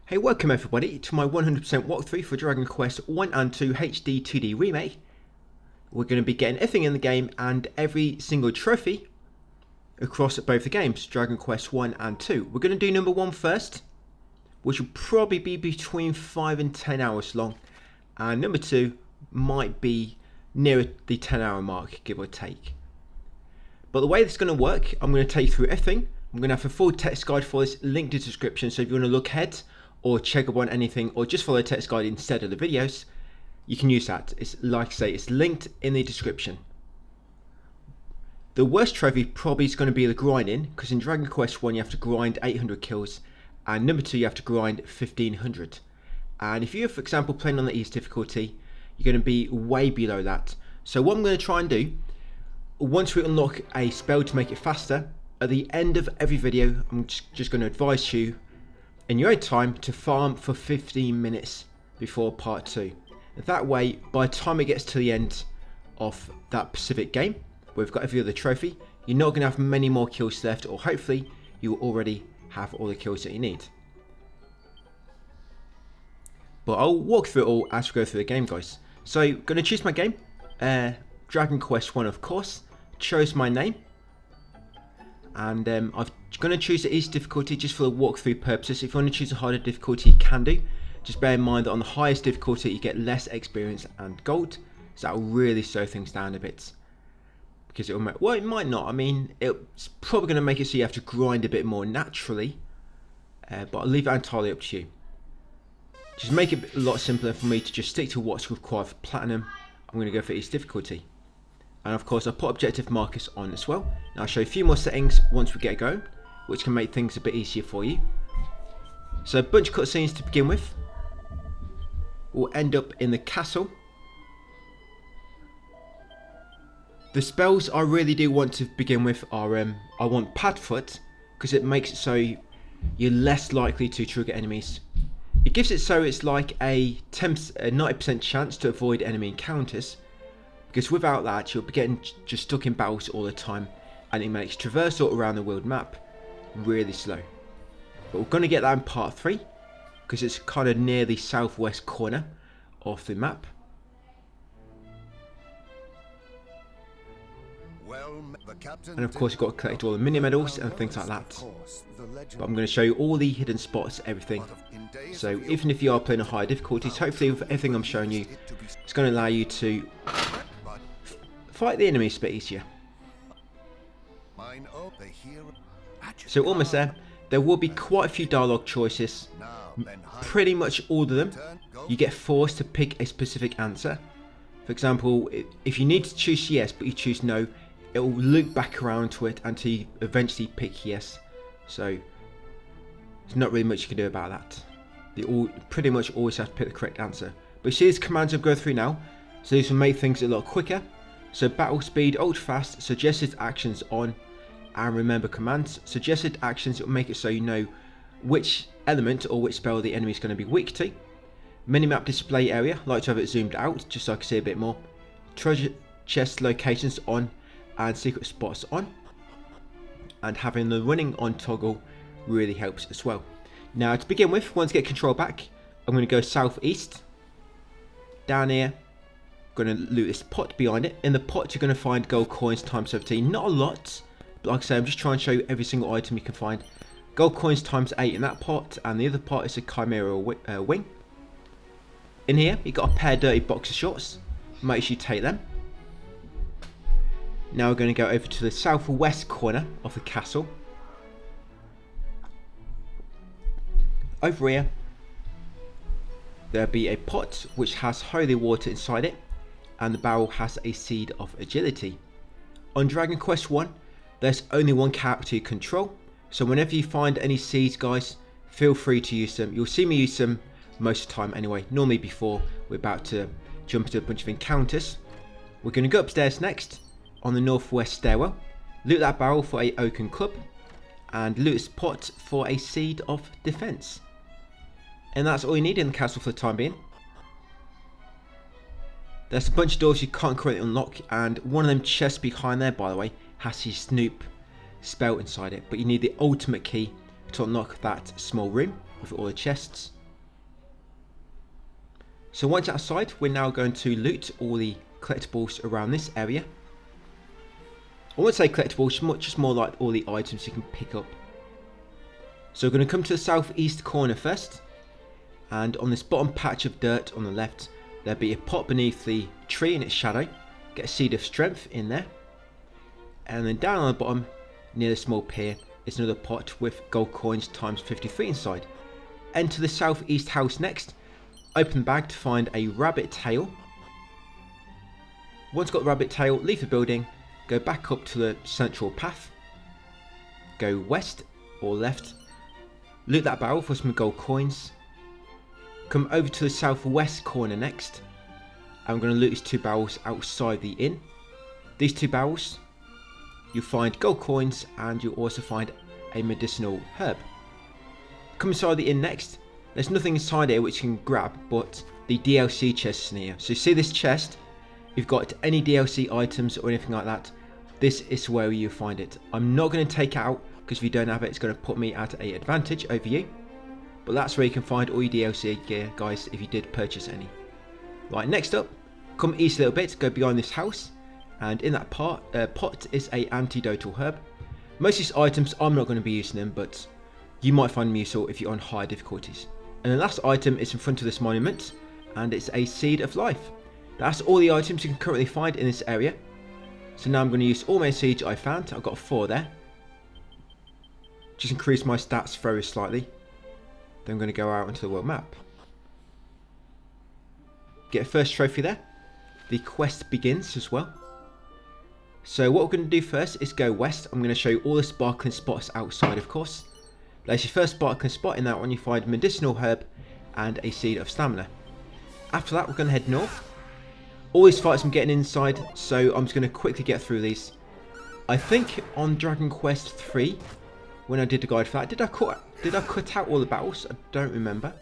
Hey, welcome everybody to my 100% walkthrough for Dragon Quest 1 and 2 HD 2D Remake. We're going to be getting everything in the game and every single trophy across both the games, Dragon Quest 1 and 2. We're going to do number 1 first, which will probably be between 5 and 10 hours long. And number 2 might be near the 10-hour mark, give or take. But the way this is going to work, I'm going to take you through everything. I'm going to have a full text guide for this linked in the description, so if you want to look ahead or check up on anything or just follow the text guide instead of the videos, you can use that. It's like I say, it's linked in the description. The worst trophy probably is going to be the grinding, because in Dragon Quest 1 you have to grind 800 kills and number 2 you have to grind 1500. And if you're, for example, playing on the easy difficulty, you're going to be way below that. So what I'm going to try and do, once we unlock a spell to make it faster, at the end of every video I'm just going to advise you in your own time to farm for 15 minutes before part 2. That way, by the time it gets to the end of that specific game, where we've got every other trophy, you're not going to have many more kills left, or hopefully you will already have all the kills that you need. But I'll walk through it all as we go through the game, guys. So, going to choose my game, Dragon Quest 1 of course, chose my name, and I'm going to choose the easy difficulty just for the walkthrough purposes. If you want to choose a harder difficulty, you can do. Just bear in mind that on the highest difficulty you get less experience and gold, so that will really slow things down a bit. Because it will make, well, it might not. I mean, it's probably going to make it so you have to grind a bit more naturally, but I'll leave that entirely up to you. Just make it a lot simpler for me to just stick to what's required for platinum. I'm going to go for easy difficulty. And of course I'll put objective markers on as well. And I'll show you a few more settings once we get going, which can make things a bit easier for you. So a bunch of cutscenes to begin with. We'll end up in the castle. The spells I really do want to begin with are, I want Padfoot, because it makes it so you're less likely to trigger enemies. It gives it so it's like a 90% chance to avoid enemy encounters, because without that you'll be getting just stuck in battles all the time, and it makes traversal around the world map really slow. But we're going to get that in part 3, because it's kind of near the southwest corner of the map. And of course you've got to collect all the mini medals and things like that. But I'm going to show you all the hidden spots, everything. So even if you are playing a higher difficulties, hopefully with everything I'm showing you, it's going to allow you to fight the enemies a bit easier. So almost there. There will be quite a few dialogue choices. Pretty much all of them, you get forced to pick a specific answer. For example, if you need to choose yes but you choose no, it will loop back around to it until you eventually pick yes. So there's not really much you can do about that. You pretty much always have to pick the correct answer. But you see these commands I'll go through now, so these will make things a lot quicker. So battle speed, ultra fast, suggested actions on, and remember commands. Suggested actions will make it so you know which element or which spell the enemy is going to be weak to. Minimap display area, like to have it zoomed out just so I can see a bit more. Treasure chest locations on, and secret spots on. And having the running on toggle really helps as well. Now to begin with, once I get control back, I'm going to go southeast. Down here, I'm going to loot this pot behind it. In the pot you're going to find gold coins times 17. Not a lot, but like I say, I'm just trying to show you every single item you can find. Gold coins times 8 in that pot, and the other pot is a chimera wing. In here you got a pair of dirty boxer shorts. Make sure you take them. Now we're going to go over to the southwest corner of the castle. Over here there'll be a pot which has holy water inside it, and the barrel has a seed of agility. On Dragon Quest 1 there's only one character you control, so whenever you find any seeds, guys, feel free to use them. You'll see me use them most of the time anyway, normally before we're about to jump into a bunch of encounters. We're going to go upstairs next on the northwest stairwell, loot that barrel for a oaken club, and loot this pot for a seed of defense. And that's all you need in the castle for the time being. There's a bunch of doors you can't currently unlock, and one of them chests behind there, by the way, has his Snoop spell inside it, but you need the ultimate key to unlock that small room with all the chests. So once outside, we're now going to loot all the collectibles around this area. I won't say collectibles, just more like all the items you can pick up. So we're going to come to the southeast corner first, and on this bottom patch of dirt on the left, there'll be a pot beneath the tree in its shadow. Get a seed of strength in there, and then down on the bottom near the small pier is another pot with gold coins times 53 inside. Enter the southeast house next, open the bag to find a rabbit tail. Once got the rabbit tail, leave the building, go back up to the central path, go west or left, loot that barrel for some gold coins, come over to the southwest corner next, and I'm going to loot these 2 barrels outside the inn. These 2 barrels, you'll find gold coins and you'll also find a medicinal herb. Come inside the inn next, there's nothing inside here which you can grab but the DLC chests in here. So you see this chest, if you've got any DLC items or anything like that, this is where you find it. I'm not going to take it out because if you don't have it, it's going to put me at an advantage over you. But that's where you can find all your DLC gear, guys, if you did purchase any. Right, next up, come east a little bit, go behind this house, and in that pot is a antidotal herb. Most of these items, I'm not going to be using them, but you might find them useful if you're on higher difficulties. And the last item is in front of this monument, and it's a seed of life. That's all the items you can currently find in this area. So now I'm going to use all my seeds I found. I've got 4 there. Just increase my stats very slightly. Then I'm going to go out onto the world map. Get a first trophy there. The quest begins as well. So what we're going to do first is go west. I'm going to show you all the sparkling spots outside, of course. There's your first sparkling spot. In that one you find medicinal herb and a seed of stamina. After that we're going to head north. All these fights I'm getting inside, so I'm just going to quickly get through these. I think on Dragon Quest 3, when I did the guide for that, did I cut out all the battles? I don't remember.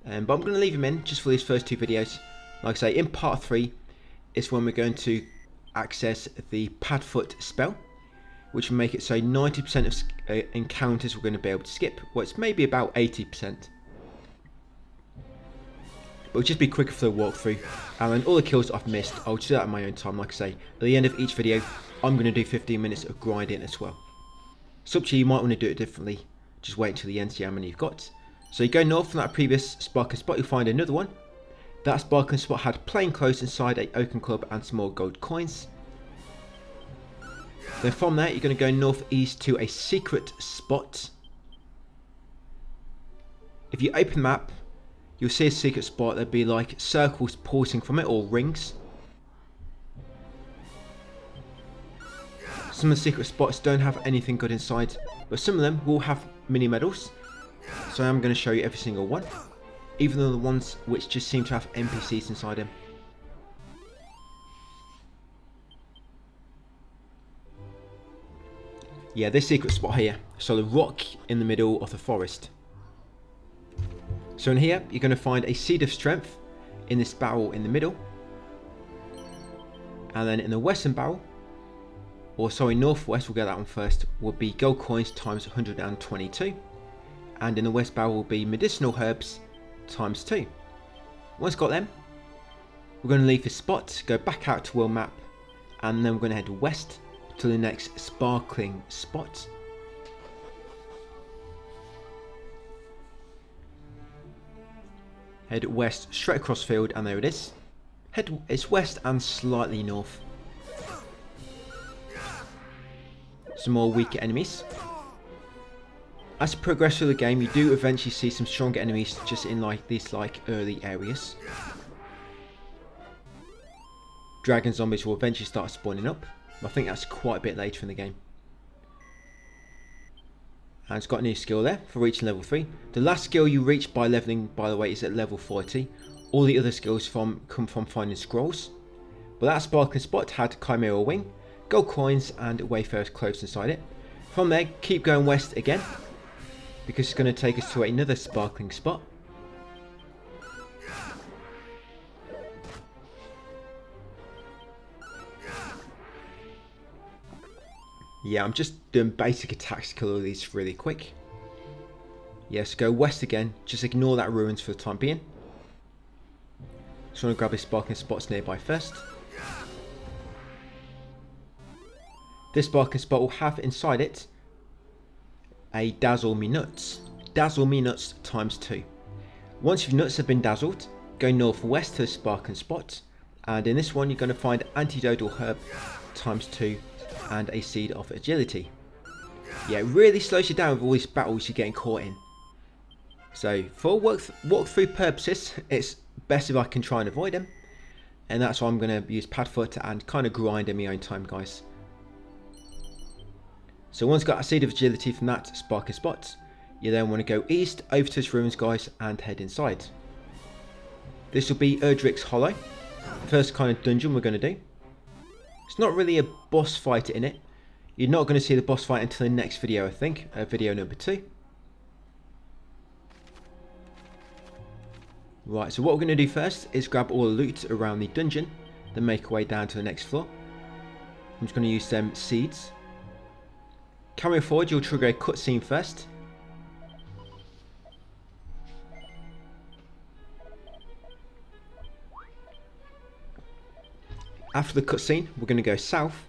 But I'm going to leave them in just for these first 2 videos. Like I say, in part 3 is when we're going to access the Padfoot spell, which will make it so 90% of encounters we're going to be able to skip. Well, it's maybe about 80%. But it'll just be quicker for the walkthrough. And then all the kills I've missed, I'll do that in my own time. Like I say, at the end of each video, I'm going to do 15 minutes of grinding as well. It's up to you, you might want to do it differently. Just wait until the end, see how many you've got. So you go north from that previous sparkling spot, you'll find another one. That sparkling spot had plain clothes inside, a oaken club and some more gold coins. Then from there, you're going to go northeast to a secret spot. If you open the map, you'll see a secret spot. There'll be like circles pulsing from it, or rings. Some of the secret spots don't have anything good inside, but some of them will have mini medals. So I'm going to show you every single one, even though the ones which just seem to have NPCs inside them. Yeah, this secret spot here. So the rock in the middle of the forest. So in here, you're going to find a seed of strength in this barrel in the middle. And then in the western barrel, or sorry, northwest, we'll get that one first, will be gold coins times 122. And in the west barrel will be medicinal herbs times 2. Once got them, we're going to leave this spot, go back out to world map, and then we're going to head west to the next sparkling spot. Head west straight across field, and there it is. It's west and slightly north. Some more weaker enemies. As you progress through the game, you do eventually see some stronger enemies just in like these early areas. Dragon zombies will eventually start spawning up. I think that's quite a bit later in the game. And it's got a new skill there for reaching level 3. The last skill you reach by leveling, by the way, is at level 40. All the other skills come from finding scrolls. But that sparkling spot had Chimera Wing, gold coins and Wayfarer's clothes inside it. From there, keep going west again, because it's going to take us to another sparkling spot. Yeah, I'm just doing basic attacks to kill all these really quick. Yes, go west again. Just ignore that ruins for the time being. So I want to grab these sparking spots nearby first. This sparking spot will have inside it a Dazzle Me Nuts. Dazzle Me Nuts times 2. Once your nuts have been dazzled, go northwest to the sparking spot, and in this one you're going to find Antidotal Herb times 2 and a Seed of Agility. Yeah, it really slows you down with all these battles you're getting caught in. So for walkthrough purposes, it's best if I can try and avoid them, and that's why I'm going to use Padfoot and kind of grind in my own time, guys. So once got a Seed of Agility from that sparking spot, you then want to go east over to this ruins, guys, and head inside. This will be Erdrick's Hollow, the first kind of dungeon we're going to do. It's not really a boss fight in it. You're not going to see the boss fight until the next video, I think, video number 2. Right, so what we're going to do first is grab all the loot around the dungeon, then make our way down to the next floor. I'm just going to use some seeds. Carrying forward, you'll trigger a cutscene first. After the cutscene, we're going to go south.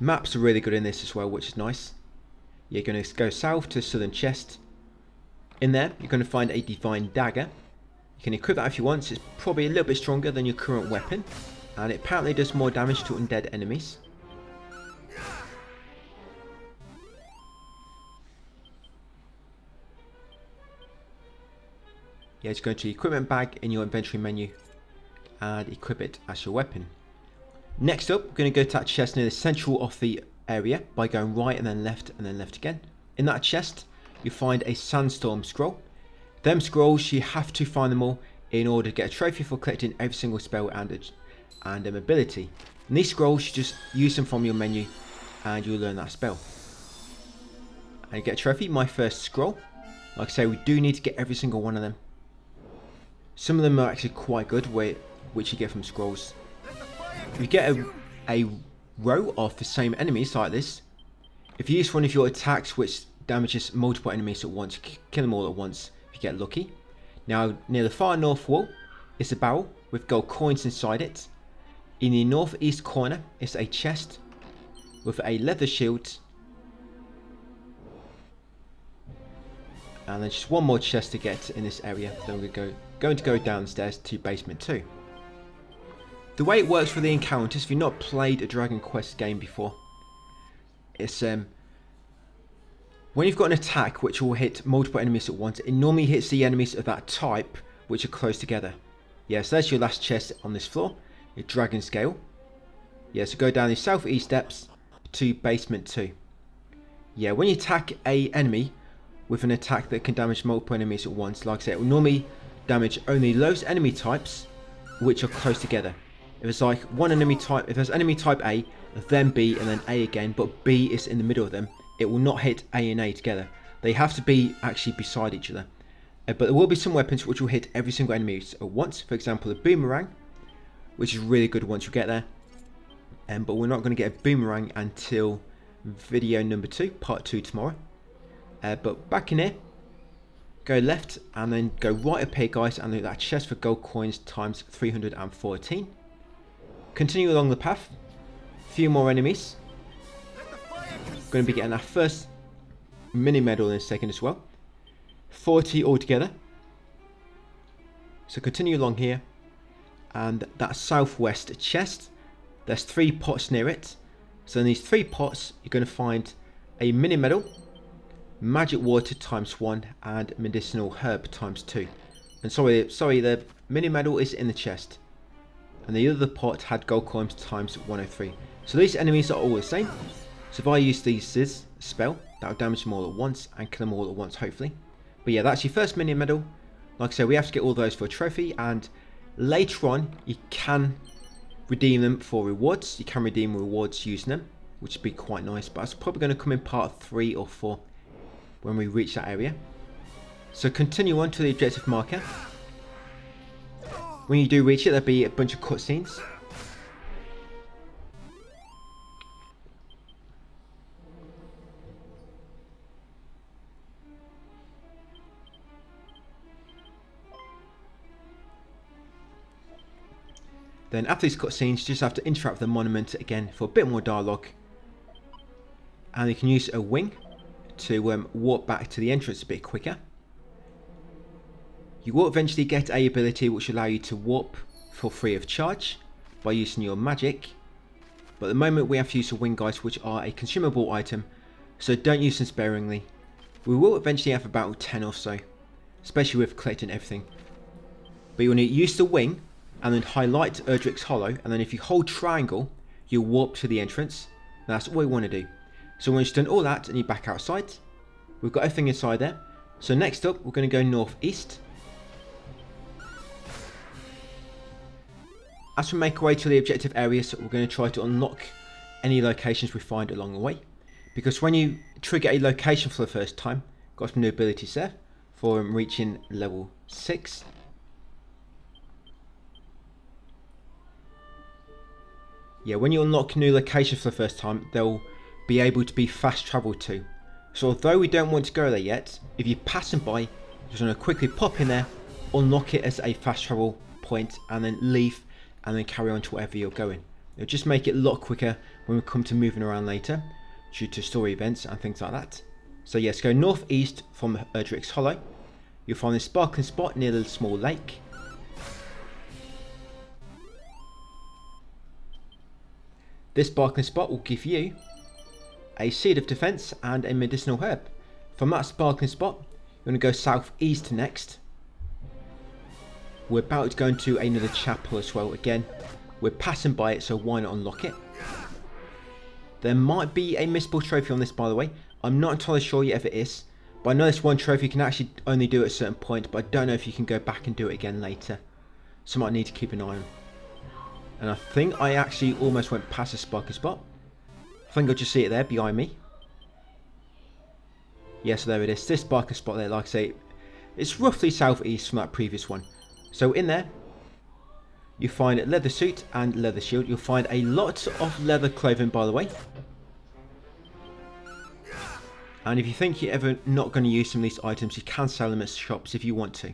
Maps are really good in this as well, which is nice. You're going to go south to the southern chest. In there, you're going to find a Divine Dagger. You can equip that if you want. It's probably a little bit stronger than your current weapon, and it apparently does more damage to undead enemies. Yeah, just go to your equipment bag in your inventory menu and equip it as your weapon. Next up, we're going to go to that chest near the central of the area by going right and then left again. In that chest, you find a Sandstorm Scroll. Them scrolls, you have to find them all in order to get a trophy for collecting every single spell and an ability. And these scrolls, you just use them from your menu and you'll learn that spell. And you get a trophy, my first scroll. Like I say, we do need to get every single one of them. Some of them are actually quite good, which you get from scrolls. If you get a row of the same enemies like this, if you use one of your attacks which damages multiple enemies at once, kill them all at once if you get lucky. Now, near the far north wall is a barrel with gold coins inside it. In the northeast corner is a chest with a leather shield. And then just one more chest to get in this area. Then we're going to go downstairs to basement 2. The way it works for the encounters, if you've not played a Dragon Quest game before, it's when you've got an attack which will hit multiple enemies at once, it normally hits the enemies of that type which are close together. Yeah, so that's your last chest on this floor, your Dragon Scale. Yeah, so go down the southeast steps to basement 2. Yeah, when you attack a enemy with an attack that can damage multiple enemies at once, like I said, it will normally damage only those enemy types which are close together. If it's like one enemy type, if there's enemy type A, then B, and then A again, but B is in the middle of them, it will not hit A and A together. They have to be actually beside each other. But there will be some weapons which will hit every single enemy at once. For example, a Boomerang, which is really good once you get there. But we're not going to get a Boomerang until video number 2, part 2 tomorrow. But back in here, go left and then go right up here, guys, and look at that chest for gold coins times 314. Continue along the path. A few more enemies. Going to be getting our first mini medal in a second as well. 40 altogether. So continue along here. And that southwest chest, there's 3 pots near it. So in these 3 pots, you're going to find a mini medal, magic water times 1, and medicinal herb times 2. And sorry, the mini medal is in the chest. And the other pot had gold coins times 103. So these enemies are all the same. So if I use this spell, that will damage them all at once and kill them all at once, hopefully. But yeah, that's your first mini medal. Like I said, we have to get all those for a trophy, and later on you can redeem them for rewards. You can redeem rewards using them, which would be quite nice, but that's probably going to come in part 3 or 4 when we reach that area. So continue on to the objective marker. When you do reach it, there'll be a bunch of cutscenes. Then after these cutscenes, you just have to interact with the monument again for a bit more dialogue. And you can use a wing to warp back to the entrance a bit quicker. You will eventually get a ability which will allow you to warp for free of charge by using your magic. But at the moment we have to use a wing, guys, which are a consumable item, so don't use them sparingly. We will eventually have about 10 or so, especially with collecting everything. But you'll need to use the wing and then highlight Erdrick's Hollow, and then if you hold triangle, you'll warp to the entrance. And that's all you want to do. So once you've done all that and you're back outside, we've got everything inside there. So next up, we're going to go northeast. As we make our way to the objective areas, we're going to try to unlock any locations we find along the way. Because when you trigger a location for the first time, got some new abilities there for reaching level 6. Yeah, when you unlock new locations for the first time, they'll be able to be fast travelled to. So although we don't want to go there yet, if you're passing by, just want to quickly pop in there, unlock it as a fast travel point, and then leave, and then carry on to wherever you're going. It'll just make it a lot quicker when we come to moving around later, due to story events and things like that. So yes, go northeast from Erdrick's Hollow. You'll find this sparkling spot near the small lake. This sparkling spot will give you a seed of defense and a medicinal herb. From that sparkling spot, you're going to go southeast next. We're about to go into another chapel as well. Again, we're passing by it, so why not unlock it? There might be a missable trophy on this, by the way. I'm not entirely sure yet if it is, but I know this one trophy you can actually only do at a certain point, but I don't know if you can go back and do it again later. So I might need to keep an eye on. And I think I actually almost went past the sparkling spot. I think I'll just see it there behind me. Yes, there it is. This sparkling spot there, like I say, it's roughly southeast from that previous one. So in there, you find a leather suit and leather shield. You'll find a lot of leather clothing, by the way. And if you think you're ever not going to use some of these items, you can sell them at shops if you want to.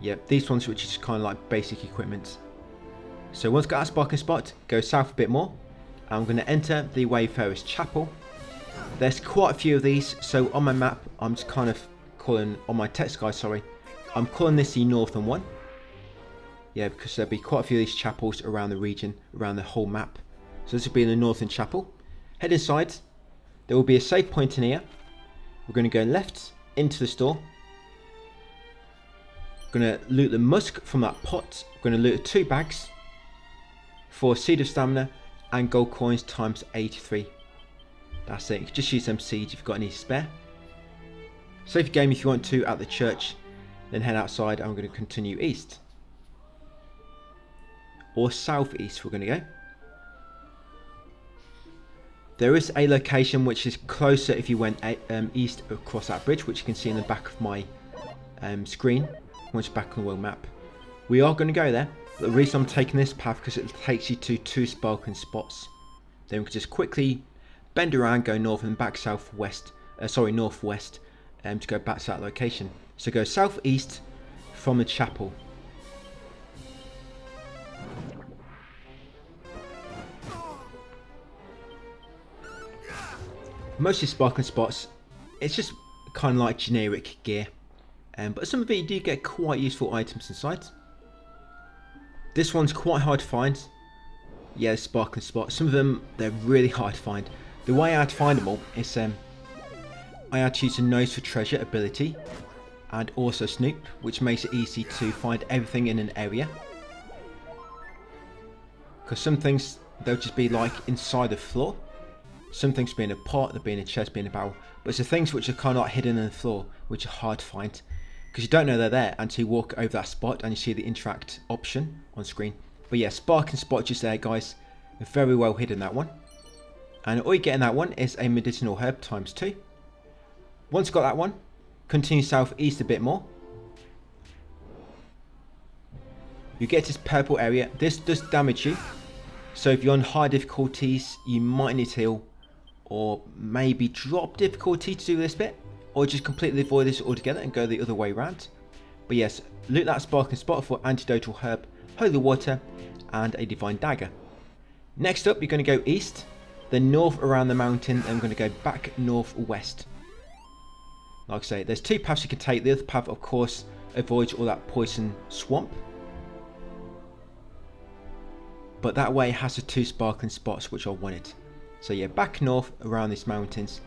Yep, these ones which is kind of like basic equipment. So once got that sparkling spot, go south a bit more. I'm going to enter the Wayfarer's Chapel. There's quite a few of these, so on my map, I'm just kind of calling, on my text guide, sorry, I'm calling this the northern one. Yeah, because there'll be quite a few of these chapels around the region, around the whole map. So this will be in the northern chapel. Head inside. There will be a save point in here. We're going to go left into the store. We're going to loot the musk from that pot. We're going to loot 2 bags for seed of stamina and gold coins times 83. That's it. You can just use them seeds if you've got any spare. Save your game if you want to at the church. Then head outside. I'm going to continue east. Or southeast we're going to go. There is a location which is closer if you went east across that bridge, which you can see in the back of my screen once back on the world map. We are going to go there, but the reason I'm taking this path because it takes you to 2 sparkling spots. Then we can just quickly bend around, go north and back northwest to go back to that location. So go southeast from the chapel. Most of the sparkling spots, it's just kind of like generic gear, but some of it you do get quite useful items inside. This one's quite hard to find. Yeah, the sparkling spot. Some of them, they're really hard to find. The way I had to find them all is I had to use a nose for treasure ability and also Snoop, which makes it easy to find everything in an area. Because some things, they'll just be like inside the floor. Some things be in a pot, they'll be in a chest, be in a barrel. But it's the things which are kind of like hidden in the floor, which are hard to find. Because you don't know they're there until you walk over that spot and you see the interact option on screen. But yeah, sparkling spot just there, guys. Very well hidden, that one. And all you get in that one is a medicinal herb times 2. Once you got that one, continue southeast a bit more. You get this purple area. This does damage you. So if you're on high difficulties, you might need to heal. Or maybe drop difficulty to do this bit. Or just completely avoid this altogether and go the other way around. But yes, loot that sparkling spot for antidotal herb holy water, and a divine dagger. Next up, you're going to go east, then north around the mountain, and I'm going to go back northwest. Like I say, there's two paths you can take. The other path, of course, avoids all that poison swamp. But that way has the two sparkling spots which I wanted. So yeah, back north around these mountains,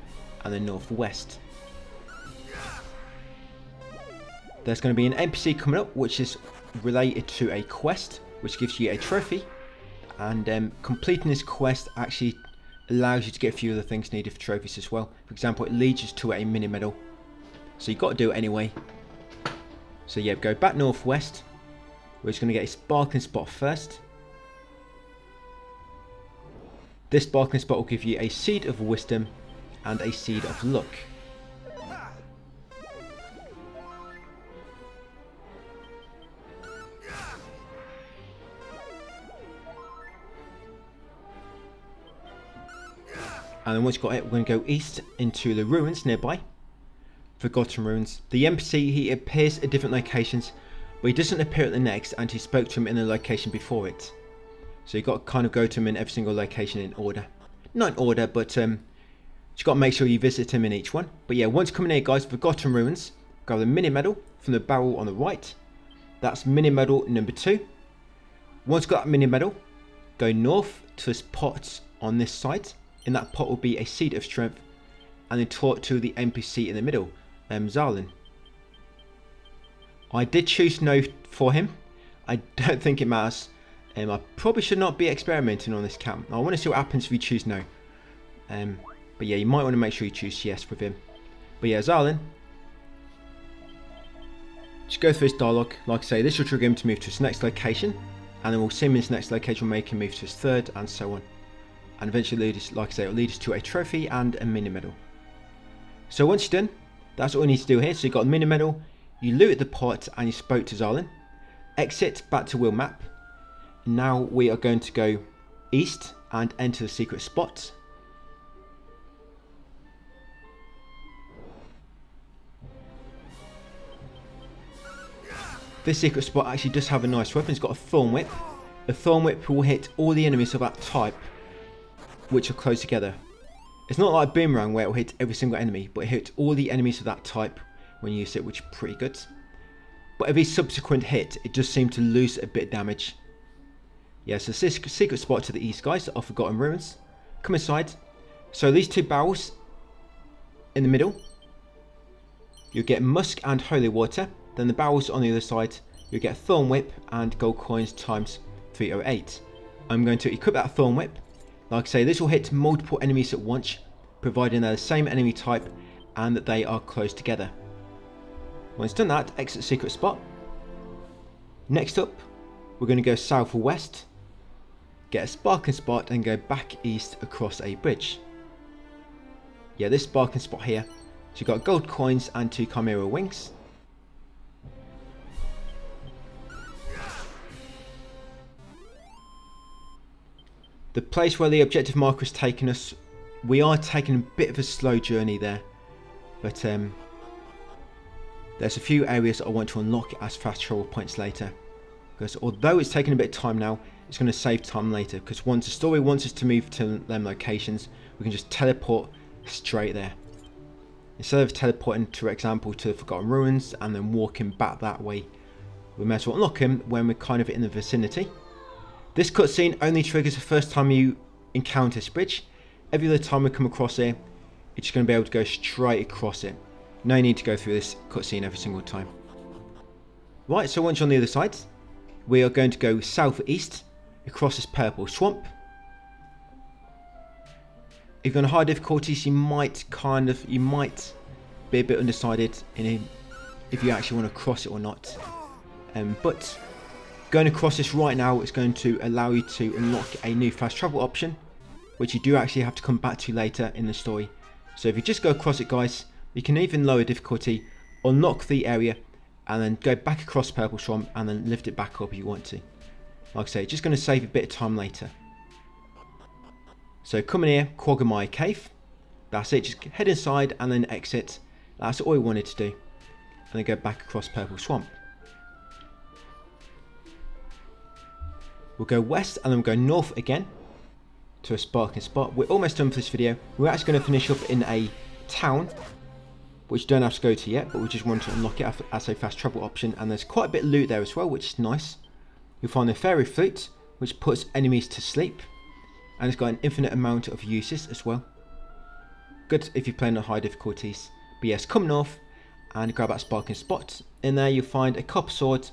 and then northwest. There's going to be an NPC coming up which is related to a quest which gives you a trophy, and completing this quest actually allows you to get a few other things needed for trophies as well. For example, it leads us to a mini medal, so you've got to do it anyway. So yeah, go back northwest. We're just going to get a sparkling spot first. This sparkling spot will give you a seed of wisdom and a seed of luck. And then once you've got it, we're going to go east into the ruins nearby. Forgotten Ruins. The NPC, he appears at different locations, but he doesn't appear at the next, and he spoke to him in the location before it. So you've got to kind of go to him in every single location in order. Not in order, but you've got to make sure you visit him in each one. But yeah, once coming here guys, Forgotten Ruins, grab the mini medal from the barrel on the right. That's mini medal number 2. Once you've got that mini medal, go north to this pot on this side. In that pot will be a seed of strength, and then talk to the NPC in the middle, Zalen. I did choose no for him. I don't think it matters. I probably should not be experimenting on this cam. I want to see what happens if you choose no. But yeah, you might want to make sure you choose yes with him. But yeah, Zalen. Just go through his dialogue. Like I say, this will trigger him to move to his next location, and then we'll see him in his next location, will make him move to his third, and so on. And eventually lead us, like I say, it'll lead us to a trophy and a mini medal. So once you're done, that's all you need to do here. So you've got a mini medal, you looted the pot, and you spoke to Zalen. Exit back to wheel map. Now we are going to go east and enter the secret spot. This secret spot actually does have a nice weapon. It's got a thorn whip. The thorn whip will hit all the enemies of that type which are close together. It's not like Boomerang where it will hit every single enemy, but it hits all the enemies of that type when you use it, which is pretty good. But every subsequent hit, it does seem to lose a bit of damage. Yeah, so this secret spot to the east, guys, of Forgotten Ruins. Come inside. So these two barrels in the middle, you'll get musk and holy water. Then the barrels on the other side, you'll get thorn whip and gold coins times 308. I'm going to equip that thorn whip. Like I say, this will hit multiple enemies at once, providing they're the same enemy type and that they are close together. Once done that, exit secret spot. Next up, we're going to go south or west, get a sparkling spot, and go back east across a bridge. Yeah, this sparkling spot here. So you've got gold coins and 2 chimera wings. The place where the objective marker has taken us, we are taking a bit of a slow journey there, but there's a few areas I want to unlock as fast travel points later, because although it's taking a bit of time now, it's going to save time later, because once the story wants us to move to them locations, we can just teleport straight there. Instead of teleporting, for example, to the Forgotten Ruins and then walking back that way, we may as well unlock them when we're kind of in the vicinity. This cutscene only triggers the first time you encounter this bridge. Every other time we come across it, it's just going to be able to go straight across it. No need to go through this cutscene every single time. Right, so once you're on the other side, we are going to go southeast across this purple swamp. If you're on high difficulties, you might be a bit undecided if you actually want to cross it or not. But going across this right now is going to allow you to unlock a new fast travel option, which you do actually have to come back to later in the story. So if you just go across it, guys, you can even lower difficulty, unlock the area, and then go back across Purple Swamp and then lift it back up if you want to. Like I say, it's just going to save a bit of time later. So come in here, Quagmire Cave. That's it, just head inside and then exit. That's all we wanted to do. And then go back across Purple Swamp. We'll go west and then we'll go north again to a sparking spot. We're almost done for this video. We're actually going to finish up in a town, which you don't have to go to yet, but we just want to unlock it as a fast travel option. And there's quite a bit of loot there as well, which is nice. You'll find the fairy flute, which puts enemies to sleep, and it's got an infinite amount of uses as well. Good if you're playing on high difficulties. But yes, come north and grab that sparking spot. In there you'll find a copper sword,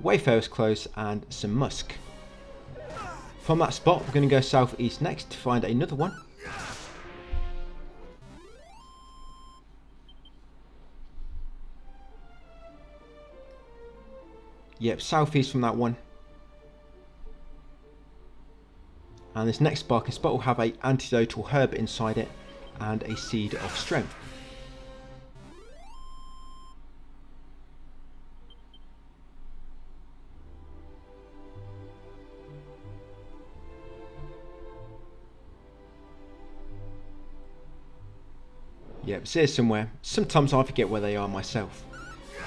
wayfarer's clothes, and some musk. From that spot, we're going to go southeast next to find another one. Yep, southeast from that one. And this next sparking spot will have an antidotal herb inside it and a seed of strength. Yep, it's here somewhere. Sometimes I forget where they are myself,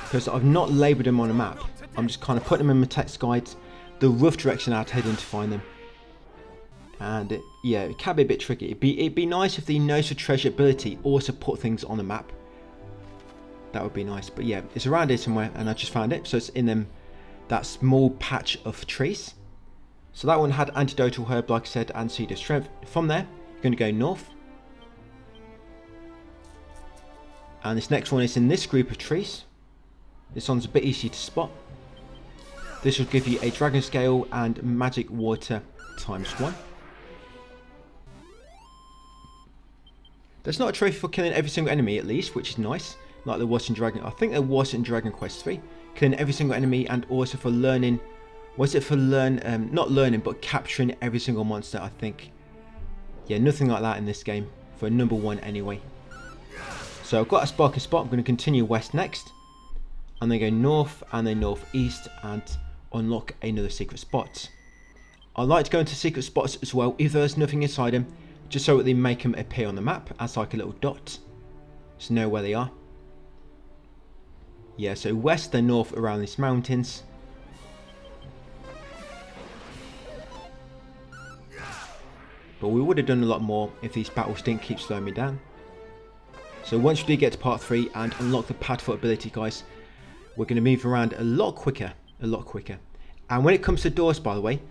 because I've not labelled them on a map. I'm just kind of putting them in my text guides, the rough direction I'd head in to find them. And it can be a bit tricky. It'd be nice if the Nose for Treasure ability also put things on the map. That would be nice. But yeah, it's around here somewhere, and I just found it. So it's in that small patch of trees. So that one had antidotal herb, like I said, and seed of strength. From there, you're going to go north. And this next one is in this group of trees. This one's a bit easy to spot. This will give you a dragon scale and magic water ×1. There's not a trophy for killing every single enemy, at least, which is nice. Like there was in Dragon. I think there was in Dragon Quest 3. Killing every single enemy, and also for learning. Was it for not learning, but capturing every single monster? I think. Yeah, nothing like that in this game for number 1 anyway. So I've got a sparking spot. I'm going to continue west next, and then go north and then northeast and unlock another secret spot. I like to go into secret spots as well, if there's nothing inside them, just so that they make them appear on the map as like a little dot, so know where they are. Yeah, so west then north around these mountains. But we would have done a lot more if these battles didn't keep slowing me down. So once we do get to part 3 and unlock the Padfoot ability, guys, we're going to move around a lot quicker. And when it comes to doors, by the way,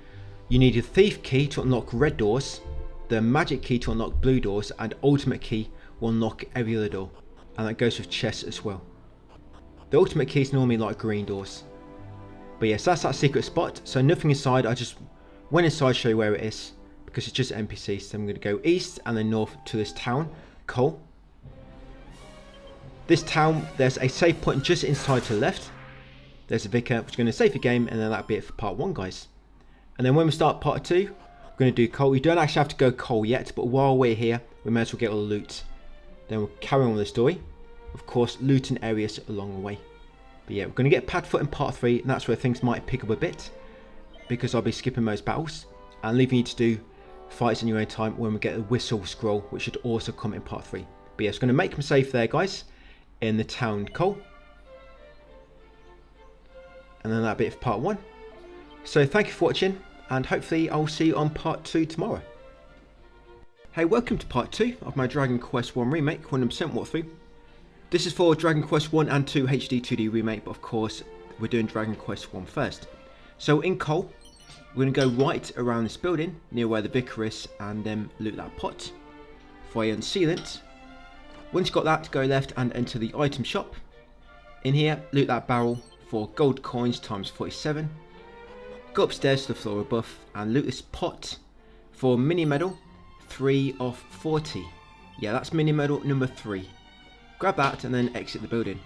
you need a thief key to unlock red doors, the magic key to unlock blue doors, and ultimate key will unlock every other door. And that goes with chests as well. The ultimate key is normally like green doors. But yes, that's that secret spot. So nothing inside. I just went inside to show you where it is, because it's just NPCs. So I'm going to go east and then north to this town, Cole. This town, there's a save point just inside to the left. There's a vicar, which is going to save the game, and then that'll be it for part 1, guys. And then when we start part 2, we're going to do Cole. You don't actually have to go Cole yet, but while we're here, we may as well get all the loot. Then we'll carry on with the story. Of course, looting areas along the way. But yeah, we're going to get Padfoot in part 3, and that's where things might pick up a bit, because I'll be skipping most battles and leaving you to do fights in your own time when we get the whistle scroll, which should also come in part 3. But yeah, it's going to make them safe there, guys, in the town Cole. And then that'll be it for part 1. So thank you for watching, and hopefully I'll see you on part 2 tomorrow. Hey, welcome to part 2 of my Dragon Quest 1 remake, 100% walkthrough. This is for Dragon Quest 1 and 2 HD 2D remake, but of course we're doing Dragon Quest 1 first. So in Cole, we're going to go right around this building near where the vicar is, and then loot that pot for a unsealant. Once you've got that, go left and enter the item shop. In here, loot that barrel for gold coins ×47. Go upstairs to the floor above and loot this pot for mini medal 3 of 40. Yeah, that's mini medal number 3. Grab that and then exit the building.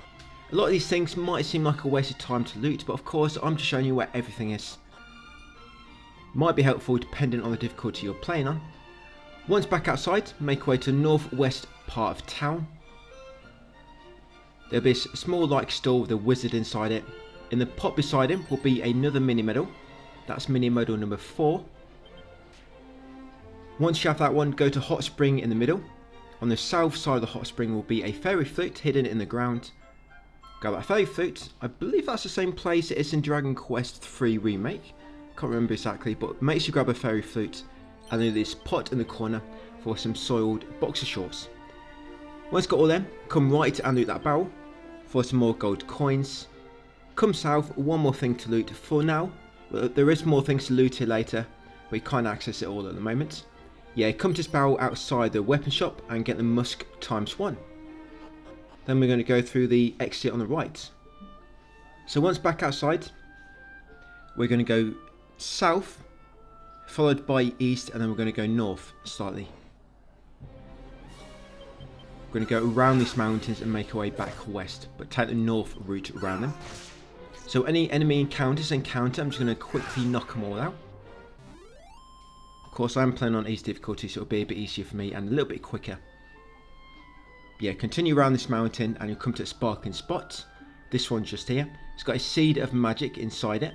A lot of these things might seem like a waste of time to loot, but of course I'm just showing you where everything is. Might be helpful depending on the difficulty you're playing on. Once back outside, make your way to the northwest part of town. There'll be a small like store with a wizard inside it. In the pot beside him will be another mini medal. That's mini medal number 4. Once you have that one, go to hot spring in the middle. On the south side of the hot spring will be a fairy flute hidden in the ground. Grab that fairy flute. I believe that's the same place it is in Dragon Quest 3 remake. can't remember exactly, but make sure you grab a fairy flute and then this pot in the corner for some soiled boxer shorts. Once got all them, come right and loot that barrel for some more gold coins. Come south, one more thing to loot for now. Well, there is more things to loot here later, but you can't access it all at the moment. Yeah, come to this barrel outside the weapon shop and get the musk ×1. Then we're going to go through the exit on the right. So once back outside, we're going to go south, followed by east, and then we're going to go north slightly. We're going to go around these mountains and make our way back west, but take the north route around them. So any enemy encounters, I'm just going to quickly knock them all out. Of course, I'm playing on easy difficulty, so it'll be a bit easier for me and a little bit quicker. Yeah, continue around this mountain and you'll come to a sparkling spot. This one's just here. It's got a seed of magic inside it.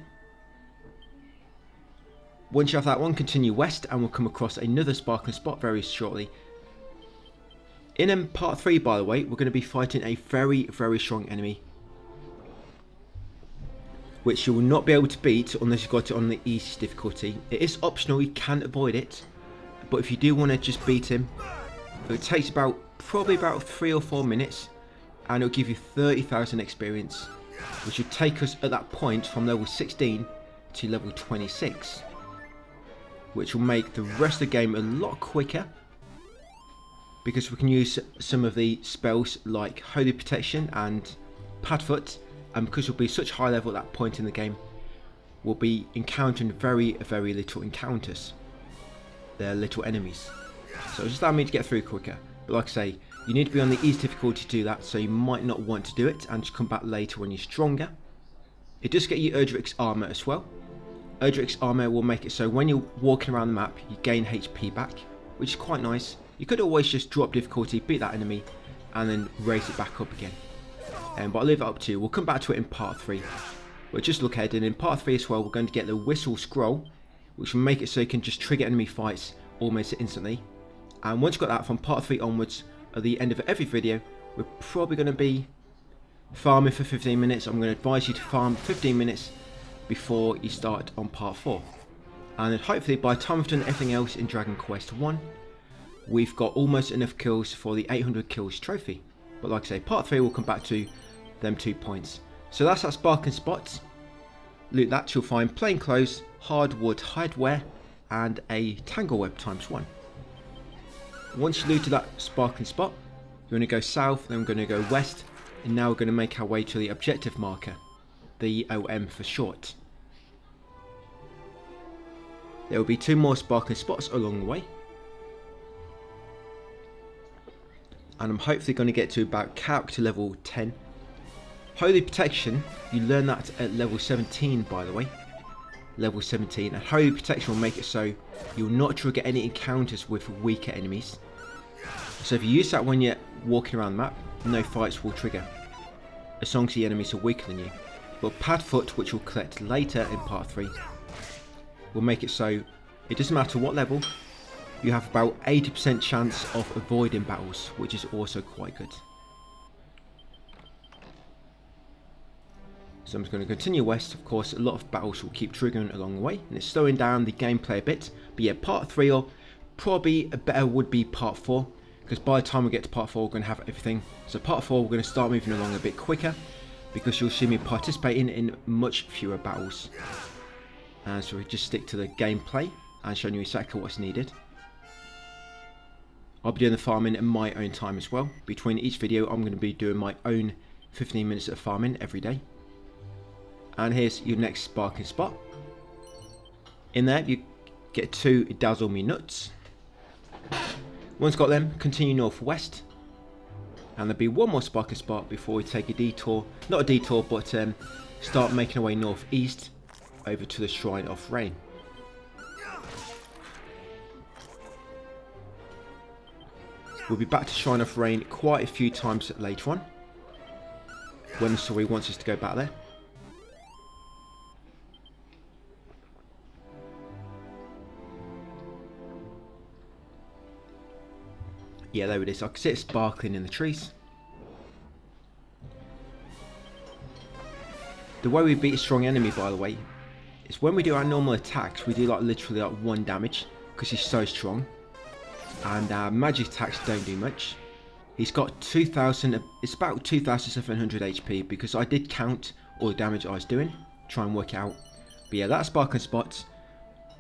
Once you have that one, continue west and we'll come across another sparkling spot very shortly. In part 3, by the way, we're going to be fighting a very, very strong enemy, which you will not be able to beat unless you've got it on the easy difficulty. It is optional, you can avoid it, but if you do want to just beat him, it takes probably about 3 or 4 minutes, and it'll give you 30,000 experience, which will take us at that point from level 16 to level 26, which will make the rest of the game a lot quicker, because we can use some of the spells like Holy Protection and Padfoot, and because we'll be such high level at that point in the game, we'll be encountering very, very little encounters. They're little enemies. So just allow me to get through quicker. But like I say, you need to be on the easy difficulty to do that, so you might not want to do it and just come back later when you're stronger. It does get you Erdrick's armour as well. Erdrick's armour will make it so when you're walking around the map, you gain HP back, which is quite nice. You could always just drop difficulty, beat that enemy, and then raise it back up again. But I'll leave it up to you. We'll come back to it in part 3. But just look ahead, and in part 3 as well, we're going to get the whistle scroll, which will make it so you can just trigger enemy fights almost instantly. And once you've got that, from part 3 onwards, at the end of every video, we're probably going to be farming for 15 minutes. I'm going to advise you to farm 15 minutes before you start on part 4. And then hopefully by the time we've done everything else in Dragon Quest 1, we've got almost enough kills for the 800 kills trophy. But like I say, part 3 will come back to them 2 points. So that's that sparkling spot. Loot that, you'll find plain clothes, hardwood hideware, and a tangle web ×1. Once you looted that sparkling spot, you're going to go south, then we're going to go west, and now we're going to make our way to the objective marker, the OM for short. There will be 2 more sparkling spots along the way. And I'm hopefully going to get to about character level 10. Holy Protection, you learn that at level 17 by the way. Level 17, and Holy Protection will make it so you'll not trigger any encounters with weaker enemies. So if you use that when you're walking around the map, no fights will trigger, as long as the enemies are weaker than you. But Padfoot, which we'll collect later in part 3, will make it so it doesn't matter what level, you have about 80% chance of avoiding battles, which is also quite good. So I'm just going to continue west. Of course, a lot of battles will keep triggering along the way, and it's slowing down the gameplay a bit. But yeah, part 3 or probably a better would be part 4, because by the time we get to part 4 we're going to have everything. So part 4 we're going to start moving along a bit quicker, because you'll see me participating in much fewer battles. And so we just stick to the gameplay and showing you exactly what's needed. I'll be doing the farming in my own time as well. Between each video I'm going to be doing my own 15 minutes of farming every day. And here's your next sparkling spot. In there you get 2 Dazzle Me Nuts. Once got them, continue northwest. And there'll be 1 more sparkling spot before we take a detour. Not a detour, but start making our way northeast over to the Shrine of Rain. We'll be back to Shrine of Rain quite a few times later on, when the story wants us to go back there. Yeah, there it is. I can see it sparkling in the trees. The way we beat a strong enemy, by the way, is when we do our normal attacks, we do like literally like 1 damage because he's so strong, and our magic attacks don't do much. He's got 2,000, it's about 2,700 HP because I did count all the damage I was doing, try and work it out. But yeah, that's sparkling spots.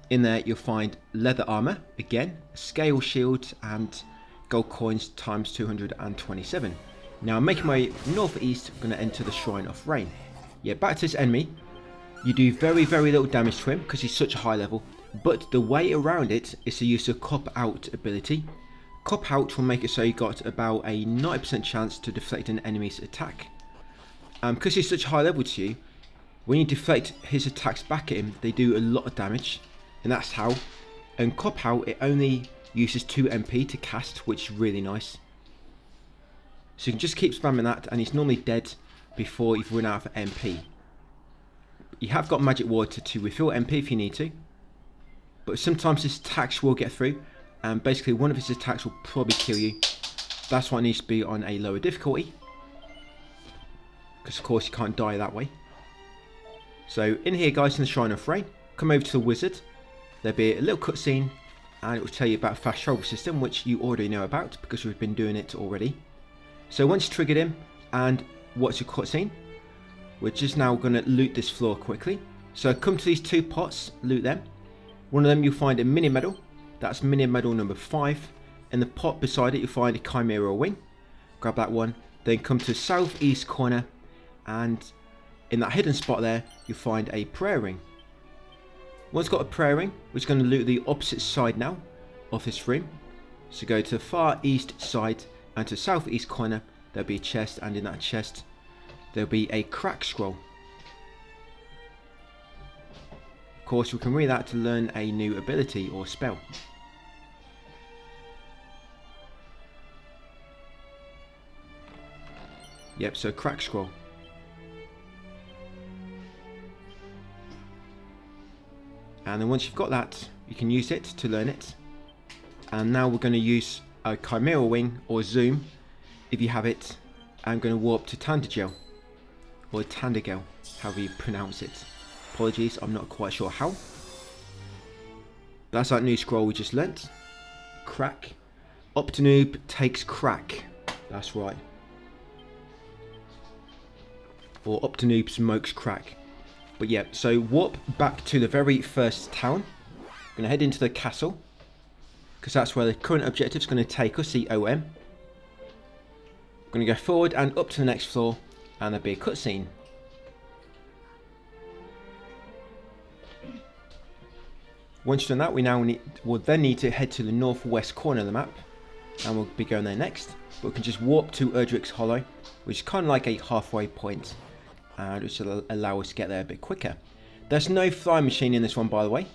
In there you'll find leather armor, again, scale shield, and gold coins times 227. Now I'm making my way northeast, I'm going to enter the Shrine of Rain. Yeah, back to this enemy. You do very little damage to him because he's such a high level, but the way around it is to use the Cop Out ability. Cop Out will make it so you got about a 90% chance to deflect an enemy's attack. Because he's such a high level to you, when you deflect his attacks back at him, they do a lot of damage, and that's how. And Cop Out, it only uses 2 MP to cast, which is really nice. So you can just keep spamming that, and he's normally dead before you've run out of MP. You have got magic water to refill MP if you need to, but sometimes his attacks will get through, and basically one of his attacks will probably kill you. That's why it needs to be on a lower difficulty, because of course you can't die that way. So in here guys, in the Shrine of Rain, come over to the wizard. There'll be a little cutscene, and it will tell you about a fast travel system, which you already know about because we've been doing it already. So once you triggered him, and what's your cutscene? We're just now going to loot this floor quickly. So come to these 2 pots, loot them. One of them you'll find a mini medal. That's mini medal number 5. In the pot beside it you'll find a Chimera wing. Grab that one. Then come to the southeast corner, and in that hidden spot there you'll find a prayer ring. Once got a prayer ring, we're just going to loot the opposite side now of this room. So go to the far east side, and to the southeast corner there'll be a chest, and in that chest there'll be a crack scroll. Of course we can read that to learn a new ability or spell. Yep, so crack scroll. And then once you've got that, you can use it to learn it. And now we're going to use a Chimera wing or zoom if you have it. I'm going to warp to Tantegel, or Tantegel, however you pronounce it. Apologies, I'm not quite sure how. That's that new scroll we just learnt. Crack. Optinoob takes crack. That's right. Or Optinoob smokes crack. But yeah, so warp back to the very first town. I'm going to head into the castle, because that's where the current objective is going to take us, the OM. I'm going to go forward and up to the next floor, and there'll be a cutscene. Once you've done that, we'll then need to head to the northwest corner of the map, and we'll be going there next. But we can just warp to Erdrick's Hollow, which is kind of like a halfway point, and which will allow us to get there a bit quicker. There's no flying machine in this one, by the way.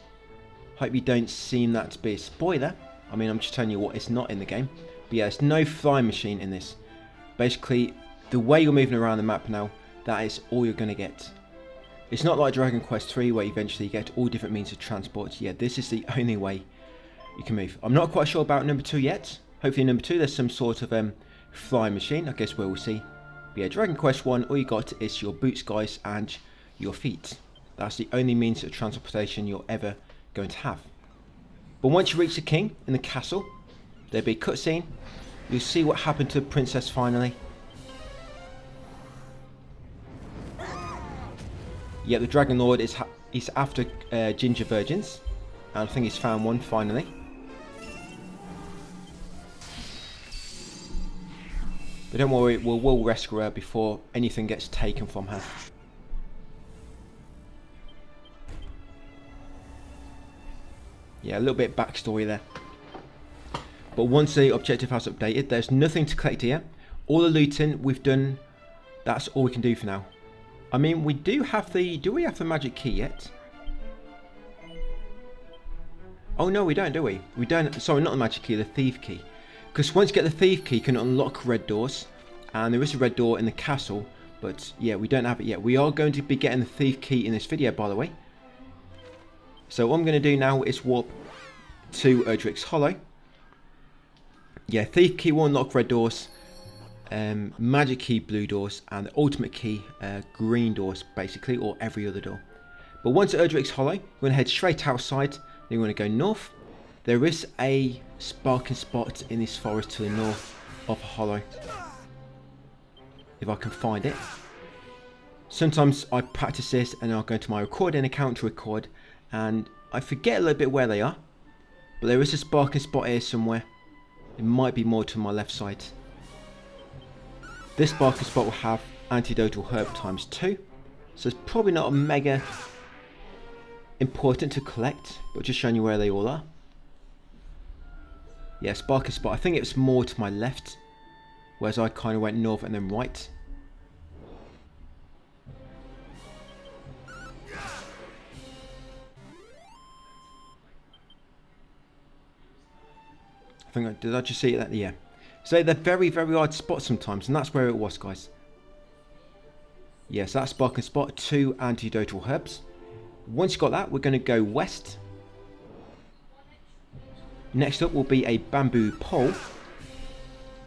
Hope you don't seem that to be a spoiler. I mean, I'm just telling you what is not in the game. But yeah, there's no flying machine in this. Basically, the way you're moving around the map now, that is all you're going to get. It's not like Dragon Quest 3 where you eventually get all different means of transport. Yeah, this is the only way you can move. I'm not quite sure about number 2 yet. Hopefully number 2 there's some sort of flying machine. I guess we'll see. But yeah, Dragon Quest 1, all you got is your boots, guys, and your feet. That's the only means of transportation you're ever going to have. But once you reach the king in the castle, there'll be a cutscene. You'll see what happened to the princess finally. Yeah, the Dragon Lord he's after ginger virgins, and I think he's found one finally. But don't worry, we'll rescue her before anything gets taken from her. Yeah, a little bit of backstory there. But once the objective has updated, there's nothing to collect here. All the looting we've done, that's all we can do for now. I mean, we do have the... Do we have the magic key yet? Oh no, we don't, do we? We don't... Sorry, not the magic key, the thief key. Because once you get the thief key, you can unlock red doors. And there is a red door in the castle. But yeah, we don't have it yet. We are going to be getting the thief key in this video, by the way. So what I'm going to do now is warp to Erdrick's Hollow. Yeah, thief key will unlock red doors. Magic key blue doors, and the ultimate key green doors basically, or every other door. But once Erdrick's hollow, we're going to head straight outside. Then we're going to go north. There is a sparking spot in this forest to the north of a hollow, if I can find it. Sometimes I practice this and I'll go to my recording account to record, and I forget a little bit where they are. But there is a sparking spot here somewhere. It might be more to my left side. This sparking spot will have antidotal herb ×2. So it's probably not a mega important to collect, but just showing you where they all are. Yeah, sparking spot. I think it's more to my left, whereas I kind of went north and then right. I think, did I just see that? Yeah. So they're very, very hard to spot sometimes, and that's where it was, guys. Yes, that's sparking spot, 2 antidotal herbs. Once you've got that, we're going to go west. Next up will be a bamboo pole.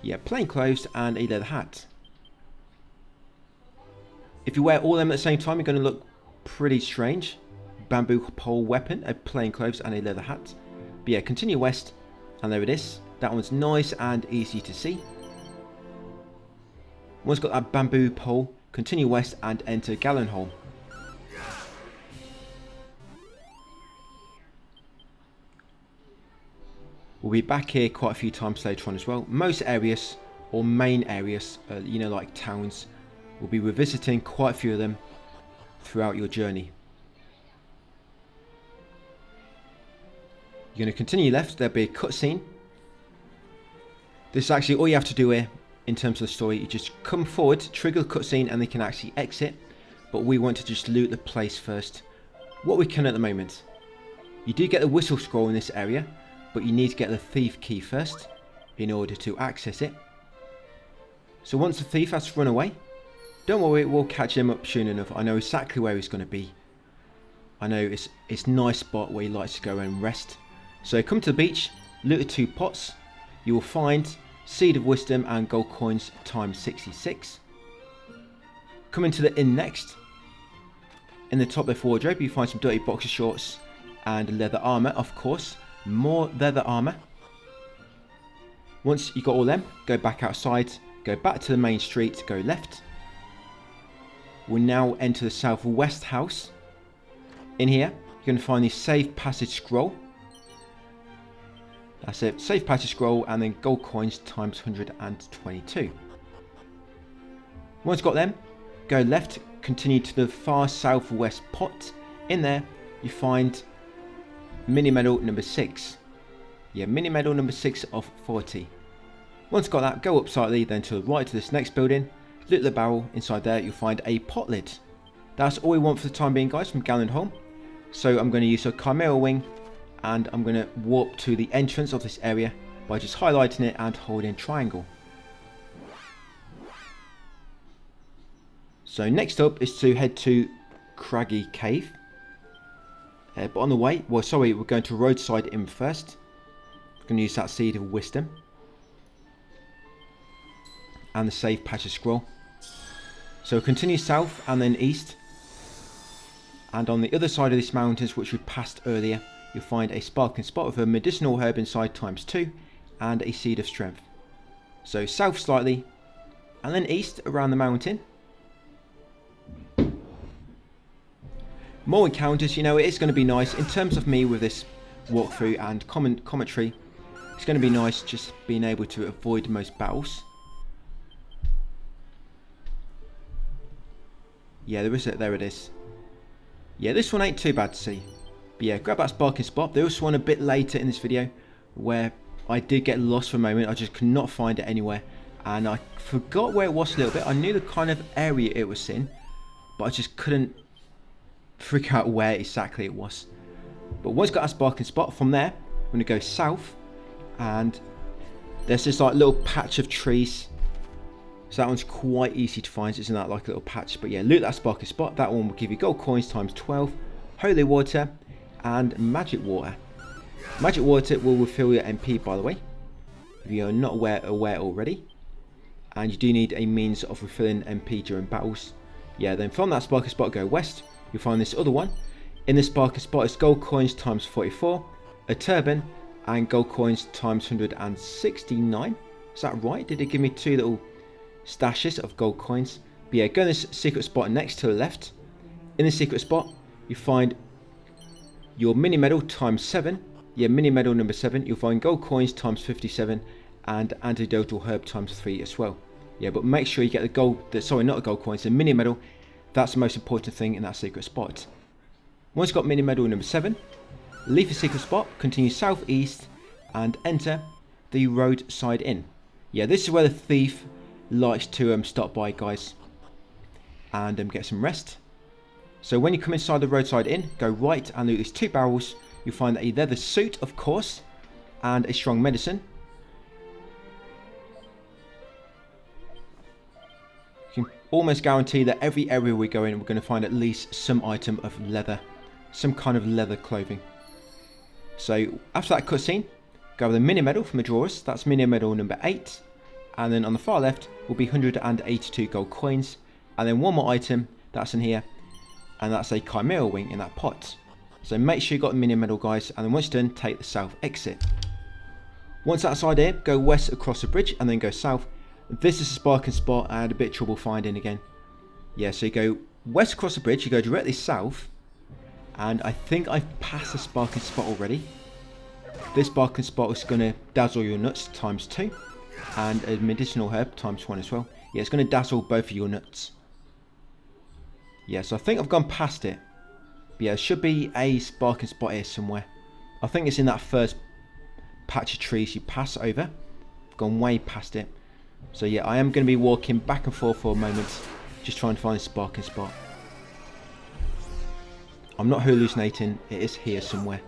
Yeah, plain clothes and a leather hat. If you wear all of them at the same time, you're going to look pretty strange. Bamboo pole weapon, a plain clothes and a leather hat. But yeah, continue west. And there it is. That one's nice and easy to see. Once got that bamboo pole, continue west and enter Galenholm. We'll be back here quite a few times later on as well. Most areas, or main areas, you know, like towns, we'll be revisiting quite a few of them throughout your journey. You're going to continue left, there'll be a cutscene. This is actually all you have to do here in terms of the story. You just come forward, trigger the cutscene, and they can actually exit. But we want to just loot the place first. What we can at the moment. You do get the whistle scroll in this area, but you need to get the thief key first in order to access it. So once the thief has run away, don't worry, we'll catch him up soon enough. I know exactly where he's going to be. I know it's a nice spot where he likes to go and rest. So come to the beach, loot the 2 pots. You will find Seed of Wisdom and gold coins ×66. Come into the inn next. In the top left wardrobe you find some dirty boxer shorts and leather armour, of course. More leather armour. Once you got all them, go back outside, go back to the main street, go left. We'll now enter the southwest house. In here you're going to find the Save Passage Scroll. That's it, Save Passage Scroll and then gold coins ×122. Once got them, go left, continue to the far southwest pot. In there you find mini medal number 6. Yeah, mini medal number 6 of 40. Once got that, go up slightly, then to the right to this next building. Loot the barrel, inside there you'll find a pot lid. That's all we want for the time being, guys, from Galenholm. So I'm going to use a Chimera Wing, and I'm going to warp to the entrance of this area by just highlighting it and holding triangle. So next up is to head to Craggy Cave. But on the way, well sorry, we're going to Roadside Inn first. We're going to use that Seed of Wisdom. And the Save Passage Scroll. So continue south and then east. And on the other side of these mountains, which we passed earlier, you'll find a sparkling spot with a medicinal herb inside ×2 and a Seed of Strength. So south slightly and then east around the mountain. More encounters, you know, it is going to be nice in terms of me with this walkthrough and commentary. It's going to be nice just being able to avoid most battles. Yeah, there it is. Yeah, this one ain't too bad to see. But yeah, grab that sparking spot. There was one a bit later in this video where I did get lost for a moment. I just could not find it anywhere. And I forgot where it was a little bit. I knew the kind of area it was in, but I just couldn't figure out where exactly it was. But once got that sparking spot, from there, I'm going to go south. And there's this like little patch of trees. So that one's quite easy to find. It's in that like little patch. But yeah, loot that sparking spot. That one will give you gold coins ×12, holy water, and magic water. Magic water will refill your MP, by the way, if you are not aware already. And you do need a means of refilling MP during battles. Yeah, then from that sparking spot, go west. You'll find this other one. In the sparking spot is gold coins times 44, a turban, and gold coins times 169. Is that right? Did it give me 2 little stashes of gold coins? But yeah, go in this secret spot next to the left. In the secret spot, you find your mini medal times 7. Yeah, mini medal number 7. You'll find gold coins times 57 and antidotal herb times 3 as well. Yeah, but make sure you get the gold, sorry, not the gold coins, the mini medal. That's the most important thing in that secret spot. Once you've got mini medal number 7, leave the secret spot, continue southeast and enter the Roadside Inn. Yeah, this is where the thief likes to stop by, guys, and get some rest. So when you come inside the Roadside Inn, go right and loot these 2 barrels. You'll find a leather suit, of course, and a strong medicine. You can almost guarantee that every area we go in, we're going to find at least some item of leather, some kind of leather clothing. So after that cutscene, go with a mini medal from the drawers. That's mini medal number 8. And then on the far left will be 182 gold coins. And then one more item that's in here, and that's a chimera wing in that pot. So make sure you got the mini medal, guys, and then once you're done, take the south exit. Once outside here, go west across the bridge and then go south. This is a sparking spot I had a bit of trouble finding again. Yeah, so you go west across the bridge, you go directly south, and I think I've passed the sparking spot already. This sparking spot is going to dazzle your nuts times 2, and a medicinal herb times 1 as well. Yeah, it's going to dazzle both of your nuts. Yeah, so I think I've gone past it. But yeah, there should be a sparking spot here somewhere. I think it's in that first patch of trees you pass over. I've gone way past it. So yeah, I am going to be walking back and forth for a moment, just trying to find a sparking spot. I'm not hallucinating, it is here somewhere.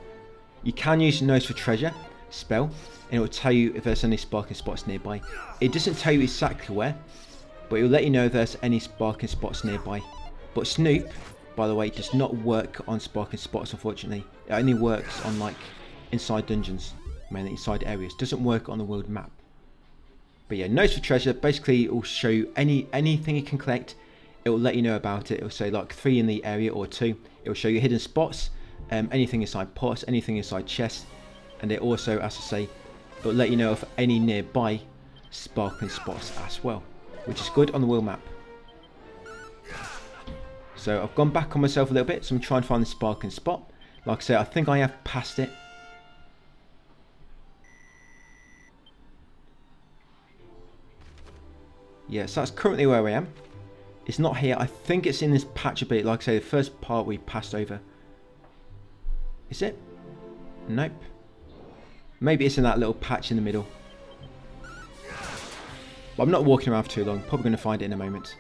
You can use Nose for Treasure spell, and it will tell you if there's any sparking spots nearby. It doesn't tell you exactly where, but it will let you know if there's any sparking spots nearby. But Snoop, by the way, does not work on sparking spots, unfortunately. It only works on like inside dungeons, mainly inside areas. Doesn't work on the world map. But yeah, Nose for Treasure, basically it will show you anything you can collect. It will let you know about it. It will say like 3 in the area or 2. It will show you hidden spots, anything inside pots, anything inside chests. And it also, as I say, it will let you know of any nearby sparkling spots as well, which is good on the world map. So I've gone back on myself a little bit, so I'm trying to find the sparkling spot. Like I said, I think I have passed it. Yeah, so that's currently where I am. It's not here. I think it's in this patch a bit. Like I say, the first part we passed over. Is it? Nope. Maybe it's in that little patch in the middle. But I'm not walking around for too long. Probably going to find it in a moment.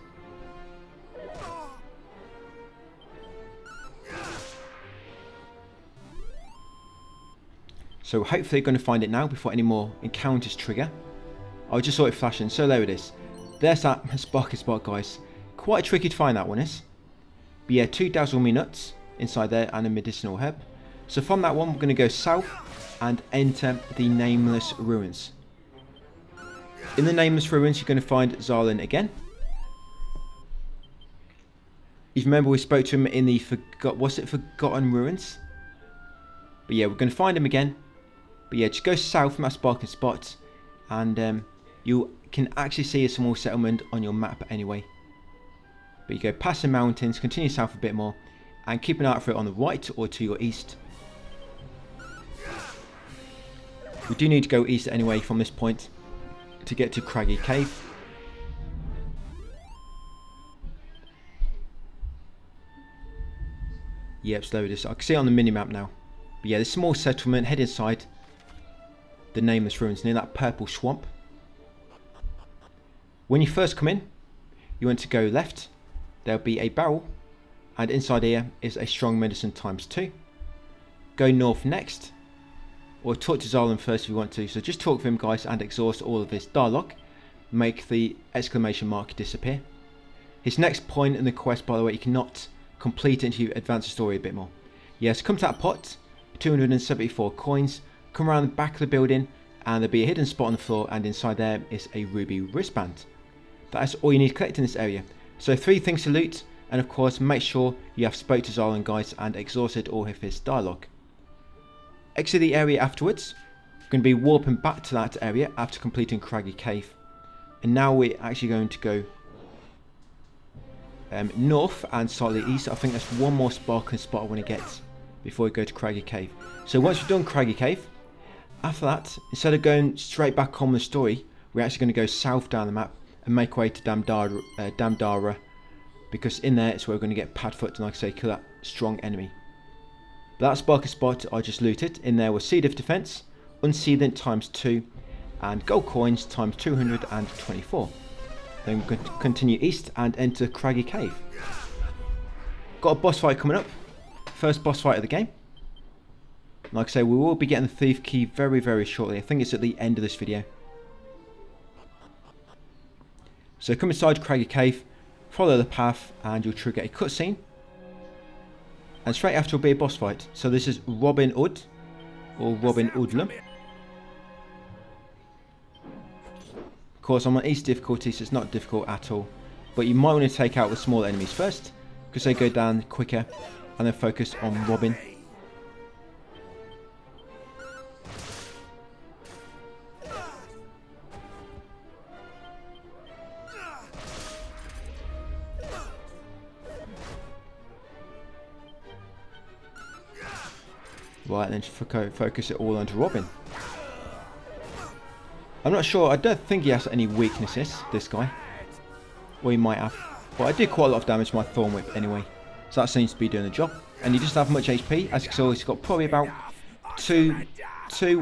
So hopefully going to find it now before any more encounters trigger. I just saw it flashing. So there it is. There's that sparking spot, guys. Quite tricky to find, that one is. But yeah, 2 dazzle me nuts inside there and a medicinal herb. So from that one, we're going to go south and enter the Nameless Ruins. In the Nameless Ruins, you're going to find Galen again. If you remember, we spoke to him in the Forgotten Ruins? But yeah, we're going to find him again. But yeah, just go south from that sparking spot, and you can actually see a small settlement on your map anyway. But you go past the mountains, continue south a bit more, and keep an eye out for it on the right or to your east. We do need to go east anyway from this point to get to Craggy Cave. Yep, slow this. I can see it on the mini-map now. But yeah, this small settlement, head inside the Nameless Ruins near that purple swamp. When you first come in, you want to go left. There'll be a barrel, and inside here is a strong medicine times 2. Go north next, or talk to Galen first if you want to. So just talk with him, guys, and exhaust all of this dialogue. Make the exclamation mark disappear. His next point in the quest, by the way, you cannot complete it until you advance the story a bit more. Yes, come to that pot, 274 coins. Come around the back of the building, and there'll be a hidden spot on the floor, and inside there is a ruby wristband. That is all you need to collect in this area. So 3 things to loot. And of course, make sure you have spoke to Xylan guys and exhausted all of his dialogue. Exit the area afterwards. We're going to be warping back to that area after completing Craggy Cave. And now we're actually going to go north and slightly east. I think there's one more sparkling spot I want to get before we go to Craggy Cave. So once we've done Craggy Cave, after that, instead of going straight back on the story, we're actually going to go south down the map and make our way to Damdara, because in there it's where we're going to get Padfoot and, like I say, kill that strong enemy. But that sparkling spot I just looted, in there was Seed of Defense, Unseethant times 2, and gold coins times 224. Then we're going to continue east and enter Craggy Cave. Got a boss fight coming up. First boss fight of the game. Like I say, we will be getting the Thief Key very, very shortly. I think it's at the end of this video. So come inside Craggy Cave, follow the path, and you'll trigger a cutscene. And straight after will be a boss fight. So this is Robin Hood, or Robin Hoodlum. Of course, I'm on easy difficulty, so it's not difficult at all. But you might want to take out the small enemies first, because they go down quicker, and then focus on Robin. Right, and then focus it all onto Robin. I'm not sure, I don't think he has any weaknesses, this guy. Or he might have. But I did quite a lot of damage to my Thorn Whip anyway. So that seems to be doing the job. And he doesn't have much HP, as you can see, he's got probably about 2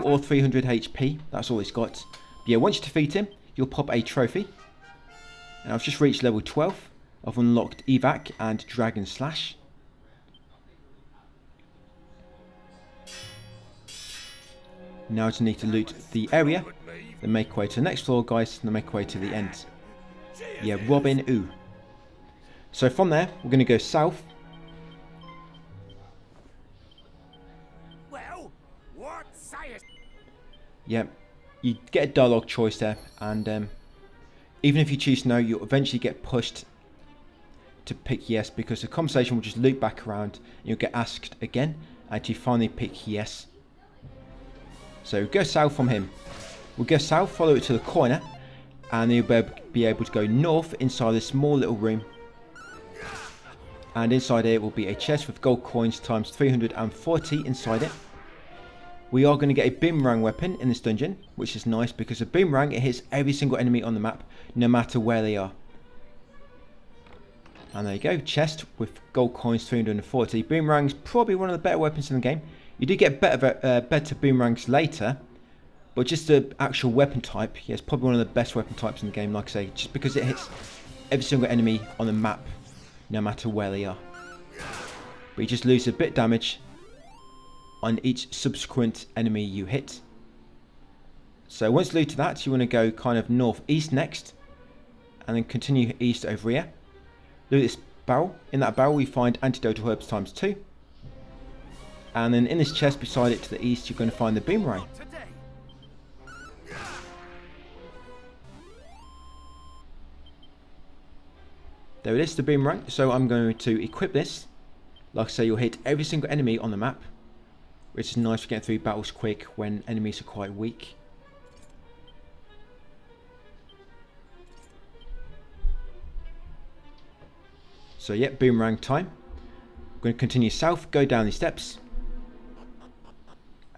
or 300 HP. That's all he's got. But yeah, once you defeat him, you'll pop a trophy. And I've just reached level 12. I've unlocked Evac and Dragon Slash. Now I just need to loot the area, then make our way to the next floor, guys, and then make our way to the end. Yeah, Robin Hood. So from there, we're going to go south. Well, what sayest? Yeah, you get a dialogue choice there, and even if you choose no, you'll eventually get pushed to pick yes, because the conversation will just loop back around, and you'll get asked again, and you finally pick yes. So go south from him. We'll go south, follow it to the corner, and you'll be able to go north inside this small little room. And inside here will be a chest with gold coins times 340 inside it. We are going to get a boomerang weapon in this dungeon, which is nice because a boomerang, it hits every single enemy on the map, no matter where they are. And there you go, chest with gold coins 340. Boomerang's probably one of the better weapons in the game. You do get better boomerangs later, but just the actual weapon type, yeah, it's probably one of the best weapon types in the game, like I say, just because it hits every single enemy on the map, no matter where they are. But you just lose a bit of damage on each subsequent enemy you hit. So once looted that, you want to go kind of northeast next, and then continue east over here. Loot this barrel. In that barrel we find antidotal herbs times 2. And then in this chest beside it to the east, you're going to find the boomerang. There it is, the boomerang. So I'm going to equip this. Like I say, you'll hit every single enemy on the map, which is nice for getting through battles quick when enemies are quite weak. So yeah, boomerang time. I'm going to continue south, go down these steps.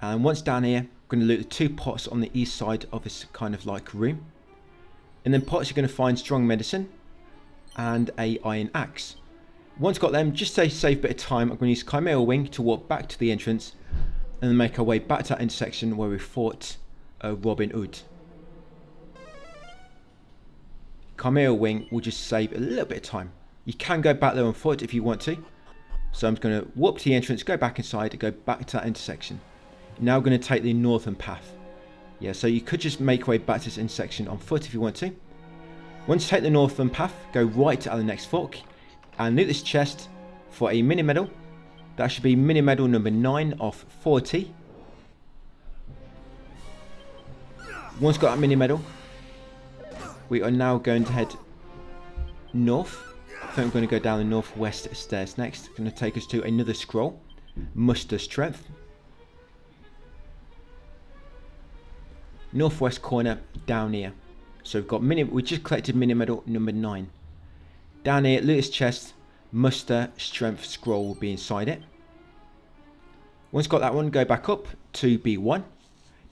And once down here, I'm going to loot the 2 pots on the east side of this kind of like room. In them pots you're going to find strong medicine and a iron axe. Once got them, just to save a bit of time, I'm going to use Chimera Wing to walk back to the entrance and then make our way back to that intersection where we fought Robin Hood. Chimera Wing will just save a little bit of time. You can go back there on foot if you want to. So I'm just going to walk to the entrance, go back inside and go back to that intersection. Now we're going to take the northern path. Yeah, so you could just make your way back to this intersection on foot if you want to. Once you take the northern path, go right at the next fork and loot this chest for a mini medal. That should be mini medal number 9 of 40. Once got that mini medal, we are now going to head north think I'm going to go down the northwest stairs next. Going to take us to another scroll. Muster strength. Northwest corner down here. So we've got we just collected mini medal number 9. Down here, loot this chest. Muster strength scroll will be inside it. Once got that one, go back up to B1.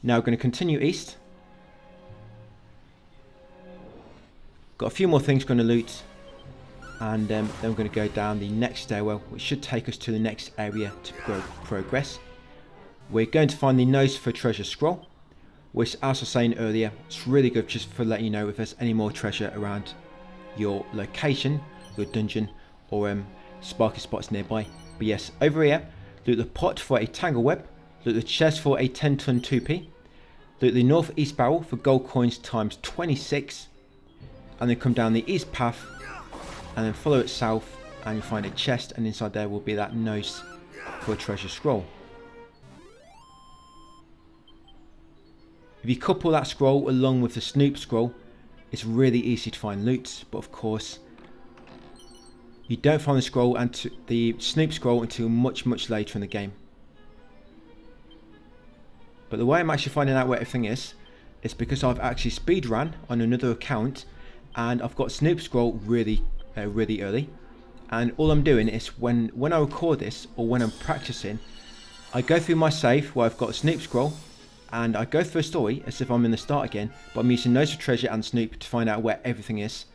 Now we're going to continue east. Got a few more things going to loot. And then we're going to go down the next stairwell, which should take us to the next area to progress. We're going to find the nose for treasure scroll, which, as I was saying earlier, it's really good just for letting you know if there's any more treasure around your location, your dungeon, or sparky spots nearby. But yes, over here, loot the pot for a tangle web, loot the chest for a 10-ton 2p, loot the northeast barrel for gold coins times 26, and then come down the east path and then follow it south and you'll find a chest, and inside there will be that nose for a treasure scroll. If you couple that scroll along with the Snoop scroll, it's really easy to find loot, but of course you don't find the Snoop scroll until much later in the game. But the way I'm actually finding out where everything is because I've actually speedrun on another account, and I've got Snoop scroll really early, and all I'm doing is when I record this or when I'm practicing, I go through my save where I've got Snoop scroll and I go through a story as if I'm in the start again, but I'm using Nose for Treasure and Snoop to find out where everything is,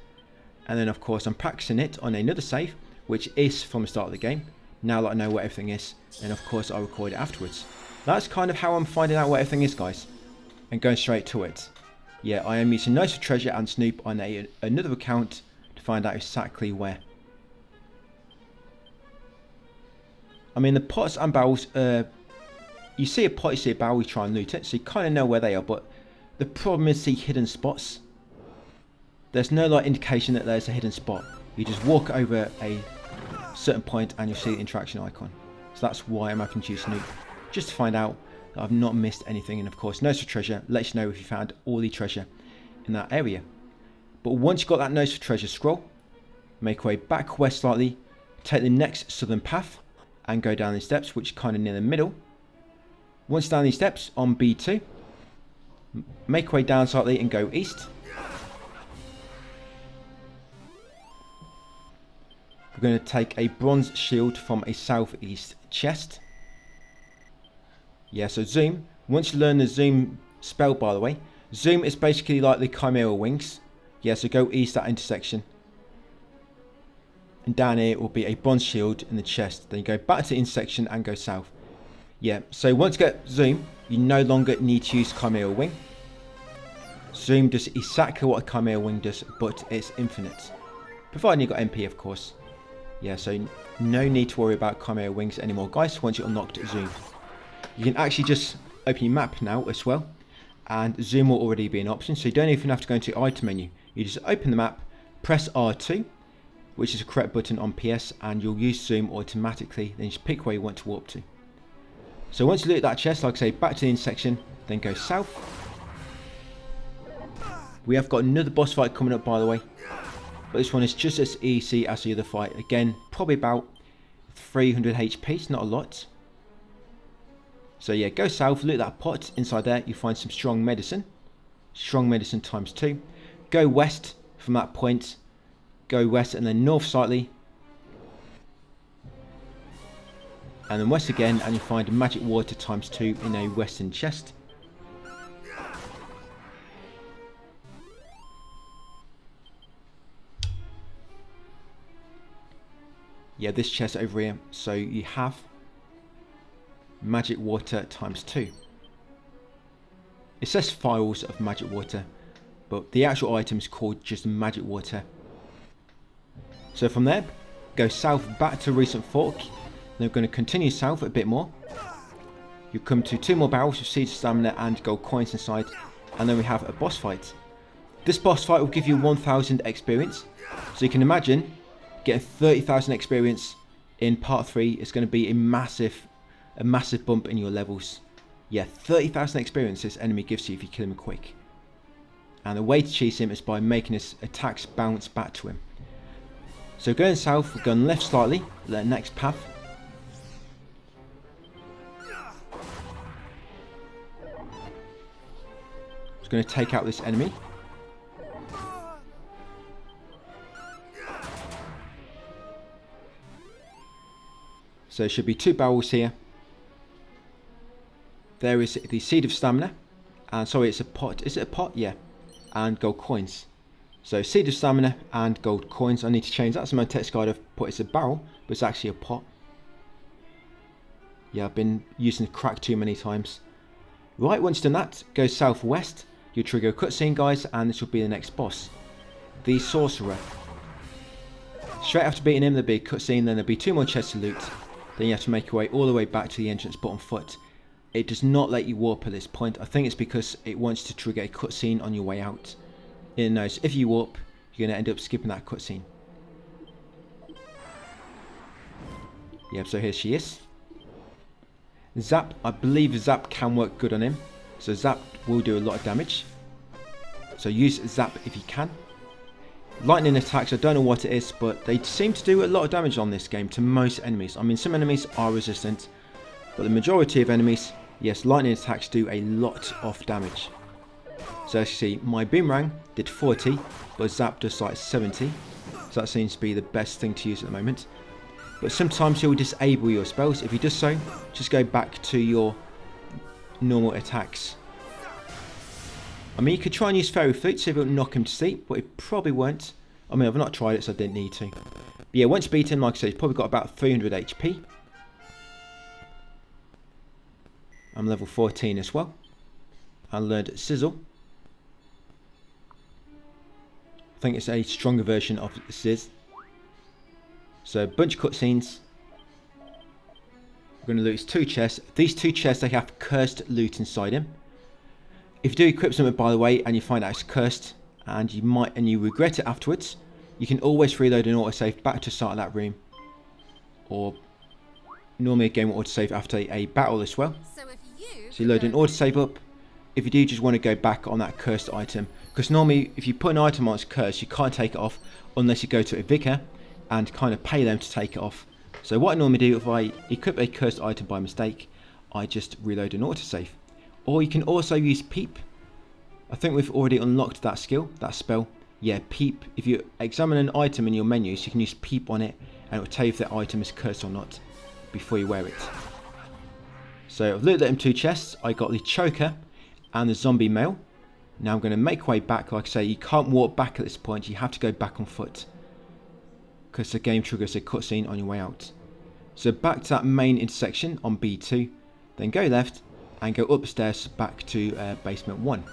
and then of course I'm practicing it on another save which is from the start of the game. Now that I know where everything is, and of course I'll record it afterwards. That's kind of how I'm finding out where everything is, guys, and going straight to it. Yeah, I am using Nose for Treasure and Snoop on another account to find out exactly where. I mean, the pots and barrels, you see a pot, you see a barrel, you try and loot it, so you kind of know where they are, but the problem is the hidden spots. There's no like indication that there's a hidden spot. You just walk over a certain point and you'll see the interaction icon. So that's why I'm having to use Snoop, just to find out that I've not missed anything. And of course, Nose for Treasure lets you know if you found all the treasure in that area. But once you've got that Nose for Treasure scroll, make your way back west slightly, take the next southern path and go down these steps, which are kind of near the middle. Once down these steps on B2, make your way down slightly and go east. We're going to take a bronze shield from a southeast chest. Yeah, so zoom. Once you learn the zoom spell, by the way, zoom is basically like the Chimera wings. Yeah, so go east that intersection. And down here will be a bronze shield in the chest. Then you go back to the intersection and go south. Yeah, so once you get zoom, you no longer need to use Chimera wing. Zoom does exactly what a Chimera wing does, but it's infinite. Providing you've got MP, of course. Yeah, so no need to worry about Chimera wings anymore, guys, once you've unlocked zoom. You can actually just open your map now as well, and zoom will already be an option, so you don't even have to go into the item menu. You just open the map, press R2, which is a correct button on PS, and you'll use zoom automatically. Then you just pick where you want to warp to. So once you loot that chest, like I say, back to the intersection, then go south. We have got another boss fight coming up, by the way, but this one is just as easy as the other fight. Again, probably about 300 HP, it's not a lot. So yeah, go south, loot that pot. Inside there you find some strong medicine times 2. Go west from that point, go west and then north slightly, and then west again, and you find magic water times 2 in a western chest. Yeah, this chest over here, so you have magic water times 2. It says files of magic water, but the actual item is called just magic water. So from there, go south back to Recent Fork. Then we're going to continue south a bit more. You come to 2 more barrels with seeds, stamina and gold coins inside, and then we have a boss fight. This boss fight will give you 1000 experience, so you can imagine getting 30,000 experience in part 3 is going to be a massive bump in your levels. Yeah, 30,000 experience this enemy gives you if you kill him quick. And the way to cheese him is by making his attacks bounce back to him. So going south, we're going left slightly, the next path. Just going to take out this enemy. So there should be 2 barrels here. There is the Seed of Stamina. And sorry, it's a pot. Is it a pot? Yeah. And gold coins. So Seed of Stamina and gold coins. I need to change that. So my text guide I've put it's a barrel, but it's actually a pot. Yeah, I've been using the crack too many times. Right, once done that, go southwest. You trigger a cutscene, guys, and this will be the next boss. The Sorcerer. Straight after beating him, there'll be a cutscene, then there'll be 2 more chests to loot. Then you have to make your way all the way back to the entrance bottom foot. It does not let you warp at this point. I think it's because it wants to trigger a cutscene on your way out. It knows if you warp, you're going to end up skipping that cutscene. Yep, so here she is. Zap, I believe Zap can work good on him. So Zap will do a lot of damage. So use Zap if you can. Lightning attacks, I don't know what it is, but they seem to do a lot of damage on this game to most enemies. I mean, some enemies are resistant, but the majority of enemies, yes, lightning attacks do a lot of damage. So as you see, my Boomerang did 40, but Zap does like 70. So that seems to be the best thing to use at the moment. But sometimes he'll disable your spells. If he does so, just go back to your normal attacks. I mean, you could try and use Fairy Flute, see if it'll knock him to sleep, but it probably won't. I mean, I've not tried it, so I didn't need to. But yeah, once you beat him, like I said, he's probably got about 300 HP. I'm level 14 as well. I learned Sizzle. I think it's a stronger version of Sizz. So, a bunch of cutscenes. We're going to loot 2 chests. These 2 chests, they have cursed loot inside them. If you do equip something, by the way, and you find out it's cursed, and you regret it afterwards, you can always reload an autosave back to the start of that room. Or normally a game will autosave after a battle as well. So you load an autosave up. If you do just want to go back on that cursed item, because normally if you put an item on that's cursed, you can't take it off unless you go to a vicar and kind of pay them to take it off. So what I normally do, if I equip a cursed item by mistake, I just reload an autosave. Or you can also use Peep. I think we've already unlocked that skill, that spell. Yeah, Peep. If you examine an item in your menus, you can use Peep on it and it will tell you if that item is cursed or not before you wear it. So I've looted them 2 chests. I got the Choker and the Zombie Mail. Now I'm going to make way back. Like I say, you can't walk back at this point. You have to go back on foot, because the game triggers a cutscene on your way out. So back to that main intersection on B2. Then go left and go upstairs back to basement 1.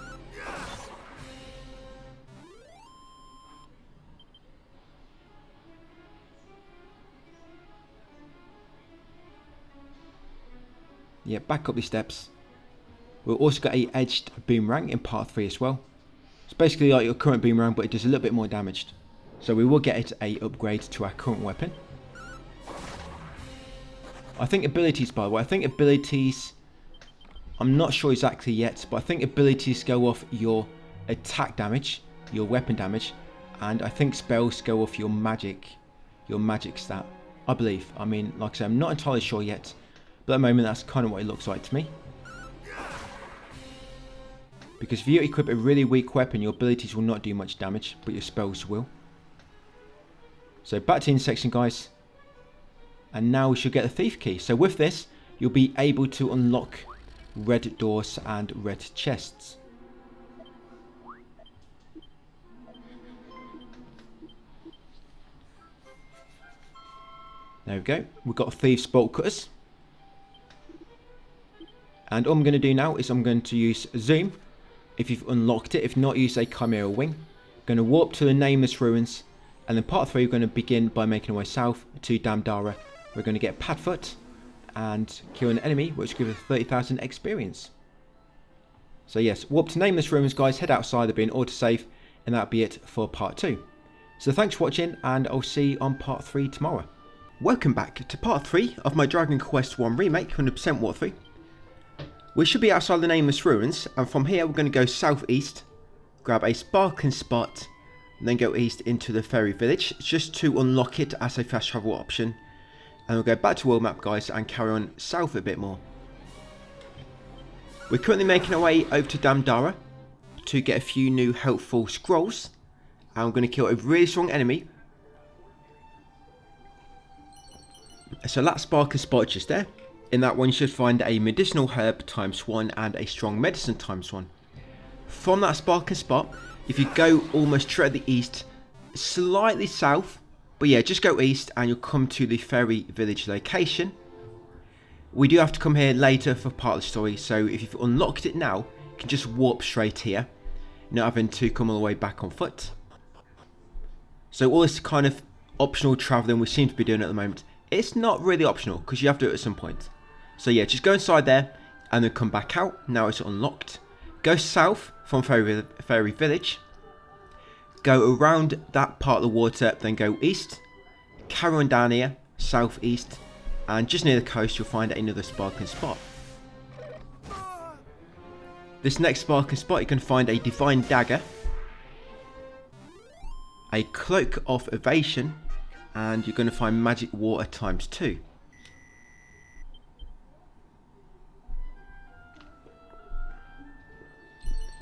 Yeah, back up the steps. We've also got a edged boomerang in part 3 as well. It's basically like your current boomerang, but it does a little bit more damage. So we will get it a upgrade to our current weapon. I think abilities, by the way, I'm not sure exactly yet, but I think abilities go off your attack damage, your weapon damage, and I think spells go off your magic stat, I believe. I mean, like I said, I'm not entirely sure yet, but at the moment that's kind of what it looks like to me. Because if you equip a really weak weapon, your abilities will not do much damage, but your spells will. So back to the intersection, guys. And now we should get the Thief Key. So with this, you'll be able to unlock red doors and red chests. There we go. We've got Thieves' Bolt Cutters. And all I'm going to do now is I'm going to use Zoom, if you've unlocked it. If not, use a Chimera Wing. I'm going to warp to the Nameless Ruins. And then part 3, we're going to begin by making our way south to Damdara. We're going to get Padfoot and kill an enemy, which gives us 30,000 experience. So yes, warp to Nameless Ruins, guys. Head outside, there'll be an autosave, and that'll be it for part 2. So thanks for watching, and I'll see you on part 3 tomorrow. Welcome back to part 3 of my Dragon Quest 1 remake, 100% walkthrough. We should be outside the Nameless Ruins, and from here we're going to go southeast, grab a sparkling spot, and then go east into the Fairy Village, just to unlock it as a fast travel option. And we'll go back to world map, guys, and carry on south a bit more. We're currently making our way over to Damdara to get a few new helpful scrolls. And we're going to kill a really strong enemy. So that spark and spot just there. In that one you should find a medicinal herb ×1 and a strong medicine ×1. From that spark and spot, if you go almost straight to the east, slightly south, but yeah, just go east and you'll come to the Fairy Village location. We do have to come here later for part of the story, so if you've unlocked it now, you can just warp straight here, not having to come all the way back on foot. So all this kind of optional travelling we seem to be doing at the moment, it's not really optional because you have to do it at some point. So yeah, just go inside there and then come back out. Now it's unlocked. Go south from Fairy Village. Go around that part of the water, then go east. Carry on down here, southeast. And just near the coast you'll find another sparkling spot. This next sparkling spot you can find a Divine Dagger. A Cloak of Evasion. And you're going to find Magic Water ×2.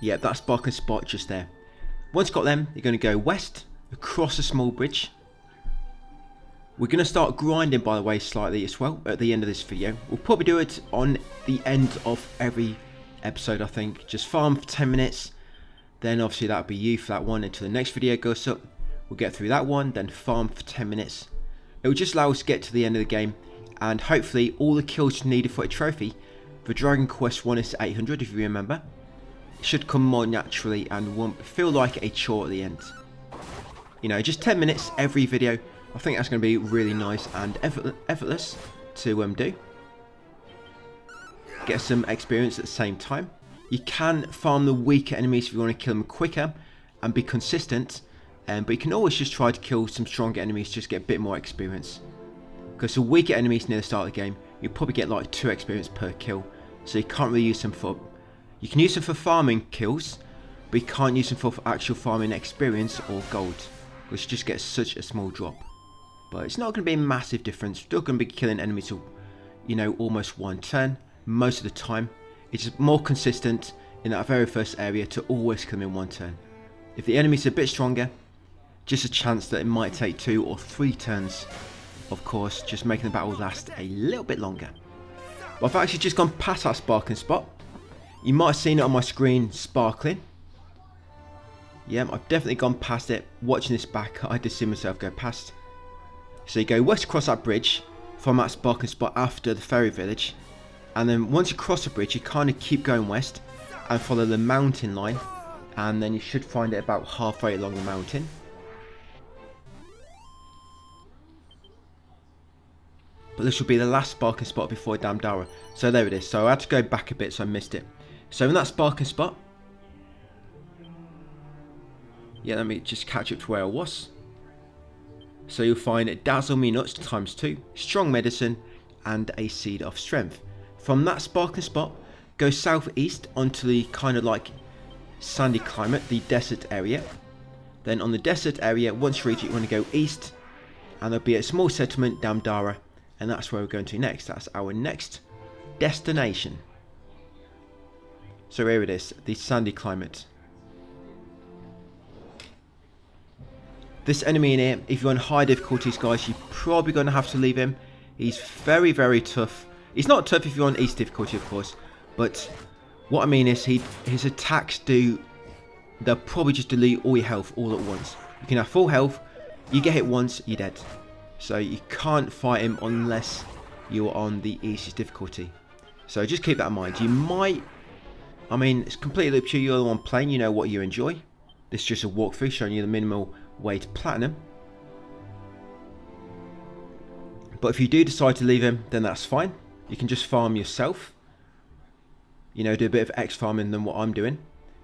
Yeah, that sparkling spot just there. Once you got them, you're going to go west, across a small bridge. We're going to start grinding, by the way, slightly as well at the end of this video. We'll probably do it on the end of every episode, I think. Just farm for 10 minutes. Then obviously that'll be you for that one until the next video goes up. We'll get through that one, then farm for 10 minutes. It will just allow us to get to the end of the game. And hopefully all the kills needed for a trophy. For Dragon Quest 1 is 800, if you remember. It should come more naturally and won't feel like a chore at the end. You know, just 10 minutes every video. I think that's going to be really nice and effortless to do. Get some experience at the same time. You can farm the weaker enemies if you want to kill them quicker and be consistent. But you can always just try to kill some stronger enemies just to get a bit more experience. Because the weaker enemies near the start of the game, you probably get like 2 experience per kill. So you can't really use them for... You can use them for farming kills, but you can't use them for actual farming experience or gold. Because you just get such a small drop. But it's not going to be a massive difference. Still going to be killing enemies to, you know, almost one turn most of the time. It's more consistent in that very first area to always kill them in one turn. If the enemy's a bit stronger, just a chance that it might take 2 or 3 turns. Of course, just making the battle last a little bit longer. But I've actually just gone past that sparkling spot. You might have seen it on my screen sparkling. Yeah, I've definitely gone past it. Watching this back, I did see myself go past. So you go west across that bridge from that sparkling spot after the Fairy Village. And then once you cross the bridge, you kind of keep going west and follow the mountain line. And then you should find it about halfway along the mountain. But this will be the last sparkling spot before Damdara. So there it is. So I had to go back a bit, so I missed it. So in that sparkling spot, yeah, let me just catch up to where I was. So you'll find Dazzle Me Nuts ×2, Strong Medicine, and a Seed of Strength. From that sparkling spot, go southeast onto the kind of like sandy climate, the desert area. Then on the desert area, once you reach it, you want to go east, and there'll be a small settlement, Damdara, and that's where we're going to next. That's our next destination. So here it is, the sandy climate. This enemy in here, if you're on high difficulties, guys, you're probably going to have to leave him. He's very, very tough. He's not tough if you're on easy difficulty, of course. But what I mean is his attacks they'll probably just delete all your health all at once. You can have full health, you get hit once, you're dead. So you can't fight him unless you're on the easiest difficulty. So just keep that in mind. You might... I mean, it's completely up to you. You're the one playing, you know what you enjoy. This is just a walkthrough showing you the minimal way to platinum. But if you do decide to leave him, then that's fine. You can just farm yourself. You know, do a bit of X farming than what I'm doing.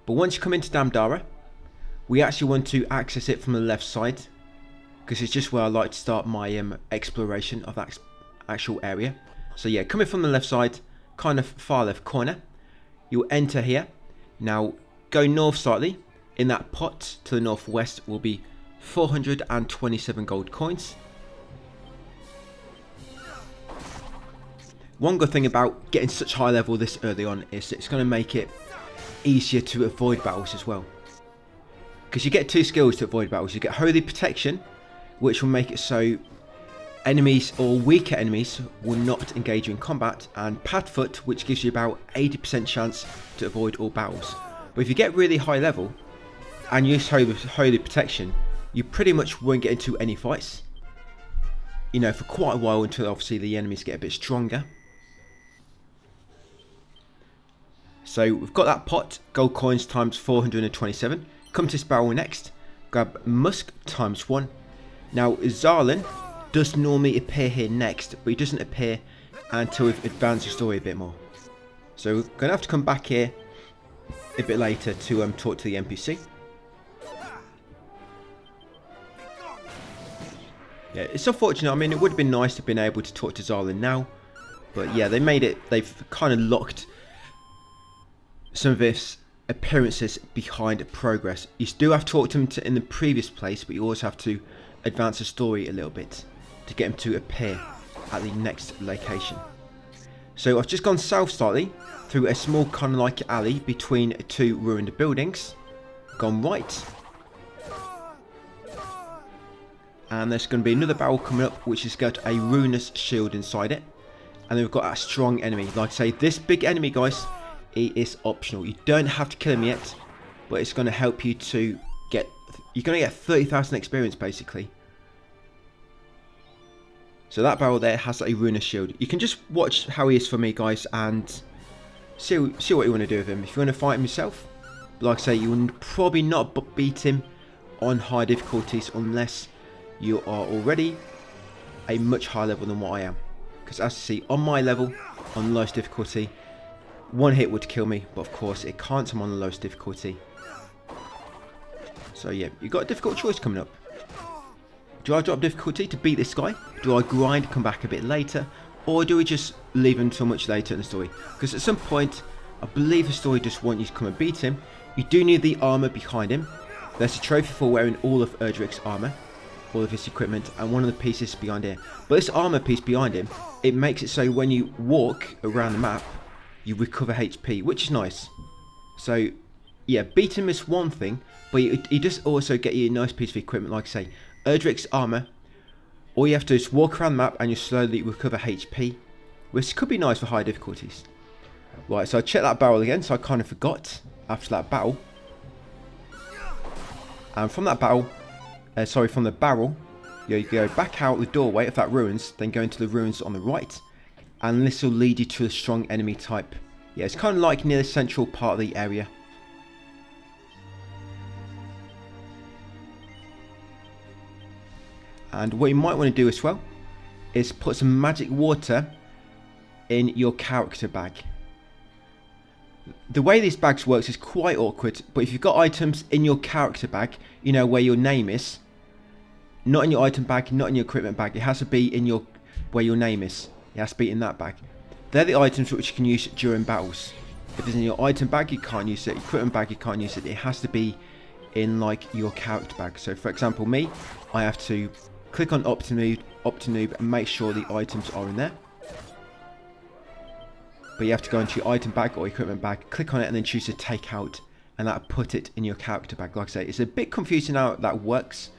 But once you come into Damdara, we actually want to access it from the left side. Because it's just where I like to start my exploration of that actual area. So yeah, coming from the left side, kind of far left corner. You'll enter here. Now, go north slightly. in that pot to the northwest will be 427 gold coins. One good thing about getting such high level this early on is it's going to make it easier to avoid battles as well. Because you get two skills to avoid battles. You get Holy Protection, which will make it so enemies or weaker enemies will not engage you in combat, and Padfoot, which gives you about 80% chance to avoid all battles. But if you get really high level and use Holy Protection, you pretty much won't get into any fights, you know, for quite a while, until obviously the enemies get a bit stronger. So we've got that pot, gold coins times 427. Come to this barrel next, grab Musk times 1. Now Zarlan does normally appear here next, but he doesn't appear until we've advanced the story a bit more. So we're going to have to come back here a bit later to talk to the NPC. Yeah, it's unfortunate. I mean, it would have been nice to have been able to talk to Zarlan now, but yeah, they've kind of locked some of his appearances behind Progress. You do have to talk to him in the previous place, but you also have to advance the story a little bit to get him to appear at the next location. So I've just gone south slightly through a small kind of like alley between two ruined buildings, gone right, and there's going to be another barrel coming up which has got a ruinous shield inside it, and then we've got a strong enemy. Like I say, this big enemy, guys, it is optional. You don't have to kill him yet, but it's going to help you to get, you're going to get 30,000 experience basically. So that barrel there has a ruinous shield. You can just watch how he is for me, guys, and see what you want to do with him. If you want to fight him yourself, like I say, you will probably not beat him on high difficulties unless you are already a much higher level than what I am. Because as you see, on my level, on lowest difficulty, one hit would kill me, but of course it can't. I'm on the lowest difficulty. So yeah, you've got a difficult choice coming up. Do I drop difficulty to beat this guy? Do I grind, come back a bit later? Or do we just leave him until much later in the story? Because at some point, I believe the story just wants you to come and beat him. You do need the armour behind him. There's a trophy for wearing all of Erdrick's armour, all of his equipment, and one of the pieces behind here. But this armour piece behind him, it makes it so when you walk around the map, you recover HP, which is nice. So yeah, beat him is one thing, but he does also get you a nice piece of equipment. Like I say, Erdrick's armour, all you have to do is walk around the map and you slowly recover HP, which could be nice for high difficulties. Right, so I checked that barrel again, so I kind of forgot after that battle. And from that battle, from the barrel, you go back out the doorway of that ruins, then go into the ruins on the right, and this will lead you to a strong enemy type. Yeah, it's kind of like near the central part of the area. And what you might want to do as well is put some magic water in your character bag. The way these bags works is quite awkward, but if you've got items in your character bag, you know, where your name is, not in your item bag, not in your equipment bag, it has to be in your, where your name is. It has to be in that bag. They're the items which you can use during battles. If it's in your item bag, you can't use it. Equipment bag, you can't use it. It has to be in like your character bag. So for example, me, I have to click on Optinoob and make sure the items are in there. But you have to go into your item bag or equipment bag, click on it, and then choose to take out, and that'll put it in your character bag. Like I say, it's a bit confusing how that works.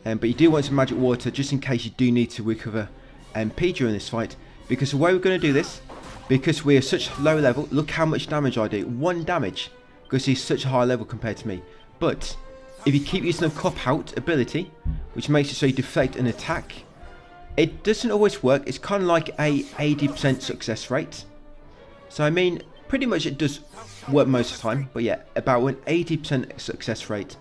But you do want some magic water just in case you do need to recover MP during this fight. Because the way we're going to do this, because we're such low level, look how much damage I do. 1 damage, because he's such a high level compared to me. But if you keep using the cop out ability, which makes it so you deflect an attack, it doesn't always work. It's kind of like a 80% success rate. So I mean, pretty much it does work most of the time, but yeah, about an 80% success rate.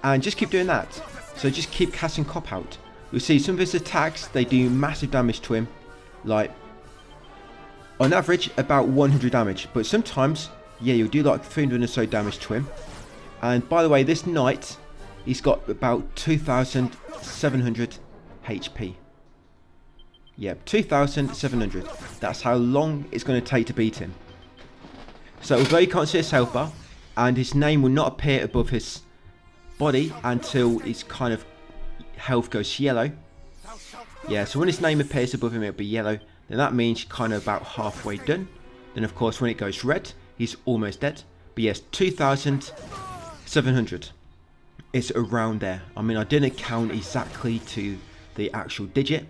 And just keep doing that. So just keep casting cop out. You'll see some of his attacks, they do massive damage to him, like on average about 100 damage, but sometimes, yeah, you'll do like 300 or so damage to him. And by the way, this knight, he's got about 2,700 HP. Yep, 2,700. That's how long it's going to take to beat him. So although you can't see his health bar, and his name will not appear above his body until his kind of health goes yellow. Yeah, so when his name appears above him, it'll be yellow. Then that means you're kind of about halfway done. Then of course when it goes red, he's almost dead. But yes, 2,700. It's around there. I mean, I didn't count exactly to the actual digit,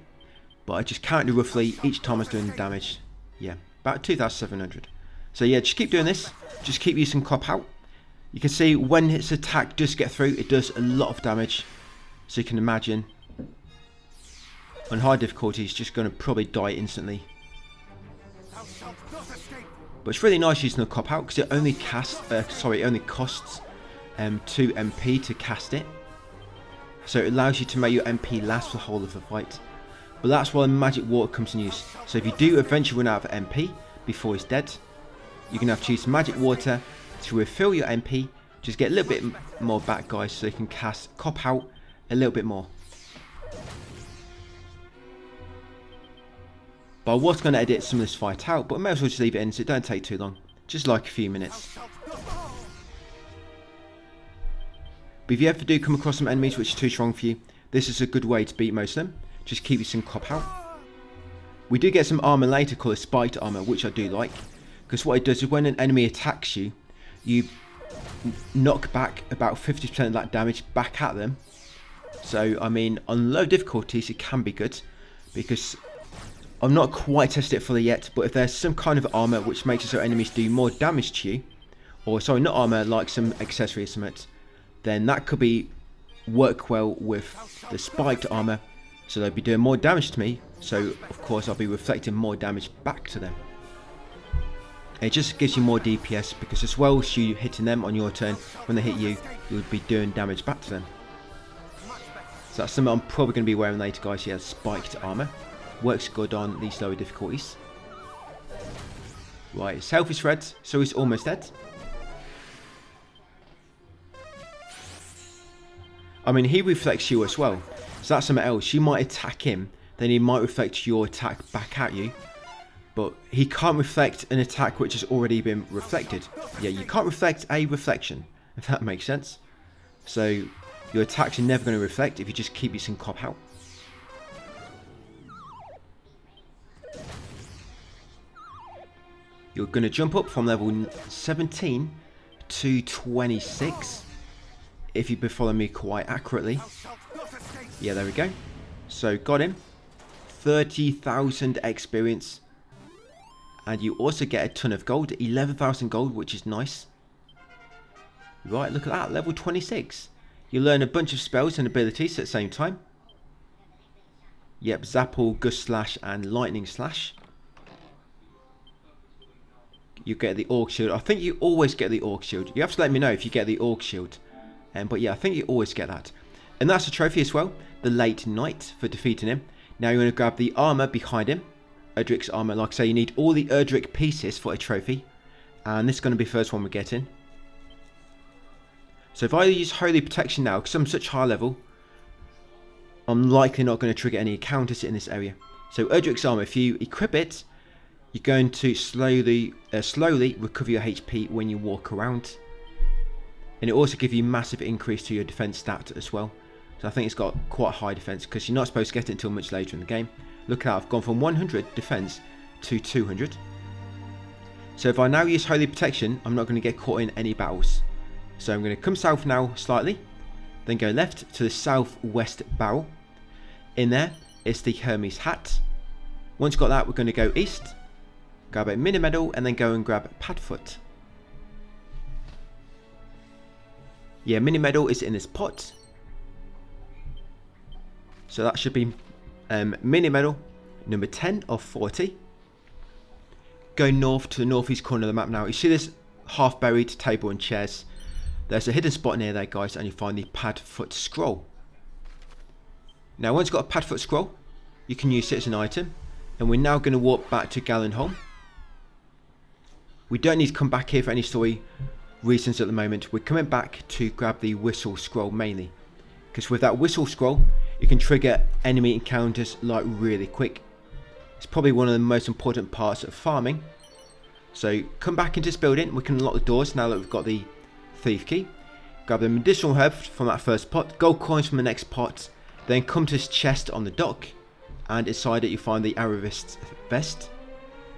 but I just counted roughly each time I was doing damage. Yeah, about 2,700. So yeah, just keep doing this. Just keep using cop out. You can see when its attack does get through, it does a lot of damage. So you can imagine on high difficulty, it's just going to probably die instantly. But it's really nice using the cop out because it only only costs 2 MP to cast it. So it allows you to make your MP last for the whole of the fight. But that's why magic water comes in use. So if you do eventually run out of MP before he's dead, you're going to have to use magic water to refill your MP. Just get a little bit more back, guys, so you can cast cop out a little bit more. But I was going to edit some of this fight out, but I may as well just leave it in so it don't take too long. Just like a few minutes. But if you ever do come across some enemies which are too strong for you, this is a good way to beat most of them. Just keep using cop out. We do get some armor later called spiked armor, which I do like. Because what it does is when an enemy attacks you, you knock back about 50% of that damage back at them. So, I mean, on low difficulties it can be good. Because I've not quite tested it fully yet, but if there's some kind of armor which makes it so enemies do more damage to you, or sorry, not armor, like some accessory or something, then that could be work well with the spiked armor, so they'll be doing more damage to me, so of course I'll be reflecting more damage back to them. It just gives you more DPS, because as well as you hitting them on your turn, when they hit you, you'll be doing damage back to them. So that's something I'm probably going to be wearing later, guys. Yeah, spiked armor. Works good on these lower difficulties. Right, his health is red, so he's almost dead. I mean, he reflects you as well, so that's something else. You might attack him, then he might reflect your attack back at you. But he can't reflect an attack which has already been reflected. Yeah, you can't reflect a reflection, if that makes sense. So your attacks are never going to reflect if you just keep using cop out. You're going to jump up from level 17 to 26. If you've been following me quite accurately. Yeah, there we go. So got him. 30,000 experience. And you also get a ton of gold. 11,000 gold, which is nice. Right, look at that. Level 26. You learn a bunch of spells and abilities at the same time. Yep, Zapple, Gust Slash and Lightning Slash. You get the Orc Shield. I think you always get the Orc Shield. You have to let me know if you get the Orc Shield. But yeah, I think you always get that. And that's a trophy as well. The Late Knight for defeating him. Now you're going to grab the armor behind him. Erdrick's armor. Like I say, you need all the Erdrick pieces for a trophy. And this is going to be the first one we're getting. So if I use Holy Protection now, because I'm such high level, I'm likely not going to trigger any encounters in this area. So Erdrick's armor, if you equip it, you're going to slowly recover your HP when you walk around. And it also gives you massive increase to your defense stat as well. So I think it's got quite high defense because you're not supposed to get it until much later in the game. Look how I've gone from 100 defense to 200. So if I now use Holy Protection, I'm not going to get caught in any battles. So I'm going to come south now slightly, then go left to the southwest barrel. In there is the Hermes hat. Once you've got that, we're going to go east, grab a mini medal, and then go and grab Padfoot. Yeah, mini medal is in this pot. So that should be mini medal number 10 of 40. Go north to the northeast corner of the map now. You see this half buried table and chairs. There's a hidden spot near there, guys, and you find the Padfoot scroll. Now once you've got a Padfoot scroll, you can use it as an item. And we're now going to walk back to Galenholm. We don't need to come back here for any story reasons at the moment. We're coming back to grab the whistle scroll mainly. Because with that whistle scroll, you can trigger enemy encounters like really quick. It's probably one of the most important parts of farming. So come back into this building. We can unlock the doors now that we've got the Thief Key. Grab the medicinal herb from that first pot, gold coins from the next pot, then come to this chest on the dock, and inside it you find the Arrowist vest.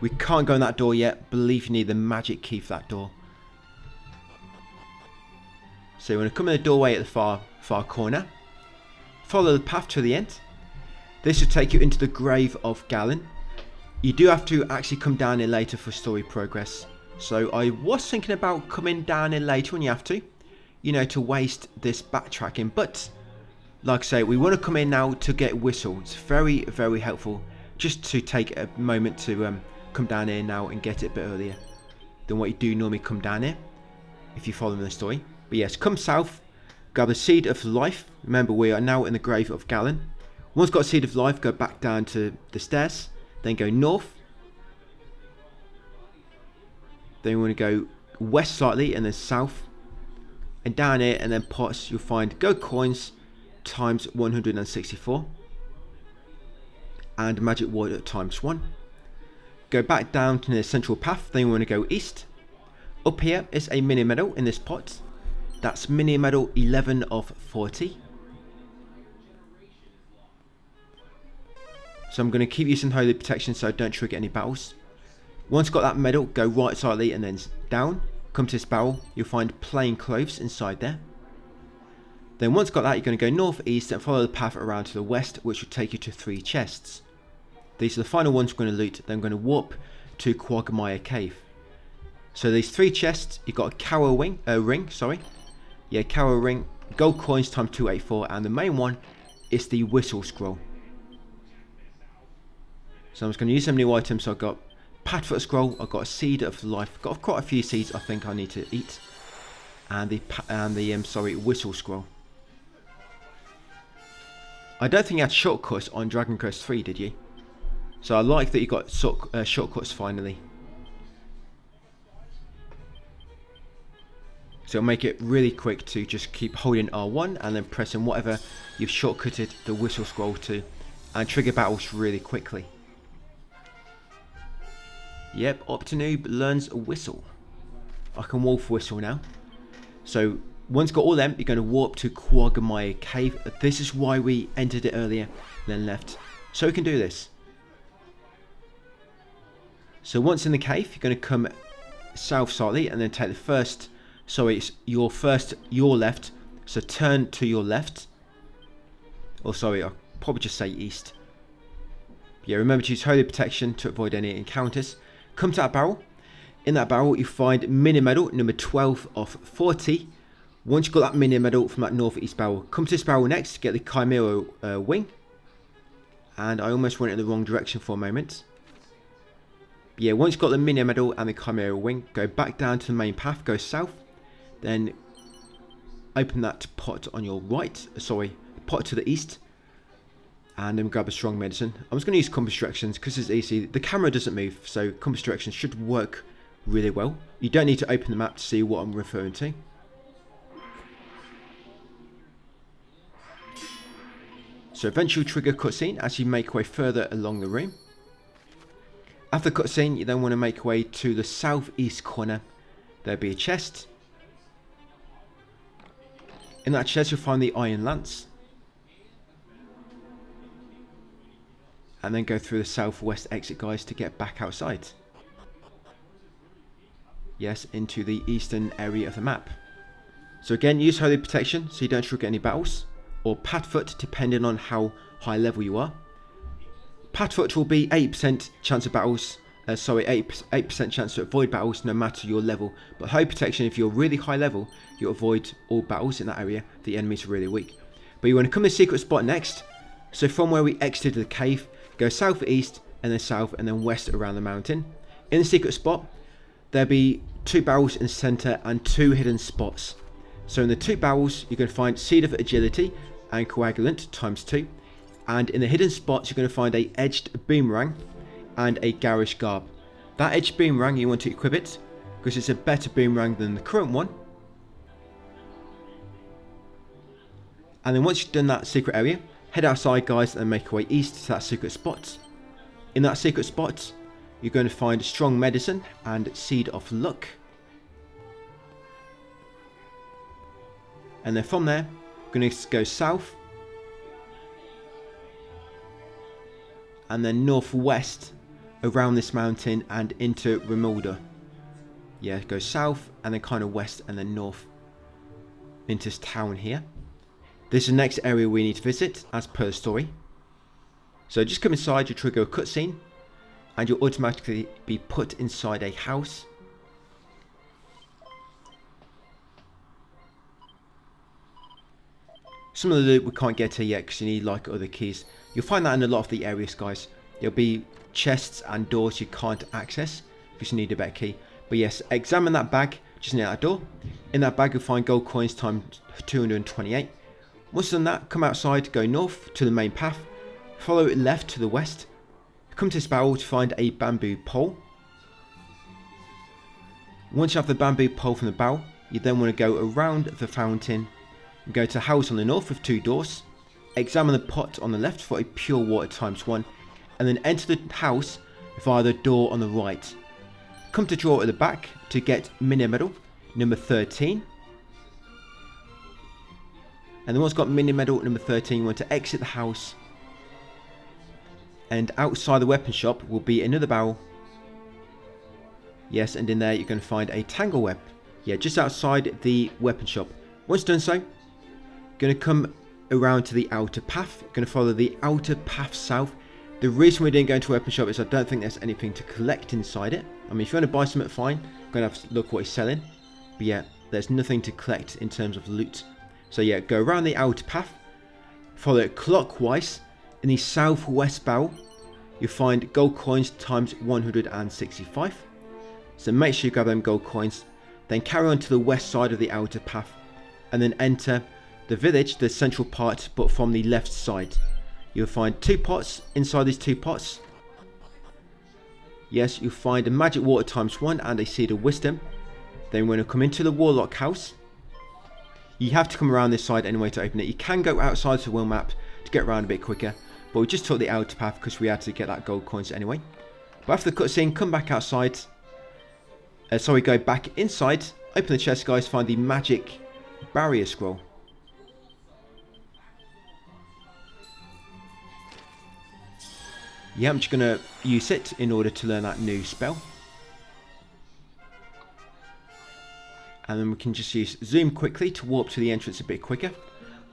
We can't go in that door yet, believe you need the magic key for that door. So you want to come in the doorway at the far corner, follow the path to the end. This will take you into the grave of Galen. You do have to actually come down here later for story progress. So I was thinking about coming down here later when you have to, you know, to waste this backtracking. But like I say, we want to come in now to get Whistle. It's very, very helpful just to take a moment to come down here now and get it a bit earlier than what you do normally come down here if you follow the story. But yes, come south, grab the Seed of Life. Remember, we are now in the grave of Galen. Once got a Seed of Life, go back down to the stairs, then go north. Then we want to go west slightly and then south. And down here and then pots, you'll find gold coins times 164. And magic water times 1. Go back down to the central path, then you want to go east. Up here is a mini medal in this pot. That's mini medal 11 of 40. So I'm going to keep using holy protection so I don't trigger any battles. Once got that medal, go right slightly and then down. Come to this barrel, you'll find plain clothes inside there. Then once got that, you're going to go northeast and follow the path around to the west, which will take you to 3 chests. These are the final ones we're going to loot. Then I'm going to warp to Quagmire Cave. So these 3 chests, you've got a cow ring, cow ring, gold coins times 284, and the main one is the Whistle Scroll. So I'm just going to use some new items. So I've got Padfoot Scroll, I've got a Seed of Life, got quite a few seeds I think I need to eat, and the Whistle Scroll. I don't think you had shortcuts on Dragon Quest 3, did you? So I like that you got shortcuts finally. So it'll make it really quick to just keep holding R1 and then pressing whatever you've shortcutted the Whistle Scroll to, and trigger battles really quickly. Yep, Optinoob learns a whistle. I can wolf whistle now. So once got all them, you're going to warp to Quagmire Cave. This is why we entered it earlier, then left. So we can do this. So once in the cave, you're going to come south slightly and then take the first, it's your left. So turn to your left. Or I'll probably just say east. Yeah, remember to use holy protection to avoid any encounters. Come to that barrel. In that barrel you find mini medal number 12 of 40. Once you've got that mini medal from that northeast barrel, come to this barrel next, get the Chimera wing. And I almost went in the wrong direction for a moment. But yeah, once you've got the mini medal and the Chimera wing, go back down to the main path, go south. Then open that pot on your right, pot to the east. And then grab a strong medicine. I'm just going to use compass directions because it's easy. The camera doesn't move, so compass directions should work really well. You don't need to open the map to see what I'm referring to. So eventually trigger cutscene as you make your way further along the room. After cutscene, you then want to make your way to the southeast corner. There'll be a chest. In that chest you'll find the Iron Lance. And then go through the southwest exit, guys, to get back outside. Yes, into the eastern area of the map. So again, use holy protection so you don't trigger any battles, or Padfoot depending on how high level you are. Padfoot will be 8% chance of battles, 8% chance to avoid battles no matter your level. But holy protection, if you're really high level, you'll avoid all battles in that area. The enemies are really weak. But you want to come to the secret spot next. So from where we exited the cave, go southeast and then south and then west around the mountain. In the secret spot, there'll be 2 barrels in the centre and 2 hidden spots. So in the 2 barrels, you're going to find Seed of Agility and Coagulant times 2. And in the hidden spots, you're going to find a edged boomerang and a garish garb. That edged boomerang, you want to equip it because it's a better boomerang than the current one. And then once you've done that secret area, head outside, guys, and make your way east to that secret spot. In that secret spot, you're going to find Strong Medicine and Seed of Luck. And then from there, we're going to go south. And then northwest around this mountain and into Remilda. Yeah, go south and then kind of west and then north into this town here. This is the next area we need to visit as per the story. So just come inside, you trigger a cutscene and you'll automatically be put inside a house. Some of the loot we can't get here yet because you need like other keys. You'll find that in a lot of the areas, guys. There'll be chests and doors you can't access because you need a better key. But yes, examine that bag just near that door. In that bag you'll find gold coins times 228. Once done that, come outside, go north to the main path. Follow it left to the west. Come to this barrel to find a bamboo pole. Once you have the bamboo pole from the barrel, you then want to go around the fountain. Go to the house on the north with 2 doors. Examine the pot on the left for a pure water times 1. And then enter the house via the door on the right. Come to draw at the back to get mini medal number 13. And then once got mini medal number 13, you want to exit the house. And outside the weapon shop will be another barrel. Yes, and in there you're going to find a tangle web. Yeah, just outside the weapon shop. Once done so, going to come around to the outer path. Going to follow the outer path south. The reason we didn't go into a weapon shop is I don't think there's anything to collect inside it. I mean, if you want to buy something, fine. I'm going to have to look what he's selling. But yeah, there's nothing to collect in terms of loot. So yeah, go around the outer path. Follow it clockwise. In the southwest barrel, you'll find gold coins times 165. So make sure you grab them gold coins. Then carry on to the west side of the outer path. And then enter the village, the central part, but from the left side. You'll find 2 pots. Inside these 2 pots, yes, you'll find a magic water times 1 and a seed of wisdom. Then when you come into the warlock house, you have to come around this side anyway to open it. You can go outside the wheel map to get around a bit quicker, but we just took the outer path because we had to get that gold coins anyway. But after the cutscene, come back outside. Go back inside, open the chest, guys, find the magic barrier scroll. Yeah, I'm just going to use it in order to learn that new spell. And then we can just use zoom quickly to warp to the entrance a bit quicker.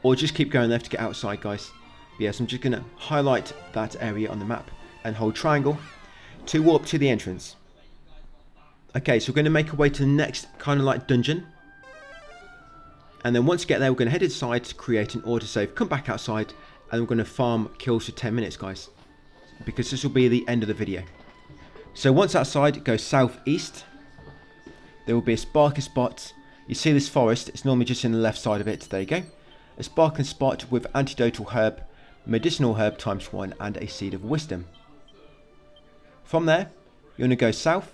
Or just keep going left to get outside, guys. But yes, I'm just going to highlight that area on the map and hold triangle to warp to the entrance. Okay, so we're going to make our way to the next kind of like dungeon. And then once we get there, we're going to head inside to create an autosave. Come back outside and we're going to farm kills for 10 minutes, guys. Because this will be the end of the video. So once outside, go southeast. There will be a sparkling spot. You see this forest, it's normally just in the left side of it. There you go. A sparkling spot with antidotal herb, medicinal herb times 1 and a seed of wisdom. From there, you want to go south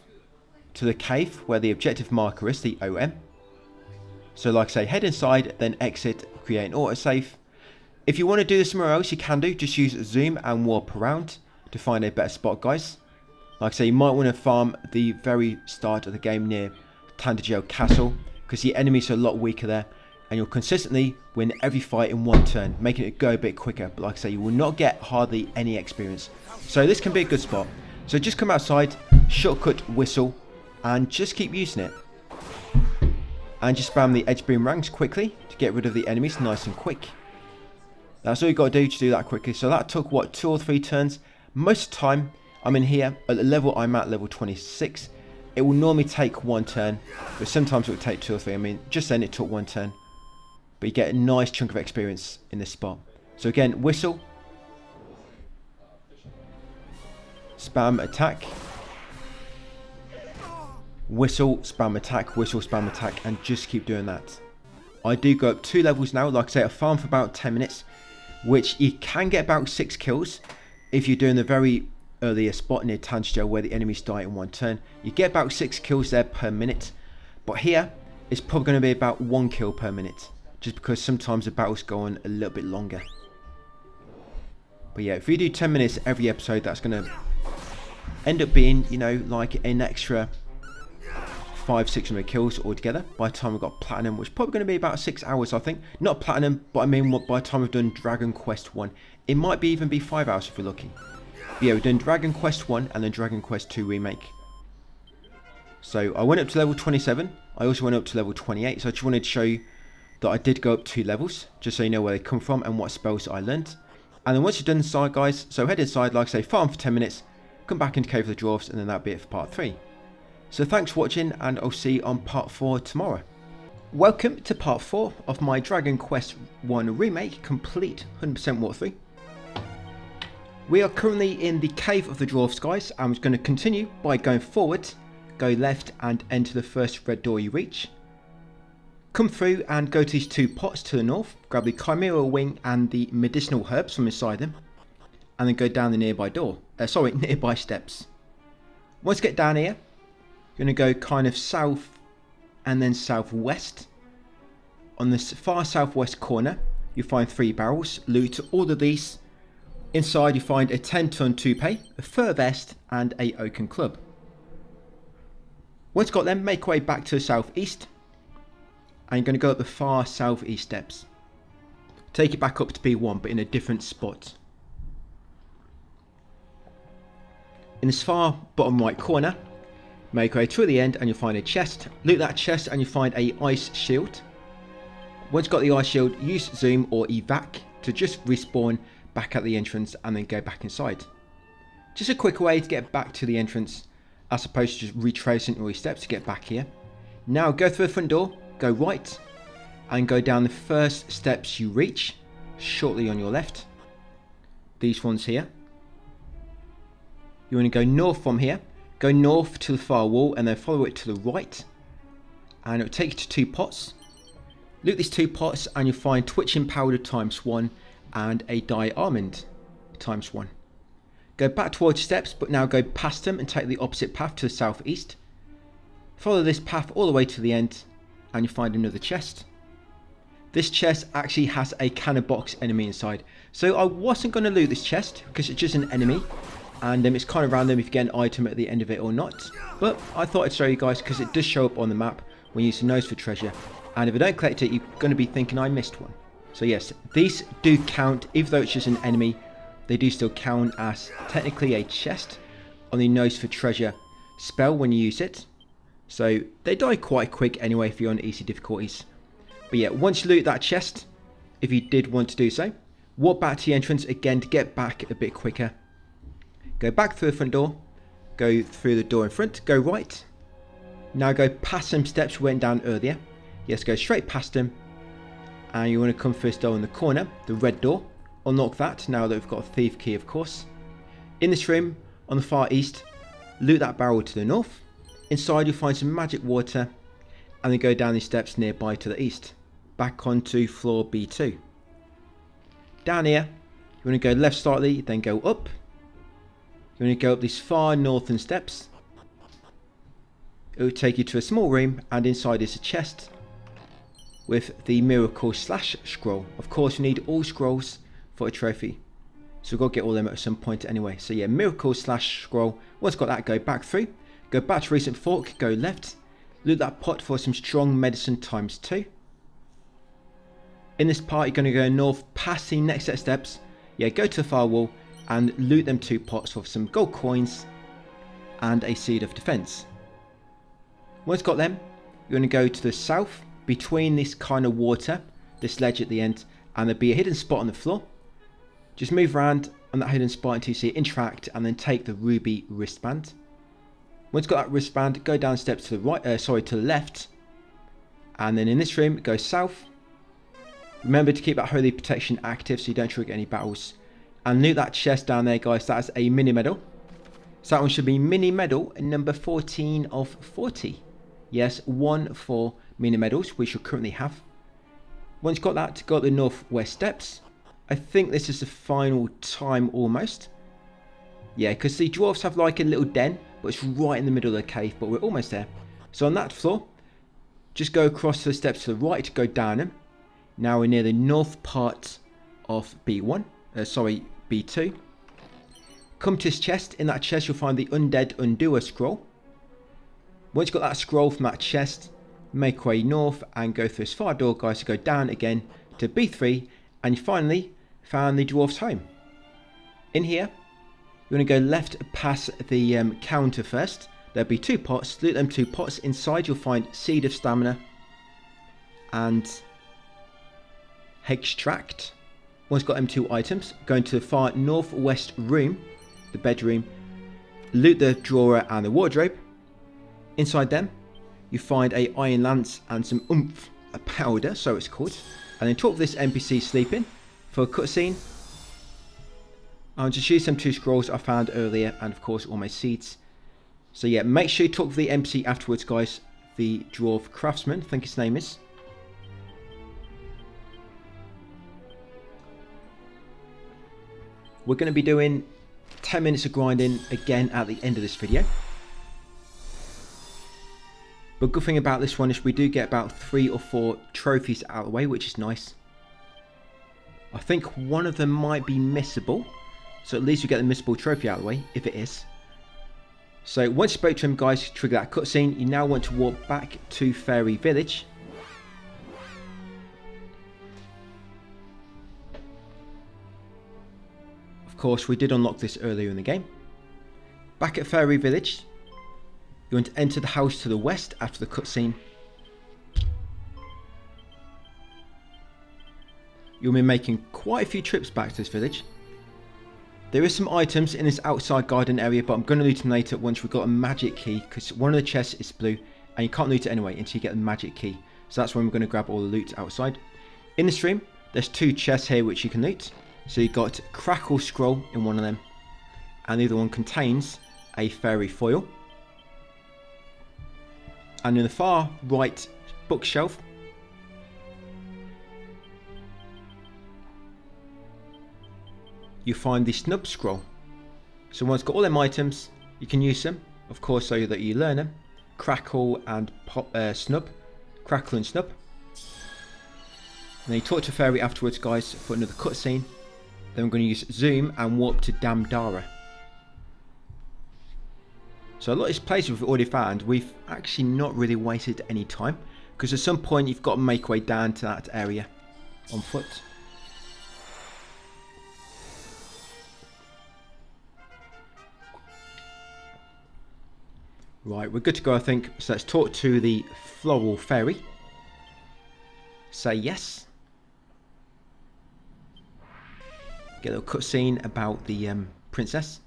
to the cave where the objective marker is, the OM. So like I say, head inside, then exit, create an autosave. If you want to do this somewhere else, you can do. Just use zoom and warp around to find a better spot, guys. Like I say, you might want to farm the very start of the game near Tantegel Castle because the enemies are a lot weaker there and you'll consistently win every fight in 1 turn, making it go a bit quicker. But like I say, you will not get hardly any experience. So this can be a good spot. So just come outside, shortcut whistle, and just keep using it. And just spam the edge boomerangs quickly to get rid of the enemies nice and quick. That's all you got to do to do that quickly. So that took, what, 2 or 3 turns? Most of the time, I'm in here at the level I'm at, level 26. It will normally take 1 turn, but sometimes it will take 2 or 3. I mean, just then it took 1 turn. But you get a nice chunk of experience in this spot. So again, whistle. Spam attack. Whistle, spam attack, whistle, spam attack, and just keep doing that. I do go up 2 levels now. Like I say, I farm for about 10 minutes, which you can get about 6 kills if you're doing the very earlier spot near Tantegel where the enemies die in 1 turn. You get about 6 kills there per minute, but here it's probably going to be about 1 kill per minute, just because sometimes the battles go on a little bit longer. But yeah, if you do 10 minutes every episode, that's going to end up being, you know, like an extra 500-600 kills altogether by the time we got platinum, which is probably going to be about 6 hours, I think. Not platinum, but I mean by the time we've done Dragon Quest 1. It might be even be 5 hours if we're lucky. But yeah, we've done Dragon Quest 1 and then Dragon Quest 2 Remake. So I went up to level 27. I also went up to level 28. So I just wanted to show you that I did go up 2 levels, just so you know where they come from and what spells I learned. And then once you're done inside, guys, so head inside, like I say, farm for 10 minutes, come back into Cave of the Dwarfs, and then that'll be it for part 3. So thanks for watching, and I'll see you on part 4 tomorrow. Welcome to part 4 of my Dragon Quest 1 Remake, complete 100% walkthrough. We are currently in the Cave of the Dwarfs, guys. I'm going to continue by going forward, go left and enter the first red door you reach. Come through and go to these 2 pots to the north, grab the Chimera Wing and the medicinal herbs from inside them, and then go down the nearby nearby steps. Once you get down here, you're going to go kind of south and then southwest. On this far southwest corner, you find 3 barrels, loot all of these. Inside you find a 10-ton toupee, a fur vest and a oaken club. Once you've got them, make your way back to the southeast. And you're going to go up the far southeast steps. Take it back up to B1, but in a different spot. In this far bottom right corner, make your way to the end and you'll find a chest. Loot that chest and you'll find a ice shield. Once you've got the ice shield, use zoom or evac to just respawn back at the entrance and then go back inside. Just a quick way to get back to the entrance, as opposed to just retracing all your steps to get back here. Now go through the front door, go right, and go down the first steps you reach, shortly on your left. These ones here. You want to go north from here, go north to the far wall, and then follow it to the right. And it'll take you to 2 pots. Loot these 2 pots, and you'll find twitching powder ×1 and a dye almond ×1. Go back towards steps, but now go past them and take the opposite path to the southeast. Follow this path all the way to the end, and you find another chest. This chest actually has a cannon box enemy inside, so I wasn't going to loot this chest because it's just an enemy, and it's kind of random if you get an item at the end of it or not. But I thought I'd show you guys because it does show up on the map when you use the nose for treasure, and if I don't collect it, you're going to be thinking I missed one. So yes, these do count, even though it's just an enemy, they do still count as technically a chest on the nose for treasure spell when you use it. So they die quite quick anyway if you're on easy difficulties. But yeah, once you loot that chest, if you did want to do so, walk back to the entrance again to get back a bit quicker. Go back through the front door, go through the door in front, go right. Now go past some steps we went down earlier. Yes, go straight past them. And you want to come first door in the corner, the red door. Unlock that now that we've got a thief key, of course. In this room, on the far east, loot that barrel to the north. Inside you'll find some magic water, and then go down these steps nearby to the east, back onto floor B2. Down here, you want to go left slightly, then go up. You want to go up these far northern steps. It will take you to a small room, and inside is a chest with the miracle / scroll. Of course, you need all scrolls for a trophy, so we've got to get all them at some point anyway. So yeah, miracle / scroll. Once got that, go back through. Go back to recent fork, go left, loot that pot for some strong medicine ×2. In this part, you're going to go north past the next set of steps. Yeah, go to the far wall and loot them 2 pots for some gold coins and a seed of defense. Once got them, you're going to go to the south between this kind of water, this ledge at the end, and there'll be a hidden spot on the floor. Just move around on that hidden spot until you see it interact, and then take the ruby wristband. Once you've got that wristband, go down steps to the right, to the left, and then in this room, go south. Remember to keep that holy protection active so you don't trigger any battles. And loot that chest down there, guys. That's a mini medal. So that one should be mini medal number 14 of 40. Yes, 1 for mini medals, which you currently have. Once you've got that, go up the northwest steps. I think this is the final time almost. Yeah, because the dwarfs have like a little den, but it's right in the middle of the cave, but we're almost there. So on that floor, just go across the steps to the right, go down them. Now we're near the north part of B2. Come to this chest. In that chest you'll find the Undead Undoer scroll. Once you've got that scroll from that chest, make your way north and go through this far door, guys, to go down again to B3, and you finally found the dwarf's home. In here, you want to go left past the counter first. There'll be 2 pots. Loot them 2 pots. Inside, you'll find Seed of Stamina and Extract. Once you've got them 2 items, go into the far northwest room, the bedroom. Loot the drawer and the wardrobe. Inside them, you find a iron lance and some oomph, a powder, so it's called. And then talk to this NPC sleeping for a cutscene. I'll just use some 2 scrolls I found earlier, and of course all my seeds. So yeah, make sure you talk to the NPC afterwards, guys. The dwarf craftsman, I think his name is. We're going to be doing 10 minutes of grinding again at the end of this video. But good thing about this one is we do get about 3 or 4 trophies out of the way, which is nice. I think one of them might be missable. So at least we get the missable trophy out of the way, if it is. So once you spoke to him, guys, trigger that cutscene. You now want to walk back to Fairy Village. Of course, we did unlock this earlier in the game. Back at Fairy Village, you want to enter the house to the west after the cutscene. You'll be making quite a few trips back to this village. There is some items in this outside garden area, but I'm going to loot them later once we've got a magic key, because one of the chests is blue and you can't loot it anyway until you get the magic key. So that's when we're going to grab all the loot outside. In this room, there's 2 chests here which you can loot. So you've got Crackle Scroll in one of them, and the other one contains a fairy foil. And in the far right bookshelf, you find the Snub Scroll. So once you've got all them items, you can use them, of course, so that you learn them. Crackle and Snub. Crackle and Snub. And then you talk to Fairy afterwards, guys, for another cutscene. Then we're going to use Zoom and warp to Damdara. So a lot of these places we've already found, we've actually not really wasted any time, because at some point you've got to make your way down to that area on foot. Right, we're good to go, I think. So let's talk to the Floral Fairy. Say yes. Get a little cutscene about the princess.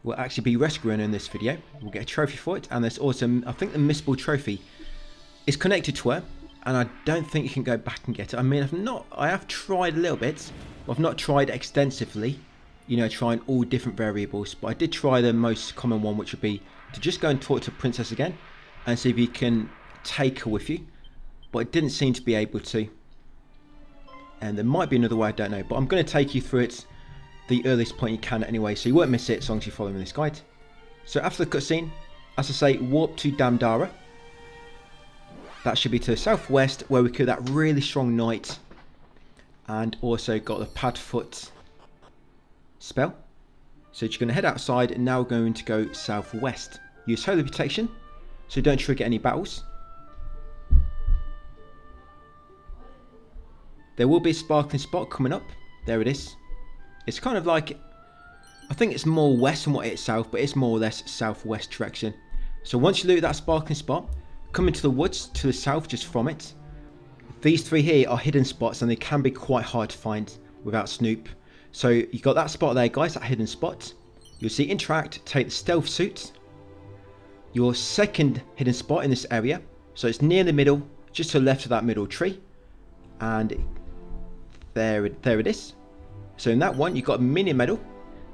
We'll actually be rescuing her in this video. We'll get a trophy for it, and there's also, I think, the missable trophy is connected to her, and I don't think you can go back and get it. I mean, I have tried a little bit, but I've not tried extensively, you know, trying all different variables, but I did try the most common one, which would be to just go and talk to the princess again and see if you can take her with you, but it didn't seem to be able to. And there might be another way, I don't know, but I'm going to take you through it the earliest point you can anyway, so you won't miss it as long as you're following this guide. So after the cutscene, as I say, warp to Damdara. That should be to the southwest, where we could that really strong knight, and also got the Padfoot spell. So you're going to head outside, and now we're going to go southwest. Use Holy Protection, so don't trigger any battles. There will be a sparkling spot coming up. There it is. It's kind of like, I think it's more west than what it is south, but it's more or less southwest direction. So once you loot that sparkling spot, come into the woods to the south just from it. These 3 here are hidden spots, and they can be quite hard to find without Snoop. So you got that spot there, guys, that hidden spot. You'll see interact, take the stealth suit. Your second hidden spot in this area, so it's near the middle, just to the left of that middle tree. And there it is. So in that one, you've got a mini medal.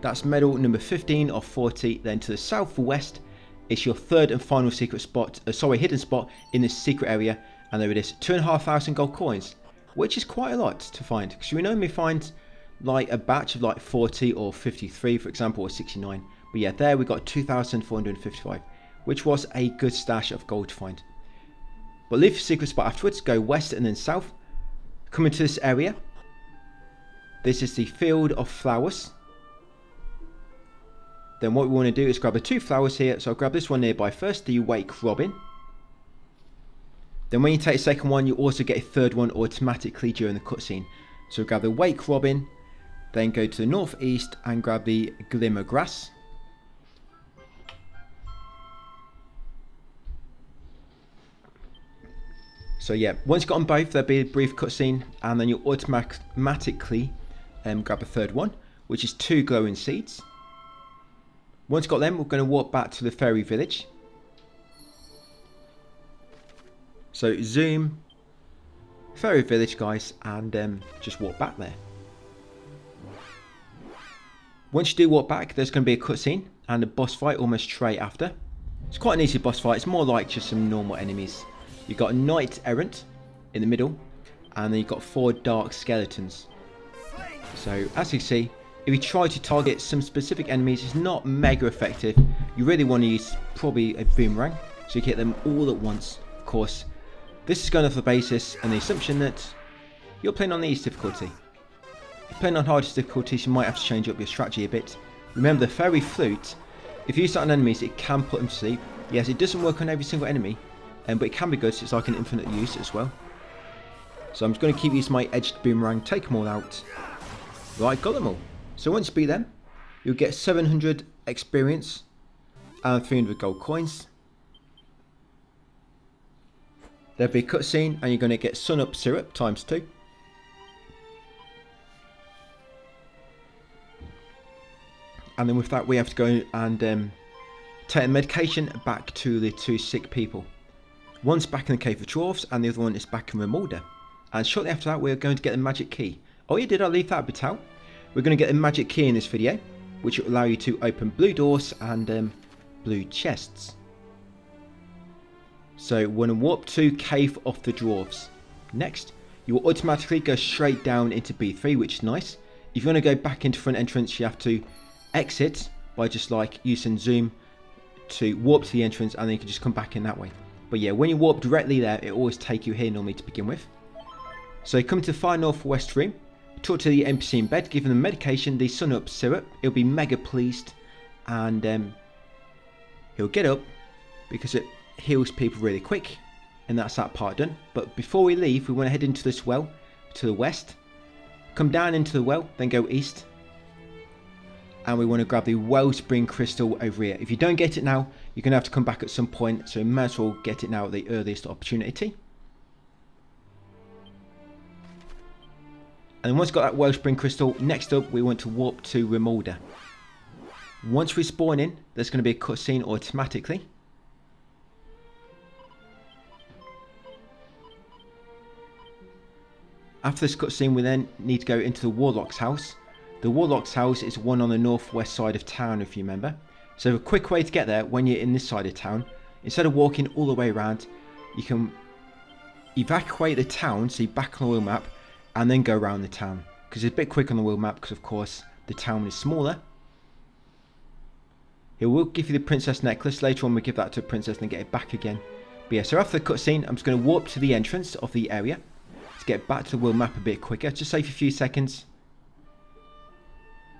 That's medal number 15 of 40. Then to the southwest, it's your third and final secret spot, hidden spot in this secret area. And there it is, 2,500 gold coins, which is quite a lot to find, because we normally find like a batch of like 40 or 53, for example, or 69. But yeah, there we got 2,455, which was a good stash of gold to find. But leave your secret spot afterwards, go west and then south. Come into this area. This is the Field of Flowers. then what we want to do is grab the 2 flowers here. So I'll grab this one nearby first, the Wake Robin. Then when you take the second one, you also get a third one automatically during the cutscene. So grab the Wake Robin, then go to the northeast and grab the Glimmer Grass. So yeah, once you've got them both, there'll be a brief cutscene, and then you'll automatically grab a third one, which is 2 glowing seeds. Once you've got them, we're going to walk back to the fairy village. So zoom, fairy village guys, and just walk back there. Once you do walk back, there's going to be a cutscene and a boss fight almost straight after. It's quite an easy boss fight, it's more like just some normal enemies. You've got a Knight Errant in the middle, and then you've got 4 Dark Skeletons. So as you see, if you try to target some specific enemies, it's not mega effective. You really want to use probably a boomerang, so you get them all at once. Of course, this is going off the basis and the assumption that you're playing on the easy difficulty. If you're playing on hardest difficulties, you might have to change up your strategy a bit. Remember, the Fairy Flute, if you use that on enemies, it can put them to sleep. Yes, it doesn't work on every single enemy, but it can be good, so it's like an infinite use as well. So I'm just going to keep using my edged boomerang, take them all out. Right, got them all. So once you beat them, you'll get 700 experience and 300 gold coins. There'll be a cutscene, and you're going to get Sun Up Syrup times 2. And then with that, we have to go and take a medication back to the 2 sick people. One's back in the Cave of Dwarfs, and the other one is back in Remolder. And shortly after that, we're going to get the magic key. Oh yeah, did I leave that a bit out? We're going to get a magic key in this video, which will allow you to open blue doors and blue chests. So we're going to warp to Cave of the Dwarfs. Next, you will automatically go straight down into B3, which is nice. If you want to go back into front entrance, you have to exit by just like using zoom to warp to the entrance, and then you can just come back in that way. But yeah, when you warp directly there, it always take you here normally to begin with. So you come to the far northwest room, talk to the NPC in bed, give them medication, the Sun Up Syrup. He'll be mega pleased, and he'll get up because it heals people really quick, and that's that part done. But before we leave, we want to head into this well to the west, come down into the well, then go east, and we want to grab the Wellspring Crystal over here. If you don't get it now, you're going to have to come back at some point, so you might as well get it now at the earliest opportunity. And once you've got that Wellspring Crystal, next up we want to warp to Remolder. Once we spawn in, there's going to be a cutscene automatically. After this cutscene, we then need to go into the Warlock's house. The Warlock's house is one on the northwest side of town, if you remember. So a quick way to get there when you're in this side of town, instead of walking all the way around, you can evacuate the town, so you're back on the world map, and then go around the town. Because it's a bit quick on the world map, because of course the town is smaller. It will give you the princess necklace. Later on we give that to a princess and then get it back again. But yeah, so after the cutscene, I'm just going to warp to the entrance of the area to get back to the world map a bit quicker. Just save a few seconds.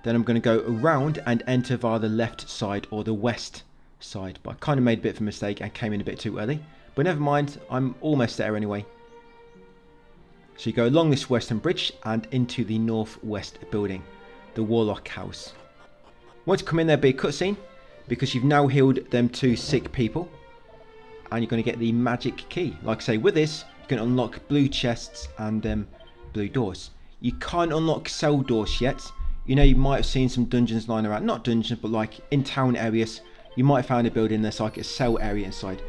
Then I'm going to go around and enter via the left side or the west side. But I kind of made a bit of a mistake and came in a bit too early. But never mind, I'm almost there anyway. So you go along this western bridge and into the northwest building, the Warlock house. Once you come in, there'll be a cutscene because you've now healed them 2 sick people. And you're going to get the magic key. Like I say, with this, you can unlock blue chests and blue doors. You can't unlock cell doors yet. You know, you might have seen some dungeons lying around. Not dungeons, but like in town areas. You might have found a building there's like a cell area inside.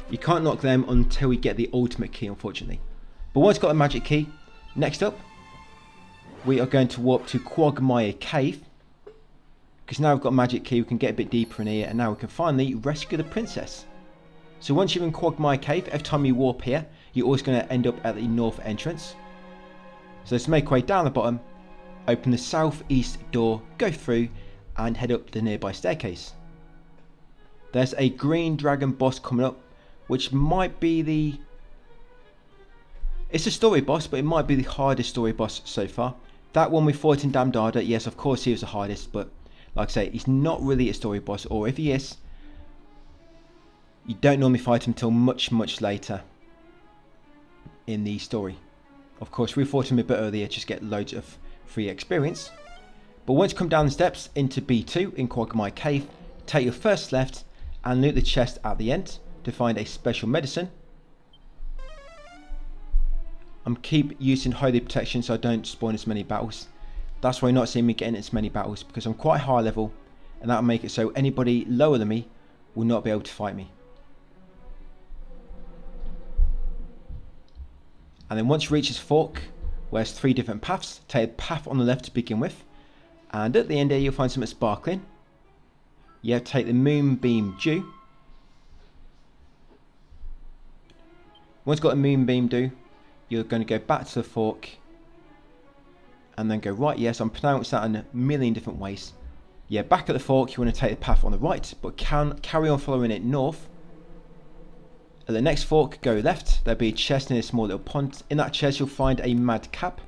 You can't unlock them until you get the ultimate key, unfortunately. But once you've got a magic key, next up, we are going to warp to Quagmire Cave. Because now we've got a magic key, we can get a bit deeper in here, and now we can finally rescue the princess. So once you're in Quagmire Cave, every time you warp here, you're always going to end up at the north entrance. So let's make our way down the bottom, open the southeast door, go through, and head up the nearby staircase. There's a green dragon boss coming up, which might be the... It's a story boss, but it might be the hardest story boss so far. That one we fought in Damdarda, yes, of course he was the hardest, but Like I say, he's not really a story boss, or if he is, you don't normally fight him until much, much later in the story. Of course, we fought him a bit earlier, just get loads of free experience. But once you come down the steps into B2 in Quagmire Cave, take your first left and loot the chest at the end to find a special medicine. I'm keep using holy protection so I don't spawn as many battles. That's why you're not seeing me getting as many battles, because I'm quite high level, and that'll make it so anybody lower than me will not be able to fight me. And then once you reach this fork, where there's 3 different paths, take the path on the left to begin with, and at the end here you'll find something sparkling. You have to take the Moonbeam Dew. Once you've got a Moonbeam Dew, you're going to go back to the fork and then go right. Yes, I'm pronouncing that in a million different ways. Yeah, back at the fork, you want to take the path on the right, but carry on following it north. At the next fork, go left. There'll be a chest in a small little pond. In that chest, you'll find a madcap.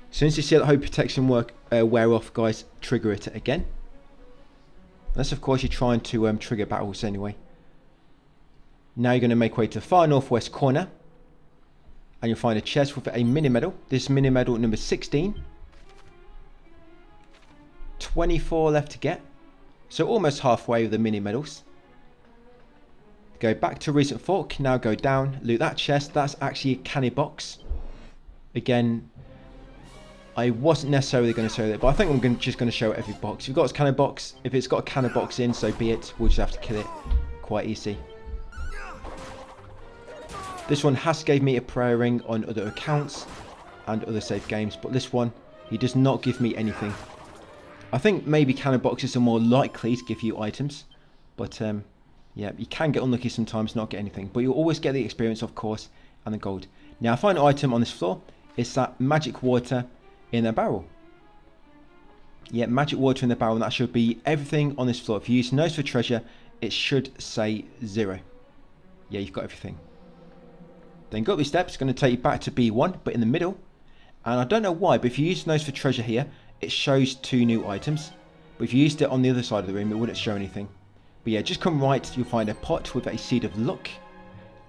As soon as you see that hope protection wear off, guys, trigger it again. Unless, of course, you're trying to trigger battles anyway. Now you're going to make way to the far northwest corner, and you'll find a chest with a mini medal. This mini medal number 16. 24 left to get, so almost halfway with the mini medals. Go back to recent fork. Now go down, loot that chest. That's actually a canny box. Again, I wasn't necessarily going to show it, but I think I'm just going to show every box. If you've got a cannon box, if it's got a cannon box in, so be it. We'll just have to kill it quite easy. This one has gave me a prayer ring on other accounts and other save games, but this one, he does not give me anything. I think maybe cannon boxes are more likely to give you items, but yeah, you can get unlucky sometimes, not get anything, but you'll always get the experience, of course, and the gold. Now, a final item on this floor is that magic water in a barrel. Yeah, magic water in the barrel, and that should be everything on this floor. If you use nose for treasure, it should say 0. Yeah, you've got everything. Then go up these steps, it's going to take you back to B1, but in the middle. And I don't know why, but if you use nose for treasure here, it shows 2 new items. But if you used it on the other side of the room, it wouldn't show anything. But yeah, just come right, you'll find a pot with a seed of luck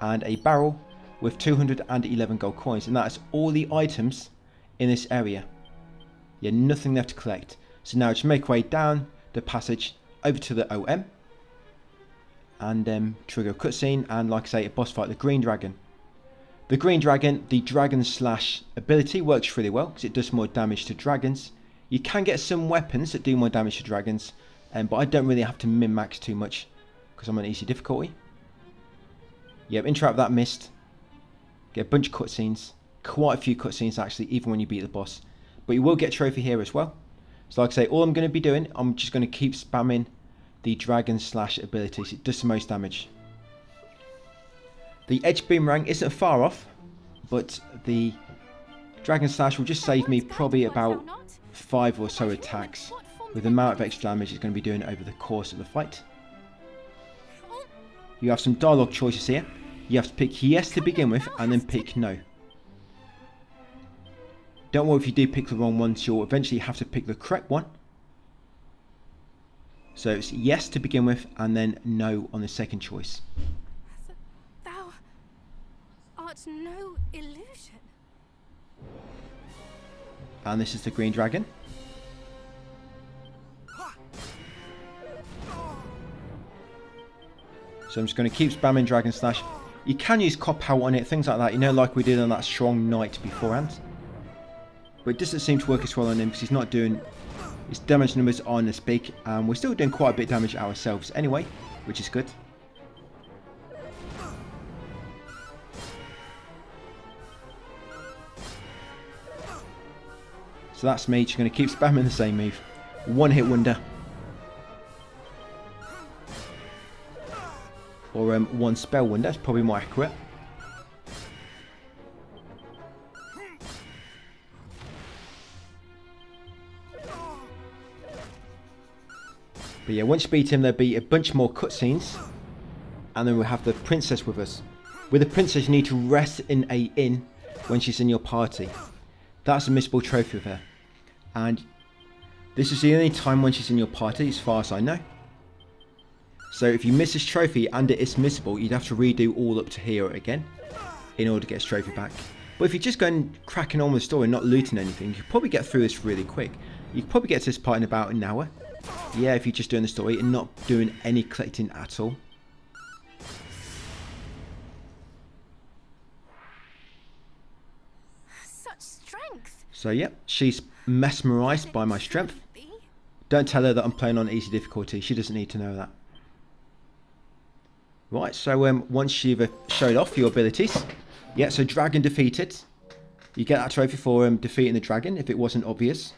and a barrel with 211 gold coins. And that's all the items in this area. Yeah, nothing left to collect. So now just make your way down the passage over to the OM. And trigger a cutscene, and like I say, a boss fight, the Green Dragon. The Green Dragon, the Dragon Slash ability works really well because it does more damage to dragons. You can get some weapons that do more damage to dragons, but I don't really have to min-max too much because I'm on easy difficulty. Yep, interact with that mist. Get a bunch of cutscenes. Quite a few cutscenes actually, even when you beat the boss. But you will get a trophy here as well. So like I say, all I'm going to be doing, I'm just going to keep spamming the Dragon Slash abilities. It does the most damage. The edge boomerang isn't far off, but the Dragon Slash will just save me probably about 5 or so attacks with the amount of extra damage it's going to be doing over the course of the fight. You have some dialogue choices here. You have to pick yes to begin with and then pick no. Don't worry if you do pick the wrong one, so you'll eventually have to pick the correct one. So it's yes to begin with and then no on the second choice. Thou art no illusion. And this is the Green Dragon. So I'm just going to keep spamming Dragon Slash. You can use cop out on it, things like that, you know, like we did on that strong knight beforehand. But it doesn't seem to work as well on him because he's not doing, his damage numbers aren't as big, and we're still doing quite a bit of damage ourselves anyway, which is good. So that's me, just going to keep spamming the same move. One hit wonder. Or one spell wonder, that's probably more accurate. But yeah, once you beat him, there'll be a bunch more cutscenes. And then we'll have the princess with us. With the princess, you need to rest in a inn when she's in your party. That's a missable trophy with her. And this is the only time when she's in your party, as far as I know. So if you miss this trophy and it is missable, you'd have to redo all up to here again in order to get this trophy back. But if you're just going cracking on with the story and not looting anything, you could probably get through this really quick. You could probably get to this part in about an hour. Yeah, if you're just doing the story and not doing any collecting at all. Such strength. So yeah, she's mesmerised by my strength. Don't tell her that I'm playing on easy difficulty. She doesn't need to know that. Right, so once you've showed off your abilities, yeah, so dragon defeated. You get that trophy for defeating the dragon, if it wasn't obvious.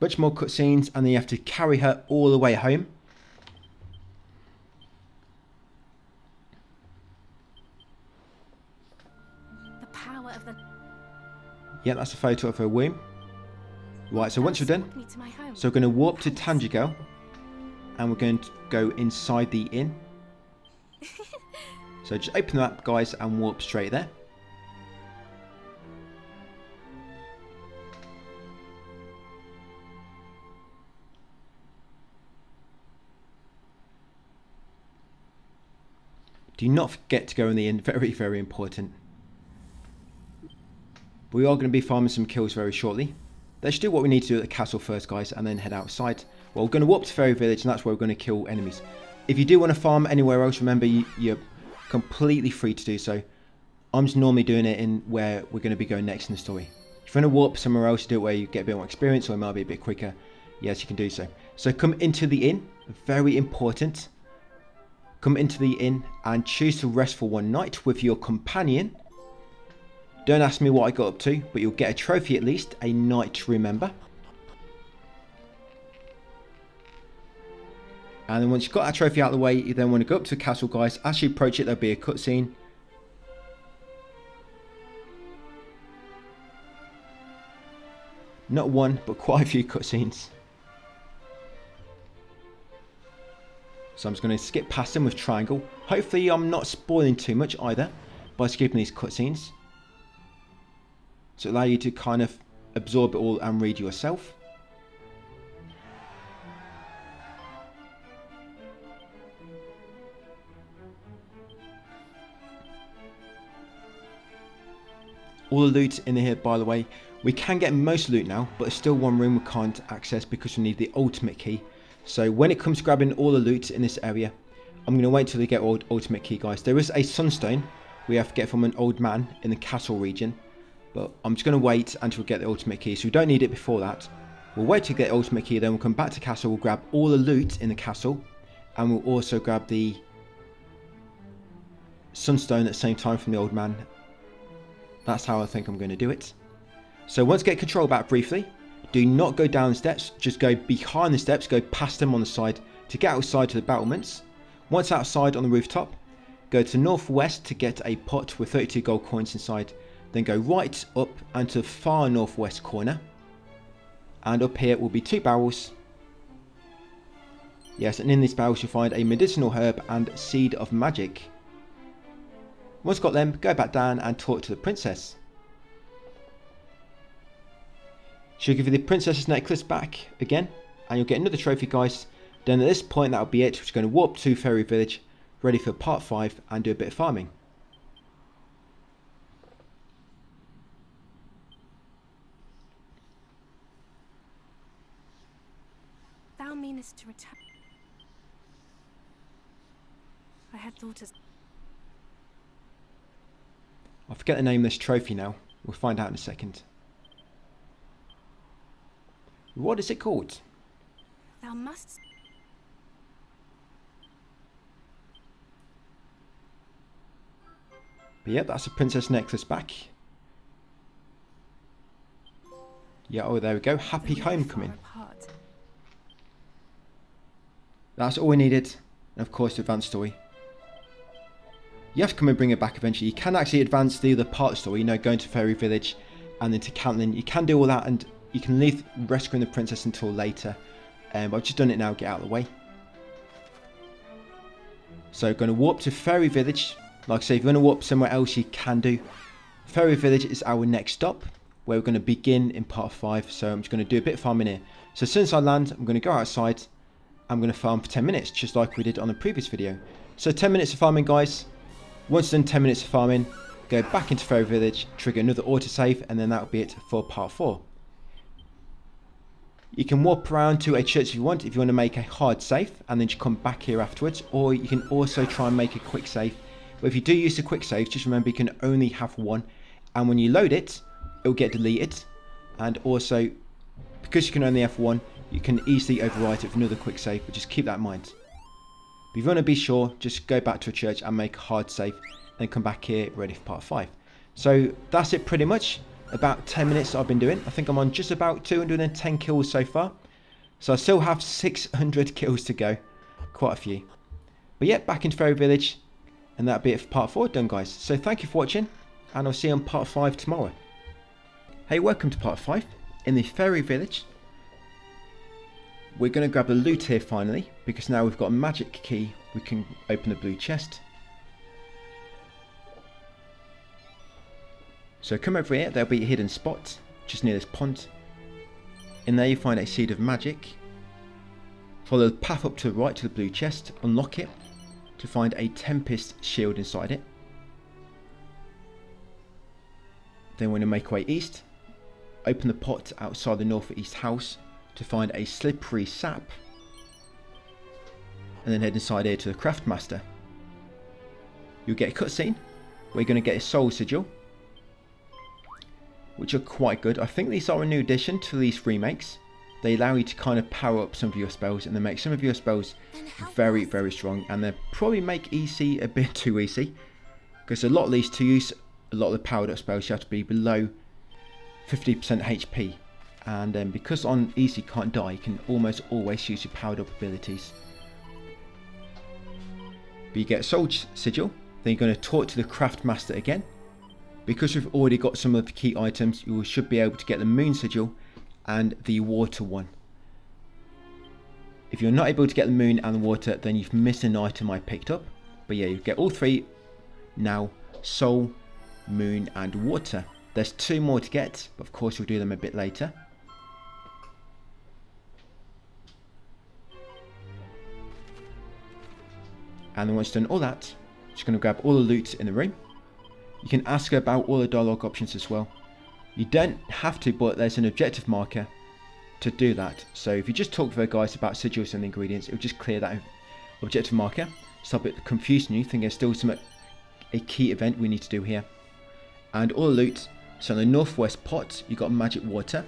Much more cutscenes, and then you have to carry her all the way home. The power of the... Yeah, that's a photo of her womb. Right, so once you're done, so we're going to warp to Tantegel. And we're going to go inside the inn. So just open the map, guys, and warp straight there. Do not forget to go in the inn. Very, very important. We are going to be farming some kills very shortly. Let's do what we need to do at the castle first, guys, and then head outside. Well, we're going to warp to Fairy Village, and that's where we're going to kill enemies. If you do want to farm anywhere else, remember, you're completely free to do so. I'm just normally doing it in where we're going to be going next in the story. If you want to warp somewhere else, do it where you get a bit more experience, or it might be a bit quicker. Yes, you can do so. So come into the inn. Very important. Come into the inn and choose to rest for one night with your companion. Don't ask me what I got up to, but you'll get a trophy at least, a night to remember. And then once you've got that trophy out of the way, you then want to go up to the castle, guys. As you approach it, there'll be a cutscene. Not one, but quite a few cutscenes. So I'm just going to skip past them with triangle. Hopefully I'm not spoiling too much either by skipping these cutscenes. So allow you to kind of absorb it all and read yourself. All the loot in here, by the way. We can get most loot now, but there's still one room we can't access because we need the ultimate key. So when it comes to grabbing all the loot in this area, I'm going to wait till they get ultimate key, guys. There is a sunstone we have to get from an old man in the castle region. But I'm just going to wait until we get the ultimate key. So we don't need it before that. We'll wait to get the ultimate key. Then we'll come back to castle. We'll grab all the loot in the castle. And we'll also grab the sunstone at the same time from the old man. That's how I think I'm going to do it. So once get control back briefly. Do not go down the steps. Just go behind the steps. Go past them on the side to get outside to the battlements. Once outside on the rooftop, go to northwest to get a pot with 32 gold coins inside. Then go right up and to the far northwest corner. And up here will be 2 barrels. Yes, and in these barrels you'll find a medicinal herb and seed of magic. Once got them, go back down and talk to the princess. She'll give you the princess's necklace back again. And you'll get another trophy, guys. Then at this point that'll be it. We're just going to warp to Fairy Village. Ready for part 5 and do a bit of farming. Thou meanest to return. I had thought as... I forget the name of this trophy now. We'll find out in a second. What is it called? Thou must... But yeah, that's a princess necklace back. Yeah, oh, there we go. Happy homecoming. That's all we needed. And of course, the advanced story. You have to come and bring it back eventually. You can actually advance the other part of the story, you know, going to Fairy Village and then to Galenholm. You can do all that and you can leave rescuing the princess until later. But I've just done it now, get out of the way. So going to warp to Fairy Village. Like I say, if you want to warp somewhere else, you can do. Fairy Village is our next stop. where we're going to begin in part 5. So I'm just going to do a bit of farming here. So as soon as I land, I'm going to go outside. I'm going to farm for 10 minutes, just like we did on the previous video. So 10 minutes of farming, guys. Once done 10 minutes of farming, go back into Fairy Village, trigger another autosave, and then that'll be it for part 4. You can warp around to a church if you want to make a hard save, and then just come back here afterwards. Or you can also try and make a quick save. But if you do use the quick save, just remember you can only have one. And when you load it, it'll get deleted. And also, because you can only have one, you can easily overwrite it with another quick save, but just keep that in mind. But if you want to be sure, just go back to a church and make a hard save, then come back here ready for part 5. So that's it pretty much. About 10 minutes I've been doing. I think I'm on just about 210 kills so far. So I still have 600 kills to go. Quite a few. But yeah, back into Fairy Village. And that'll be it for part 4 done, guys. So thank you for watching, and I'll see you on part 5 tomorrow. Hey, welcome to part 5 in the Fairy Village. We're going to grab the loot here finally, because now we've got a magic key, we can open the blue chest. So come over here, there'll be a hidden spot, just near this pond. In there you find a seed of magic. Follow the path up to the right to the blue chest, unlock it, to find a Tempest shield inside it. Then we're going to make our way east, open the pot outside the northeast house, to find a slippery sap, and then head inside here to the craft master. You'll get a cutscene where you're going to get a soul sigil, which are quite good. I think these are a new addition to these remakes. They allow you to kind of power up some of your spells, and they make some of your spells very, very strong, and they probably make EC a bit too easy, because a lot of these, to use a lot of the powered up spells, you have to be below 50% HP. And because on easy can't die, you can almost always use your powered up abilities. But you get a soul sigil, then you're going to talk to the craft master again. Because we've already got some of the key items, you should be able to get the moon sigil and the water one. If you're not able to get the moon and the water, then you've missed an item I picked up. But yeah, you get all 3 now: soul, moon and water. There's 2 more to get, but of course we'll do them a bit later. And then once you've done all that, just going to grab all the loot in the room. You can ask her about all the dialogue options as well. You don't have to, but there's an objective marker to do that. So if you just talk with her guys about sigils and ingredients, it'll just clear that objective marker. Stop it confusing you, thinking there's still a key event we need to do here. And all the loot. So in the northwest pot, you got magic water.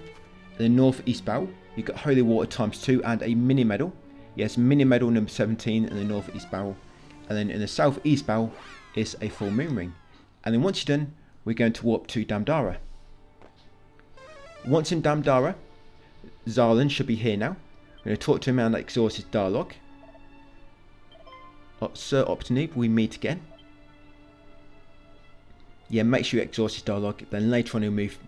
In the northeast barrel, you got holy water ×2 and a mini medal. Yes, mini medal number 17 in the northeast barrel. And then in the southeast barrel is a full moon ring. And then once you're done, we're going to warp to Damdara. Once in Damdara, Zarlan should be here now. I'm going to talk to him and exhaust his dialogue. Sir Optinib, we meet again. Yeah, make sure you exhaust his dialogue. Then later on he'll move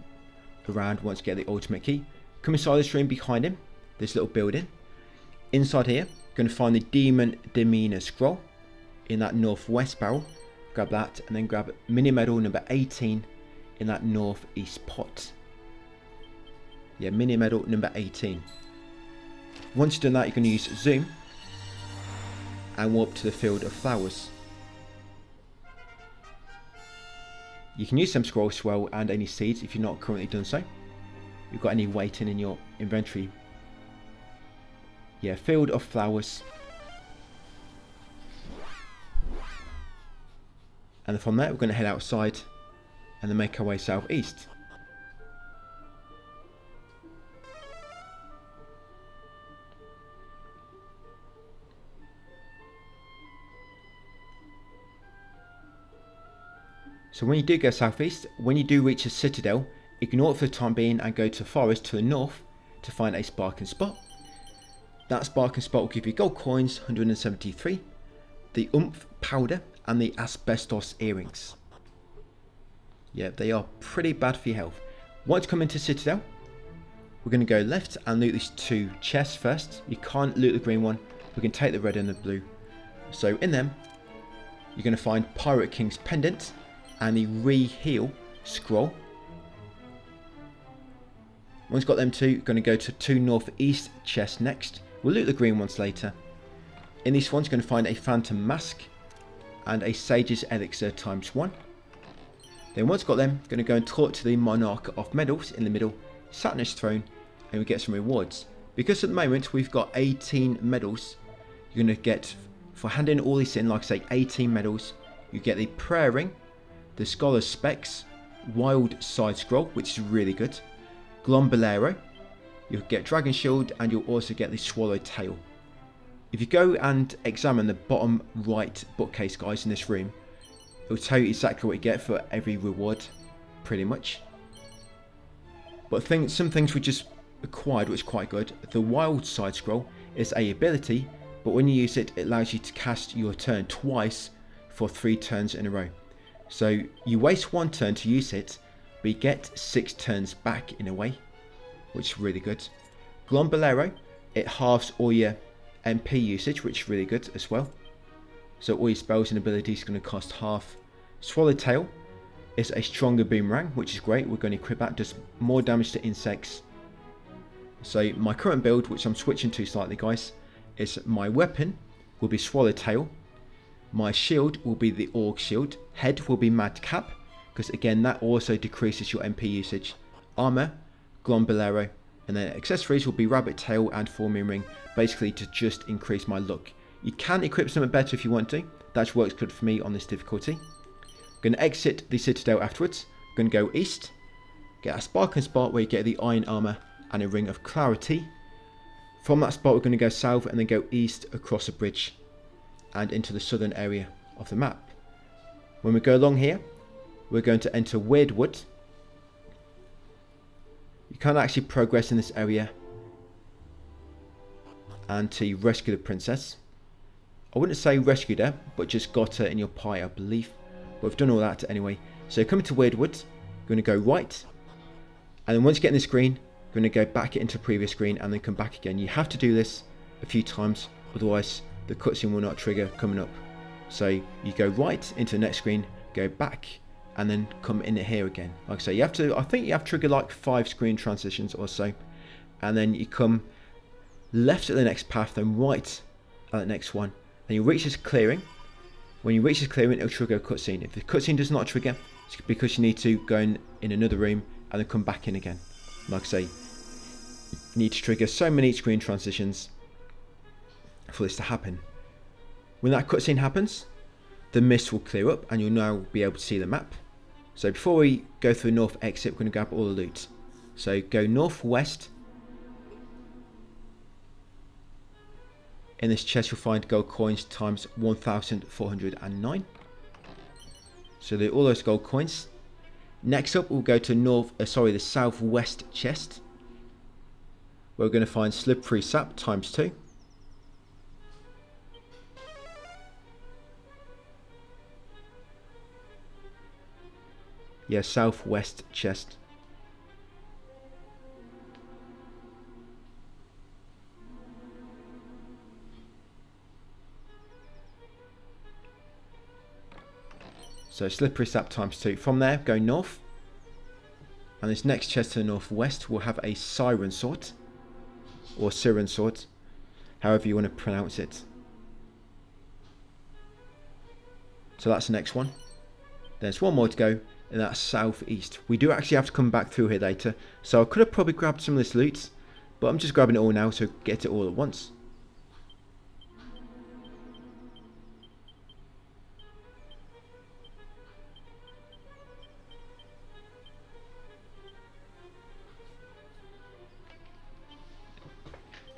around once you get the ultimate key. Come inside this room behind him, this little building. Inside here, you're going to find the Demon Demeanor scroll in that northwest barrel. Grab that, and then grab mini medal number 18 in that northeast pot. Yeah, mini medal number 18. Once you've done that, you're going to use zoom and warp to the field of flowers. You can use some scrolls as well and any seeds if you've not currently done so. You've got any waiting in your inventory. Yeah, field of flowers. And from there, we're going to head outside and then make our way southeast. So when you do go southeast, when you do reach a citadel, ignore it for the time being and go to the forest to the north to find a sparking spot. That sparking spot will give you gold coins, 173, the oomph powder and the asbestos earrings. Yeah, they are pretty bad for your health. Once you come into Citadel, we're going to go left and loot these 2 chests first. You can't loot the green one, we can take the red and the blue. So in them, you're going to find Pirate King's Pendant and the Re-Heal Scroll. Once got them two, going to go to 2 northeast chests next. We'll loot the green ones later. In these ones, going to find a phantom mask and a sage's elixir ×1. Then once got them, going to go and talk to the monarch of medals in the middle, sat on his throne, and we get some rewards. Because at the moment we've got 18 medals, you're going to get, for handing all these in, like I say, 18 medals, you get the prayer ring, the scholar's specs, wild side scroll, which is really good, glombolero, you'll get dragon shield, and you'll also get the swallow tail. If you go and examine the bottom right bookcase, guys, in this room, it will tell you exactly what you get for every reward, pretty much. But some things we just acquired, which is quite good. The wild side scroll is a ability, but when you use it, it allows you to cast your turn twice for 3 turns in a row. So you waste 1 turn to use it, but you get 6 turns back in a way, which is really good. Glombolero, it halves all your MP usage, which is really good as well. So all your spells and abilities are going to cost half. Swallowtail is a stronger boomerang, which is great. We're going to equip that, does more damage to insects. So my current build, which I'm switching to slightly, guys, is my weapon will be Swallowtail. My shield will be the Orc shield. Head will be Madcap, because again that also decreases your MP usage. Armor, Glombolero, and then accessories will be Rabbit Tail and Forming Ring, basically to just increase my luck. You can equip something better if you want to. That works good for me on this difficulty. I'm going to exit the Citadel afterwards. I'm going to go east, get a sparkling spot where you get the iron armor and a ring of clarity. From that spot we're going to go south and then go east across a bridge and into the southern area of the map. When we go along here, we're going to enter Weirdwood. You can't actually progress in this area and to rescue the princess. I wouldn't say rescued her, but just got her in your pie, I believe. But we've done all that anyway. So coming to Weirdwood, you're going to go right, and then once you get in this screen, you're going to go back into previous screen and then come back again. You have to do this a few times, otherwise the cutscene will not trigger coming up. So you go right into the next screen, go back, and then come in here again. Like I say, you have to, I think you have to trigger like 5 screen transitions or so, and then you come left at the next path, then right at the next one, and you reach this clearing. When you reach this clearing, it'll trigger a cutscene. If the cutscene does not trigger, it's because you need to go in another room and then come back in again. Like I say, you need to trigger so many screen transitions for this to happen. When that cutscene happens, the mist will clear up and you'll now be able to see the map. So before we go through the north exit, we're going to grab all the loot. So go northwest. In this chest you'll find gold coins times 1,409. So they're all those gold coins. Next up we'll go to the southwest chest, where we're going to find slippery sap times 2. Yeah, southwest chest. So slippery sap times 2. From there, go north. And this next chest to the northwest will have a siren sword. Or siren sword. However you want to pronounce it. So that's the next one. There's one more to go. And that's southeast. We do actually have to come back through here later. So I could have probably grabbed some of this loot. But I'm just grabbing it all now, so get it all at once.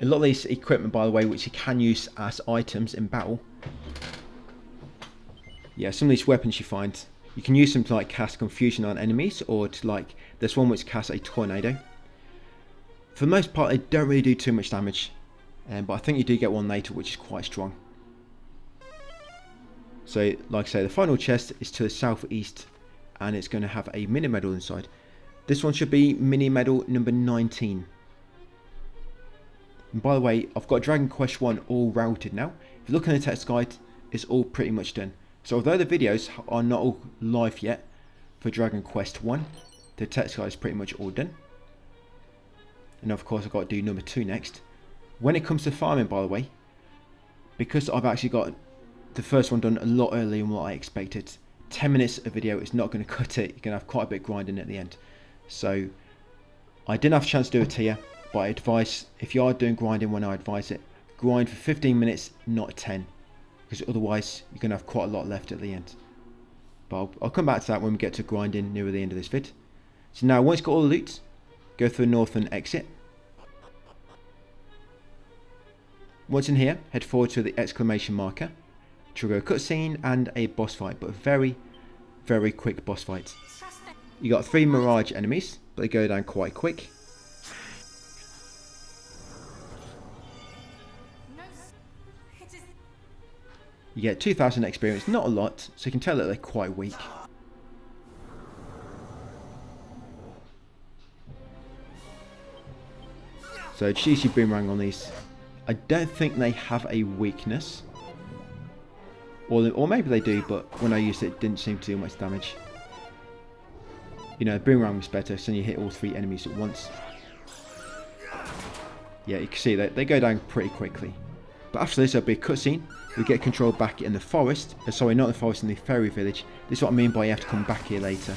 A lot of these equipment, by the way, which you can use as items in battle. Yeah, some of these weapons you find, you can use them to like cast confusion on enemies, or to like, there's one which casts a tornado. For the most part, they don't really do too much damage, but I think you do get one later which is quite strong. So, like I say, the final chest is to the southeast, and it's going to have a mini medal inside. This one should be mini medal number 19. And by the way, I've got Dragon Quest 1 all routed now. If you look in the text guide, it's all pretty much done. So although the videos are not all live yet for Dragon Quest 1, the text guide is pretty much all done. And of course I've got to do number 2 next. When it comes to farming, by the way, because I've actually got the first one done a lot earlier than what I expected, 10 minutes of video is not going to cut it. You're going to have quite a bit of grinding at the end. So I didn't have a chance to do it here, but I advise, if you are doing grinding when I advise it, grind for 15 minutes, not 10. Because otherwise you're going to have quite a lot left at the end. But I'll come back to that when we get to grinding near the end of this vid. So now once you've got all the loot, go through the northern exit. Once in here, head forward to the exclamation marker. Trigger a cutscene and a boss fight, but a very, very quick boss fight. You got 3 mirage enemies, but they go down quite quick. You get 2,000 experience, not a lot, so you can tell that they're quite weak. So just use your boomerang on these. I don't think they have a weakness. Or maybe they do, but when I used it, it didn't seem to do much damage. You know, boomerang was better, so you hit all 3 enemies at once. Yeah, you can see that they go down pretty quickly. But after this, there'll be a cutscene. We get control back in the forest. Sorry, not the forest, in the fairy village. This is what I mean by you have to come back here later.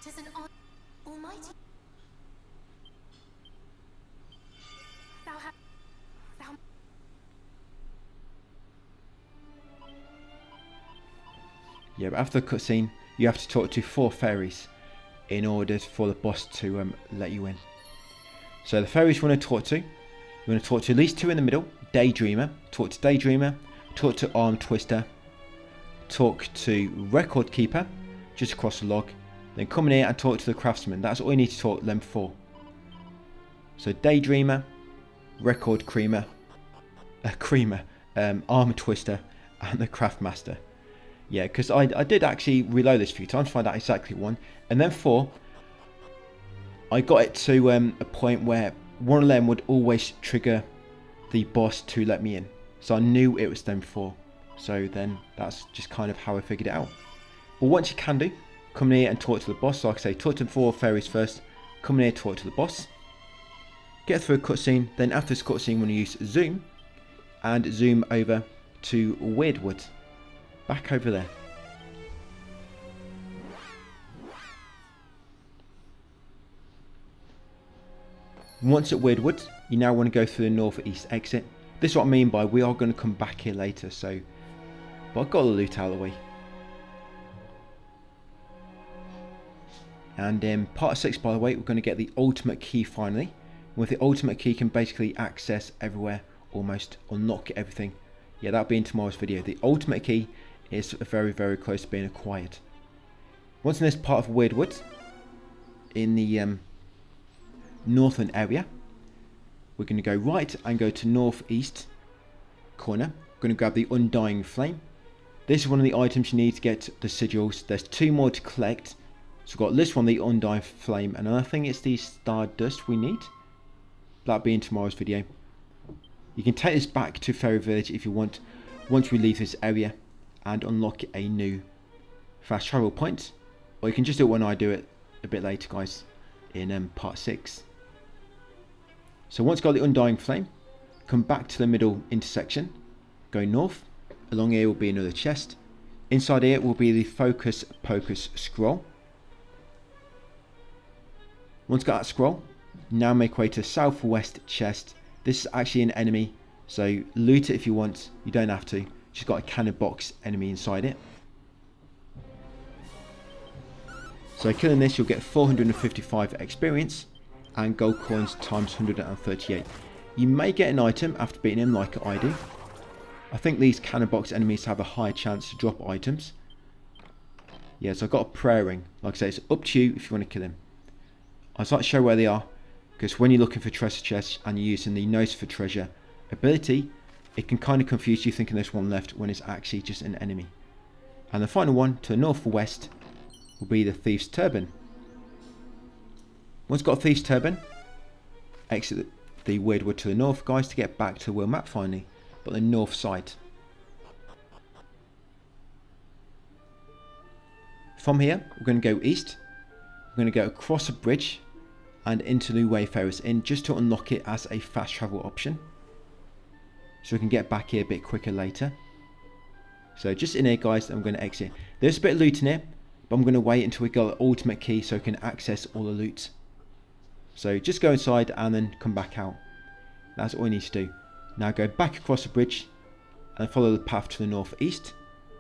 Tis an almighty. Thou. Yeah, but after the cutscene, you have to talk to 4 fairies in order for the boss to let you in. So the fairies you want to talk to, you want to talk to at least 2 in the middle. Daydreamer, talk to Daydreamer, talk to Arm Twister, talk to Record Keeper, just across the log. Then come in here and talk to the Craftsman. That's all you need to talk to them for. So Daydreamer, Record Creamer, Arm Twister, and the Craftmaster. Yeah, because I did actually reload this a few times to find out exactly one. And then 4, I got it to a point where one of them would always trigger the boss to let me in. So I knew it was them 4. So then that's just kind of how I figured it out. But once you can do, come in here and talk to the boss. So like I say, talk to the 4 fairies first. Come in here, talk to the boss. Get through a cutscene. Then after this cutscene, we're going to use zoom. And zoom over to Weirdwood. Back over there. Once at Weirdwood, you now want to go through the northeast exit. This is what I mean by we are going to come back here later. So, but I've got the loot out of the way. And in part 6, by the way, we're going to get the ultimate key finally. With the ultimate key, you can basically access everywhere, almost unlock everything. Yeah, that'll be in tomorrow's video. The ultimate key is very, very close to being acquired. Once in this part of Weirdwood, in the northern area, we're going to go right and go to northeast corner. We're going to grab the Undying Flame. This is one of the items you need to get the sigils. There's 2 more to collect. So we've got this one, the Undying Flame, and I think it's the Stardust we need. That'll be in tomorrow's video. You can take this back to Fairy Village if you want, once we leave this area, and unlock a new fast travel point. Or you can just do it when I do it a bit later, guys, in part 6. So once you've got the Undying Flame, come back to the middle intersection, go north. Along here will be another chest. Inside here will be the Focus Pocus scroll. Once you've got that scroll, now make way to the southwest chest. This is actually an enemy, so loot it if you want. You don't have to. Just got a cannon box enemy inside it. So killing this, you'll get 455 experience and gold coins times 138. You may get an item after beating him, like I do. I think these cannon box enemies have a higher chance to drop items. Yeah, so I've got a prayer ring. Like I say, it's up to you if you want to kill him. I'd like to show where they are, because when you're looking for treasure chests and you're using the Nose for Treasure ability, it can kind of confuse you thinking there's one left when it's actually just an enemy. And the final one to the northwest will be the Thief's Turban. Once you've got a Thief's Turban, exit the Weird Wood to the north, guys, to get back to the world map finally, but the north side. From here, we're going to go east. We're going to go across a bridge and into the Wayfarer's Inn just to unlock it as a fast travel option, so we can get back here a bit quicker later. So just in here, guys, I'm going to exit. There's a bit of loot in here, but I'm going to wait until we got the ultimate key so we can access all the loot. So just go inside and then come back out. That's all you need to do. Now go back across the bridge and follow the path to the northeast.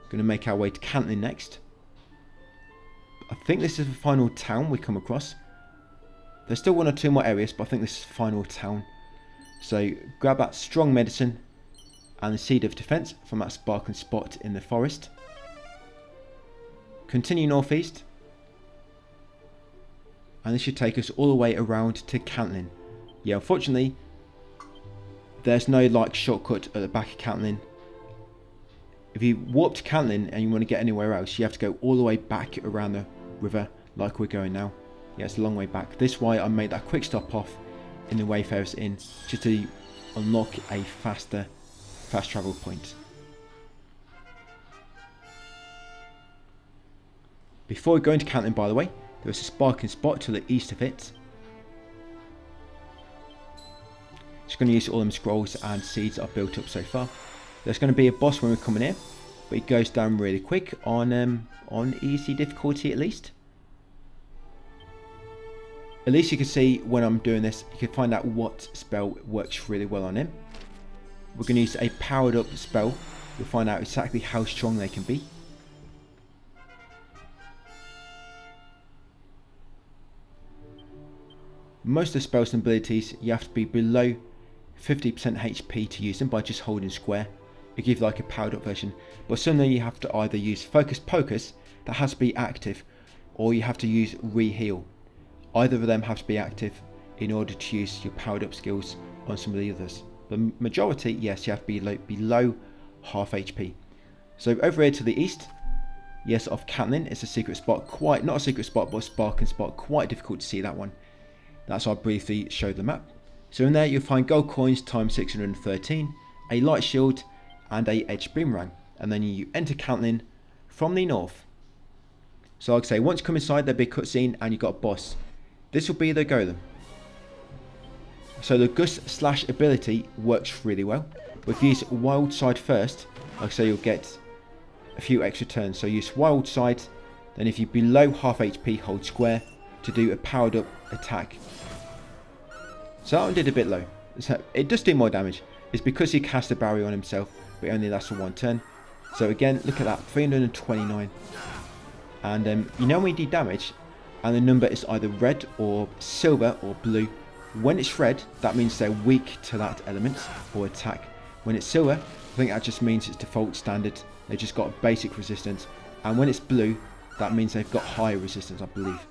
Going to make our way to Galenholm next. I think this is the final town we come across. There's still one or two more areas, but I think this is the final town. So grab that strong medicine and the seed of defense from that sparkling spot in the forest. Continue northeast, and this should take us all the way around to Galenholm. Yeah, unfortunately, there's no like shortcut at the back of Galenholm. If you warp to Galenholm and you want to get anywhere else, you have to go all the way back around the river like we're going now. Yeah, it's a long way back. This is why I made that quick stop off in the Wayfarer's Inn, just to unlock a fast travel point. Before we go into Galenholm, by the way, there is a sparkling spot to the east of it. Just going to use all them scrolls and seeds I've built up so far. There's going to be a boss when we come in here, but it goes down really quick on easy difficulty at least. At least you can see when I'm doing this, you can find out what spell works really well on him. We're going to use a powered up spell. You'll find out exactly how strong they can be. Most of the spells and abilities, you have to be below 50% HP to use them by just holding square. It gives like a powered up version, but suddenly you have to either use Focus Pocus, that has to be active, or you have to use Re-Heal. Either of them have to be active in order to use your powered up skills on some of the others. The majority, yes, you have to be below half HP. So over here to the east, yes, of Galenholm, it's a secret spot. Quite, not a secret spot, but a sparkling spot. Quite difficult to see that one. That's why I briefly showed the map. So in there you'll find gold coins times 613, a light shield and a edged boomerang. And then you enter Galenholm from the north. So like I say, once you come inside, there'll be a cutscene and you've got a boss. This will be the golem. So the Gust / ability works really well. But if you use Wild Side first, like I say, you'll get a few extra turns. So use Wild Side, then if you're below half HP, hold square to do a powered up attack. So that one did a bit low. So it does do more damage. It's because he cast a barrier on himself, but it only lasts for one turn. So again, look at that, 329. And you know when you do damage, and the number is either red or silver or blue. When it's red, that means they're weak to that element or attack. When it's silver, I think that just means it's default standard. They've just got basic resistance. And when it's blue, that means they've got higher resistance, I believe.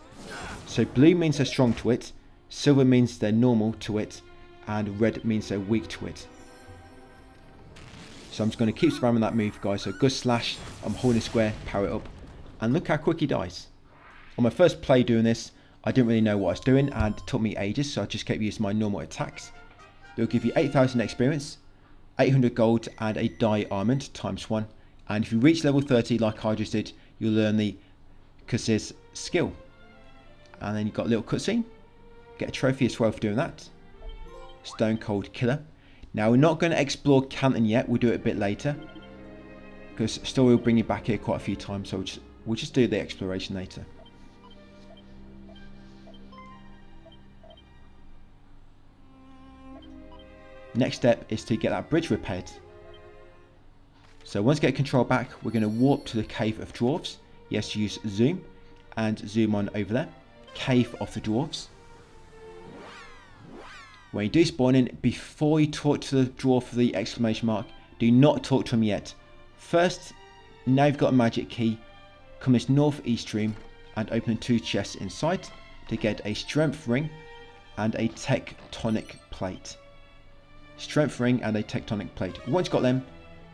So blue means they're strong to it, silver means they're normal to it, and red means they're weak to it. So I'm just going to keep spamming that move, guys. So Gust Slash, I'm holding square, power it up, and look how quick he dies. On my first play doing this, I didn't really know what I was doing, and it took me ages, so I just kept using my normal attacks. They'll give you 8,000 experience, 800 gold, and a die armament ×1. And if you reach level 30, like I just did, you'll learn the Gust's skill. And then you've got a little cutscene. Get a trophy as well for doing that. Stone Cold Killer. Now we're not going to explore Galenholm yet, we'll do it a bit later. Because story will bring you back here quite a few times, so we'll just do the exploration later. Next step is to get that bridge repaired. So once we get control back, we're going to warp to the Cave of Dwarfs. Yes, use zoom and zoom on over there. Cave of the Dwarfs. When you do spawn in, before you talk to the dwarf with the exclamation mark, do not talk to him yet. First, now you've got a magic key, come this northeast room and open 2 chests inside to get a strength ring and a tectonic plate. Strength ring and a tectonic plate. Once you've got them,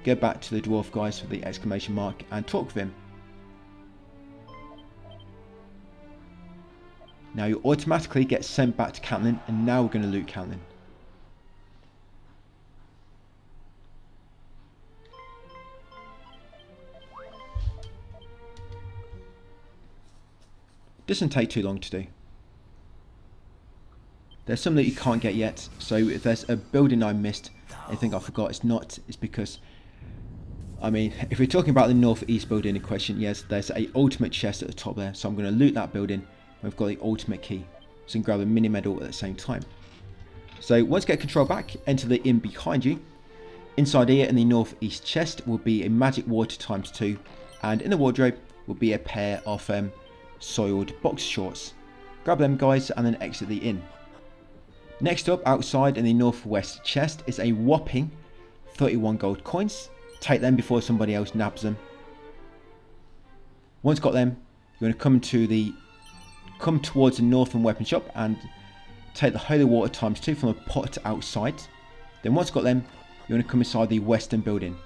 go back to the dwarf guys with the exclamation mark and talk with him. Now you automatically get sent back to Galenholm, and now we're going to loot Galenholm. Doesn't take too long to do. There's some that you can't get yet, so if there's a building I missed, anything I forgot, it's because, I mean, if we're talking about the northeast building in question, yes, there's a ultimate chest at the top there, so I'm going to loot that building. We've got the ultimate key, so you can grab a mini medal at the same time. So once you get control back, enter the inn behind you. Inside here in the northeast chest will be a magic water ×2, and in the wardrobe will be a pair of soiled box shorts. Grab them guys and then exit the inn. Next up, outside in the northwest chest is a whopping 31 gold coins. Take them before somebody else nabs them. Once got them, you're going to come towards the northern weapon shop and take the holy water ×2 from a pot outside. Then once got them, you're going to come inside the western building.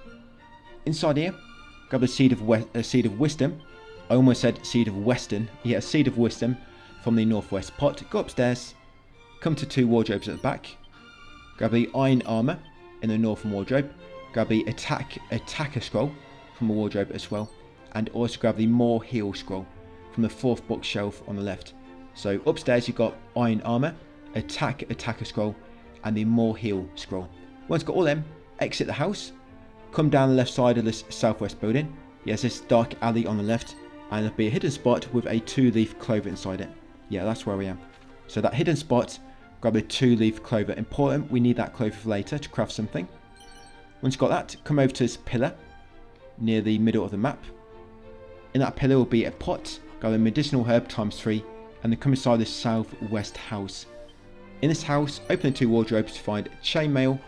Inside here, grab a seed of wisdom. I almost said seed of western. Yeah, a seed of wisdom from the northwest pot. Go upstairs, come to 2 wardrobes at the back. Grab the iron armor in the northern wardrobe. Grab the attacker scroll from a wardrobe as well. And also grab the more heal scroll from the 4th bookshelf on the left. So upstairs you've got iron armor, attacker scroll, and the more heal scroll. Once got all them, exit the house. Come down the left side of this southwest building. Yes, this dark alley on the left. And there'll be a hidden spot with a 2-leaf clover inside it. Yeah, that's where we am. So that hidden spot, grab a 2-leaf clover. Important, we need that clover for later to craft something. Once you've got that, come over to this pillar near the middle of the map. In that pillar will be a pot, grab a medicinal herb ×3, and then come inside this southwest house. In this house, open the 2 wardrobes to find chainmail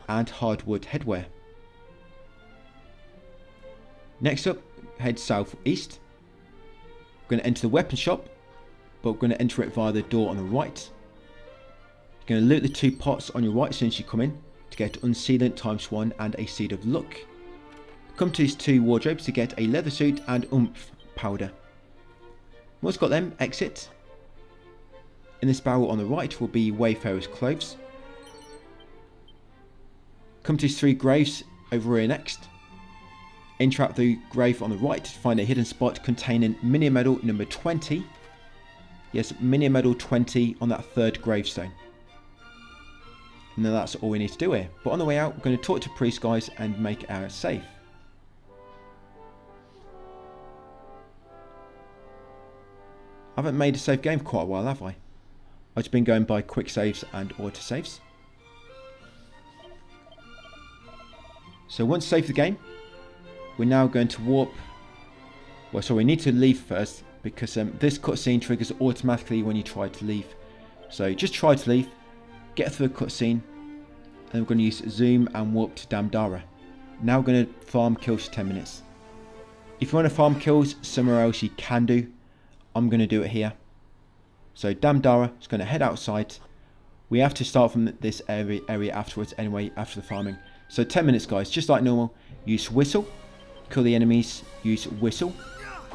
and hardwood headwear. Next up, head southeast. We're going to enter the weapon shop, but we're going to enter it via the door on the right. You're going to loot the 2 pots on your right as soon as you come in to get unsealant ×1 and a seed of luck. Come to these 2 wardrobes to get a leather suit and oomph powder. Once got them, exit. In this barrel on the right will be Wayfarer's clothes. Come to these 3 graves over here next. Enter out the grave on the right to find a hidden spot containing mini medal number 20. Yes, mini medal 20 on that 3rd gravestone. And then that's all we need to do here. But on the way out, we're going to talk to priest guys and make our save. I haven't made a save game for quite a while, have I? I've just been going by quick saves and auto saves. So once saved the game, we're now going to warp. Well, so we need to leave first because this cutscene triggers automatically when you try to leave. So just try to leave, get through the cutscene, and we're going to use zoom and warp to Damdara. Now we're going to farm kills for 10 minutes. If you want to farm kills somewhere else, you can do. I'm going to do it here. So Damdara is going to head outside. We have to start from this area afterwards anyway, after the farming. So 10 minutes guys, just like normal. Use whistle, kill the enemies, use whistle,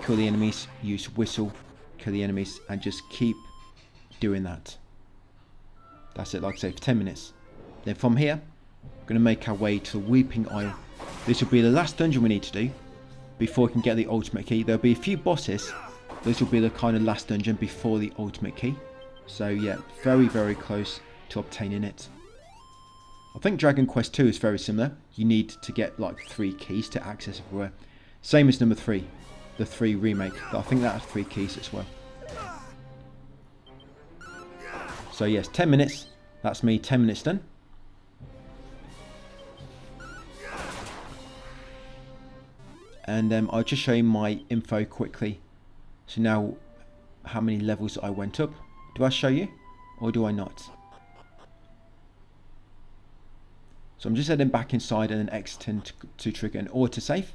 kill the enemies, use whistle, kill the enemies, and just keep doing that. That's it, like I say, for 10 minutes. Then from here, we're going to make our way to the Weeping Isle. This will be the last dungeon we need to do before we can get the ultimate key. There'll be a few bosses. This will be the kind of last dungeon before the ultimate key. So yeah, very, very close to obtaining it. I think Dragon Quest 2 is very similar. You need to get like 3 keys to access everywhere. Same as number 3, the 3 remake. But I think that has 3 keys as well. So yes, 10 minutes. That's me, 10 minutes done. And I'll just show you my info quickly. So now, how many levels I went up. Do I show you? Or do I not? So I'm just heading back inside and then exiting to trigger an autosave.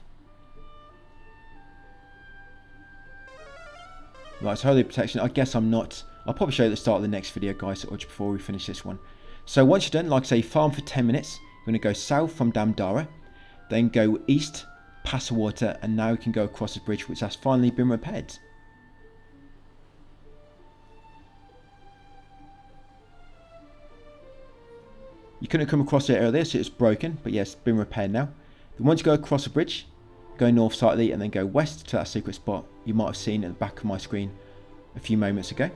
Right, so holy protection. I guess I'm not. I'll probably show you at the start of the next video, guys, or just before we finish this one. So once you're done, like I say, farm for 10 minutes. You're going to go south from Damdara, then go east, past the water, and now we can go across the bridge, which has finally been repaired. You couldn't come across it earlier, so it's broken, but yes, it's been repaired now. Then once you go across the bridge, go north slightly and then go west to that secret spot you might have seen at the back of my screen a few moments ago.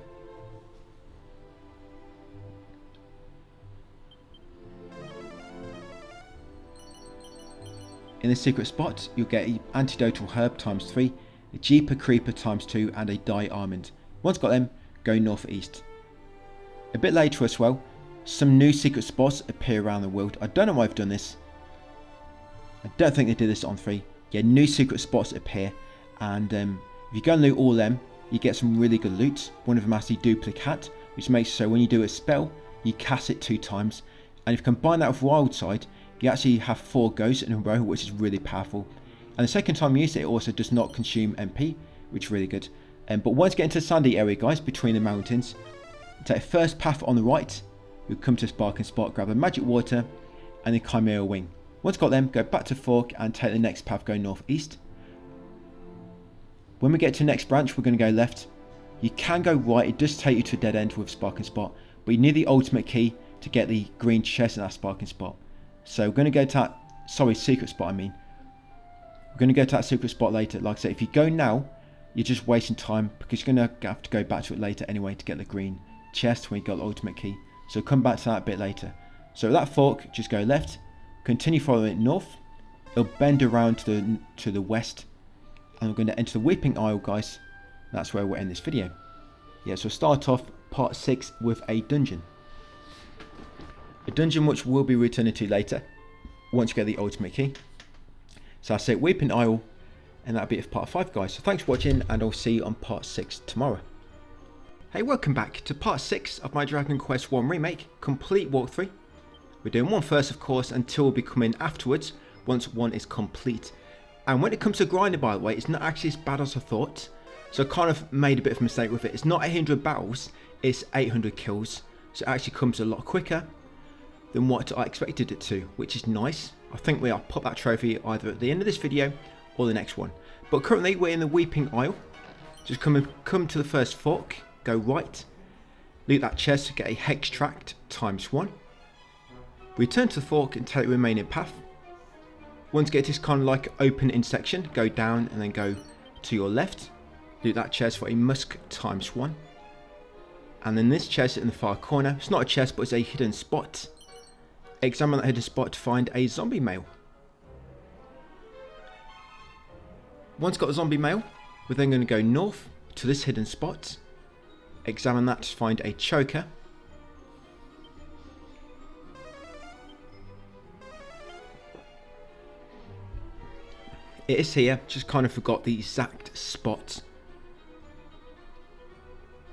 In the secret spot, you'll get an antidotal herb ×3, a Jeeper Creeper ×2 and a dye almond. Once got them, go northeast. A bit later as well, some new secret spots appear around the world. I don't know why I've done this. I don't think they did this on 3. Yeah, new secret spots appear, and if you go and loot all them, you get some really good loot. One of them has the duplicate, which makes it so when you do a spell, you cast it 2 times, and if you combine that with Wildside, you actually have 4 ghosts in a row, which is really powerful. And the second time you use it, it also does not consume MP, which is really good. But once you get into the sandy area, guys, between the mountains, take the first path on the right, you'll come to a sparking spot, grab a magic water and a chimera wing. Once got them, go back to Fork and take the next path going northeast. When we get to the next branch, we're going to go left. You can go right, it does take you to a dead end with sparking spot, but you need the ultimate key to get the green chest in that sparking spot. So we're going to go to that, secret spot I mean. We're going to go to that secret spot later. Like I said, if you go now, you're just wasting time because you're going to have to go back to it later anyway to get the green chest when you got the ultimate key. So come back to that a bit later. So at that fork, just go left, continue following it north. It'll bend around to the west, and we're going to enter the Weeping Isle, guys. That's where we'll end this video. Yeah, so start off part 6 with a dungeon. A dungeon which we'll be returning to later once you get the ultimate key. So I say Weeping Isle, and that'll be it for part 5, guys. So thanks for watching, and I'll see you on part 6 tomorrow. Hey, welcome back to part 6 of my Dragon Quest 1 Remake complete walkthrough. We're doing 1 first, of course, and 2 will be coming afterwards once 1 is complete. And when it comes to grinding, by the way, it's not actually as bad as I thought. So I kind of made a bit of a mistake with it. It's not 800 battles, it's 800 kills. So it actually comes a lot quicker than what I expected it to, which is nice. I think I'll pop that trophy either at the end of this video or the next one. But currently we're in the Weeping Isle. Just come to the first fork, go right, loot that chest to get a hex tract ×1. Return to the fork and take the remaining path. Once you get this kind of like open in section, go down and then go to your left. Loot that chest for a musk ×1. And then this chest in the far corner, it's not a chest but it's a hidden spot. Examine that hidden spot to find a zombie male. Once got the zombie male, we're then going to go north to this hidden spot. Examine that to find a choker. It is here, just kind of forgot the exact spot.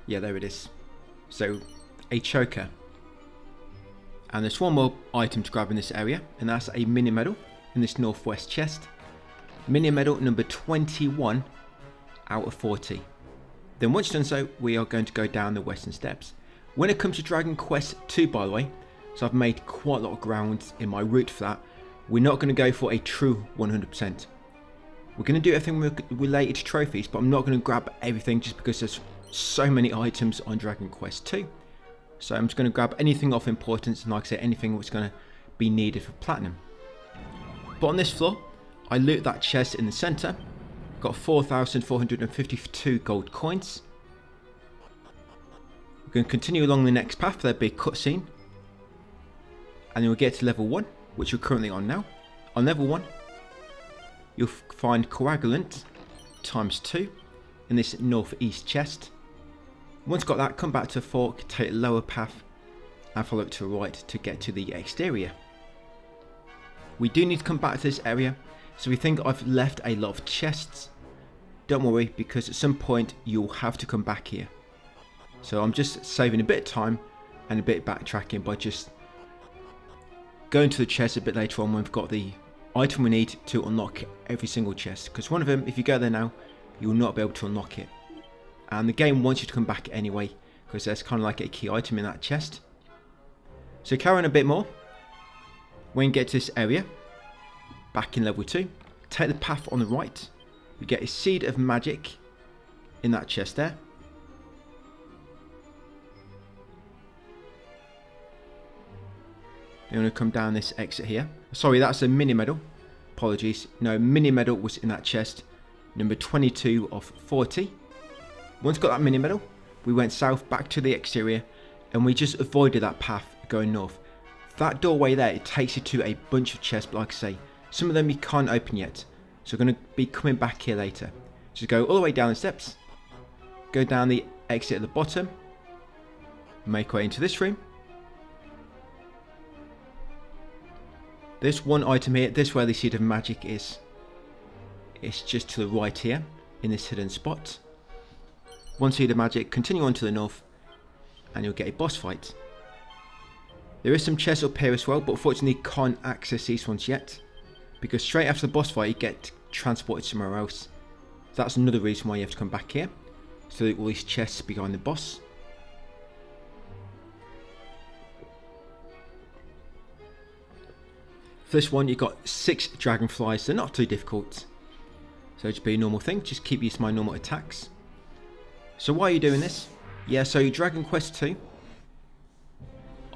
Yeah, there it is. So, a choker. And there's 1 more item to grab in this area, and that's a mini medal in this northwest chest. Mini medal number 21 out of 40. Then once you've done so, we are going to go down the western steps. When it comes to Dragon Quest 2, by the way, so I've made quite a lot of ground in my route for that, we're not going to go for a true 100%. We're going to do everything related to trophies, but I'm not going to grab everything just because there's so many items on Dragon Quest 2. So I'm just going to grab anything of importance, and like I say, anything that's going to be needed for platinum. But on this floor, I loot that chest in the centre. Got 4,452 gold coins. We're going to continue along the next path. There'll be a cutscene. And then we'll get to level 1, which we're currently on now. On level 1, you'll find coagulant ×2 in this northeast chest. Once got that, come back to the fork, take the lower path and follow it to the right to get to the exterior. We do need to come back to this area, so we think I've left a lot of chests. Don't worry, because at some point you'll have to come back here. So I'm just saving a bit of time and a bit of backtracking by just going to the chest a bit later on when we've got the item we need to unlock every single chest. Because one of them, if you go there now, you will not be able to unlock it. And the game wants you to come back anyway, because there's kind of like a key item in that chest. So carry on a bit more. When you get to this area, back in level 2, take the path on the right. You get a seed of magic in that chest there. They're going to come down this exit here. Sorry, that's a mini medal. Apologies. No, mini medal was in that chest. Number 22 of 40. Once got that mini medal, we went south back to the exterior and we just avoided that path going north. That doorway there, it takes you to a bunch of chests, but like I say, some of them you can't open yet. So we're going to be coming back here later. Just go all the way down the steps, go down the exit at the bottom, make our way into this room. This one item here, this is where the Seed of Magic is. It's just to the right here, in this hidden spot. One Seed of Magic, continue on to the north, and you'll get a boss fight. There is some chests up here as well, but unfortunately you can't access these ones yet, because straight after the boss fight you get transported somewhere else. So that's another reason why you have to come back here, so that all these chests behind the boss. For this one, you've got 6 dragonflies. They're not too difficult. So just be a normal thing. Just keep using my normal attacks. So why are you doing this? Yeah, so Dragon Quest 2.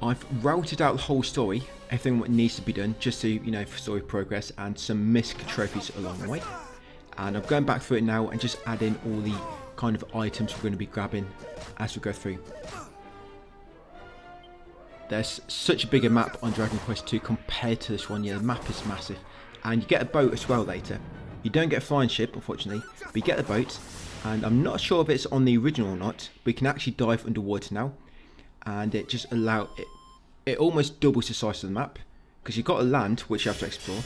I've routed out the whole story. Everything what needs to be done. Just to, you know, for story progress. And some misc trophies along the way. And I'm going back through it now and just adding all the kind of items we're going to be grabbing as we go through. There's such a bigger map on Dragon Quest 2 compared to this one. Yeah, the map is massive. And you get a boat as well later. You don't get a flying ship, unfortunately, but you get the boat. And I'm not sure if it's on the original or not. We can actually dive underwater now. And it just it almost doubles the size of the map. Because you've got a land, which you have to explore.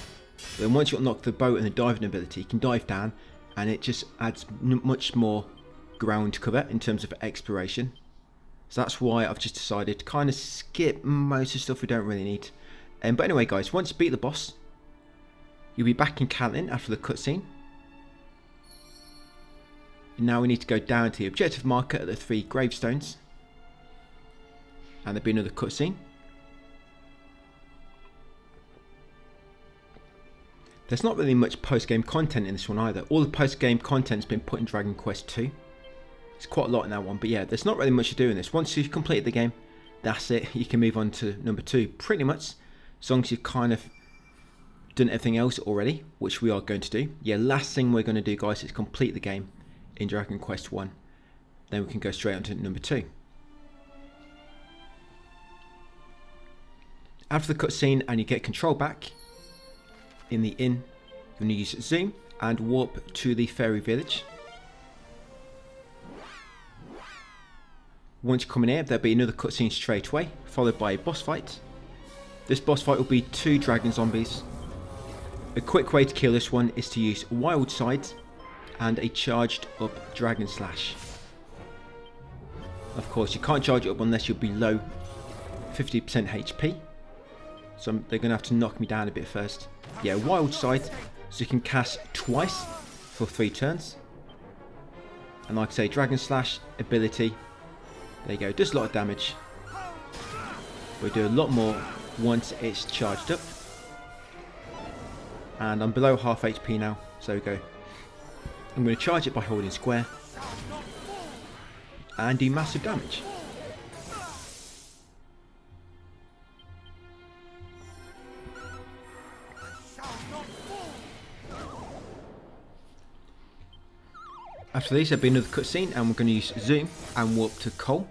But then once you unlock the boat and the diving ability, you can dive down. And it just adds much more ground cover in terms of exploration. So that's why I've just decided to kind of skip most of the stuff we don't really need. But anyway guys, once you beat the boss, you'll be back in Galen after the cutscene. Now we need to go down to the objective marker at the 3 gravestones. And there'll be another cutscene. There's not really much post-game content in this one either. All the post-game content's been put in Dragon Quest 2. It's quite a lot in that one, but yeah, there's not really much to do in this. Once you've completed the game, that's it. You can move on to number 2, pretty much, as long as you've kind of done everything else already, which we are going to do. Yeah, last thing we're going to do, guys, is complete the game in Dragon Quest 1. Then we can go straight on to number 2. After the cutscene and you get control back, in the inn, you're going to use zoom and warp to the fairy village. Once you come in here, there'll be another cutscene straight away, followed by a boss fight. This boss fight will be 2 dragon zombies. A quick way to kill this one is to use wild side and a charged up dragon slash. Of course, you can't charge it up unless you're below 50% HP. So they're going to have to knock me down a bit first. Yeah, wild side, so you can cast twice for 3 turns. And like I say, dragon slash ability. There you go, does a lot of damage. We'll do a lot more once it's charged up. And I'm below half HP now, so we go. I'm going to charge it by holding square. And do massive damage. After this, there'll be another cutscene, and we're going to use zoom and warp to coal.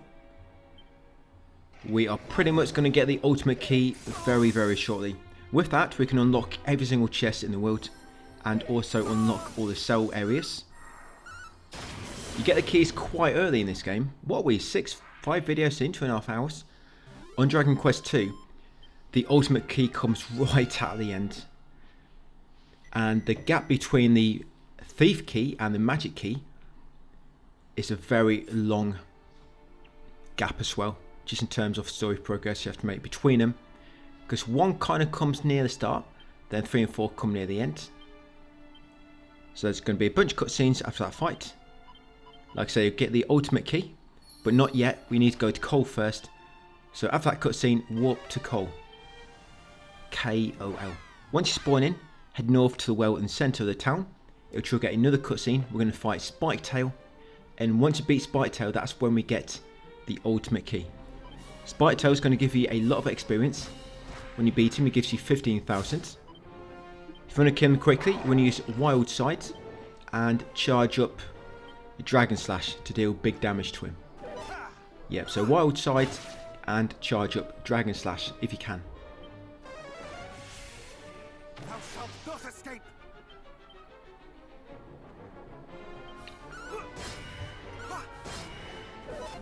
We are pretty much going to get the ultimate key very, very shortly. With that, we can unlock every single chest in the world, and also unlock all the cell areas. You get the keys quite early in this game. What are we, 5 videos in, 2.5 hours? On Dragon Quest 2, the ultimate key comes right at the end. And the gap between the thief key and the magic key is a very long gap as well, just in terms of story progress you have to make between them, because one kind of comes near the start, then 3 and 4 come near the end. So there's going to be a bunch of cutscenes after that fight. Like I say, you get the ultimate key, but not yet. We need to go to coal first. So after that cutscene, warp to coal. K-O-L. Once you spawn in, head north to the well in the centre of the town. It'll trigger another cutscene. We're going to fight Spiketail, and once you beat Spiketail, that's when we get the ultimate key. Spiketail is going to give you a lot of experience, When you beat him, he gives you 15,000. If you want to kill him quickly, you want to use Wild Side and charge up Dragon Slash to deal big damage to him. Yep, so Wild Side and charge up Dragon Slash if you can. Thou shalt not escape.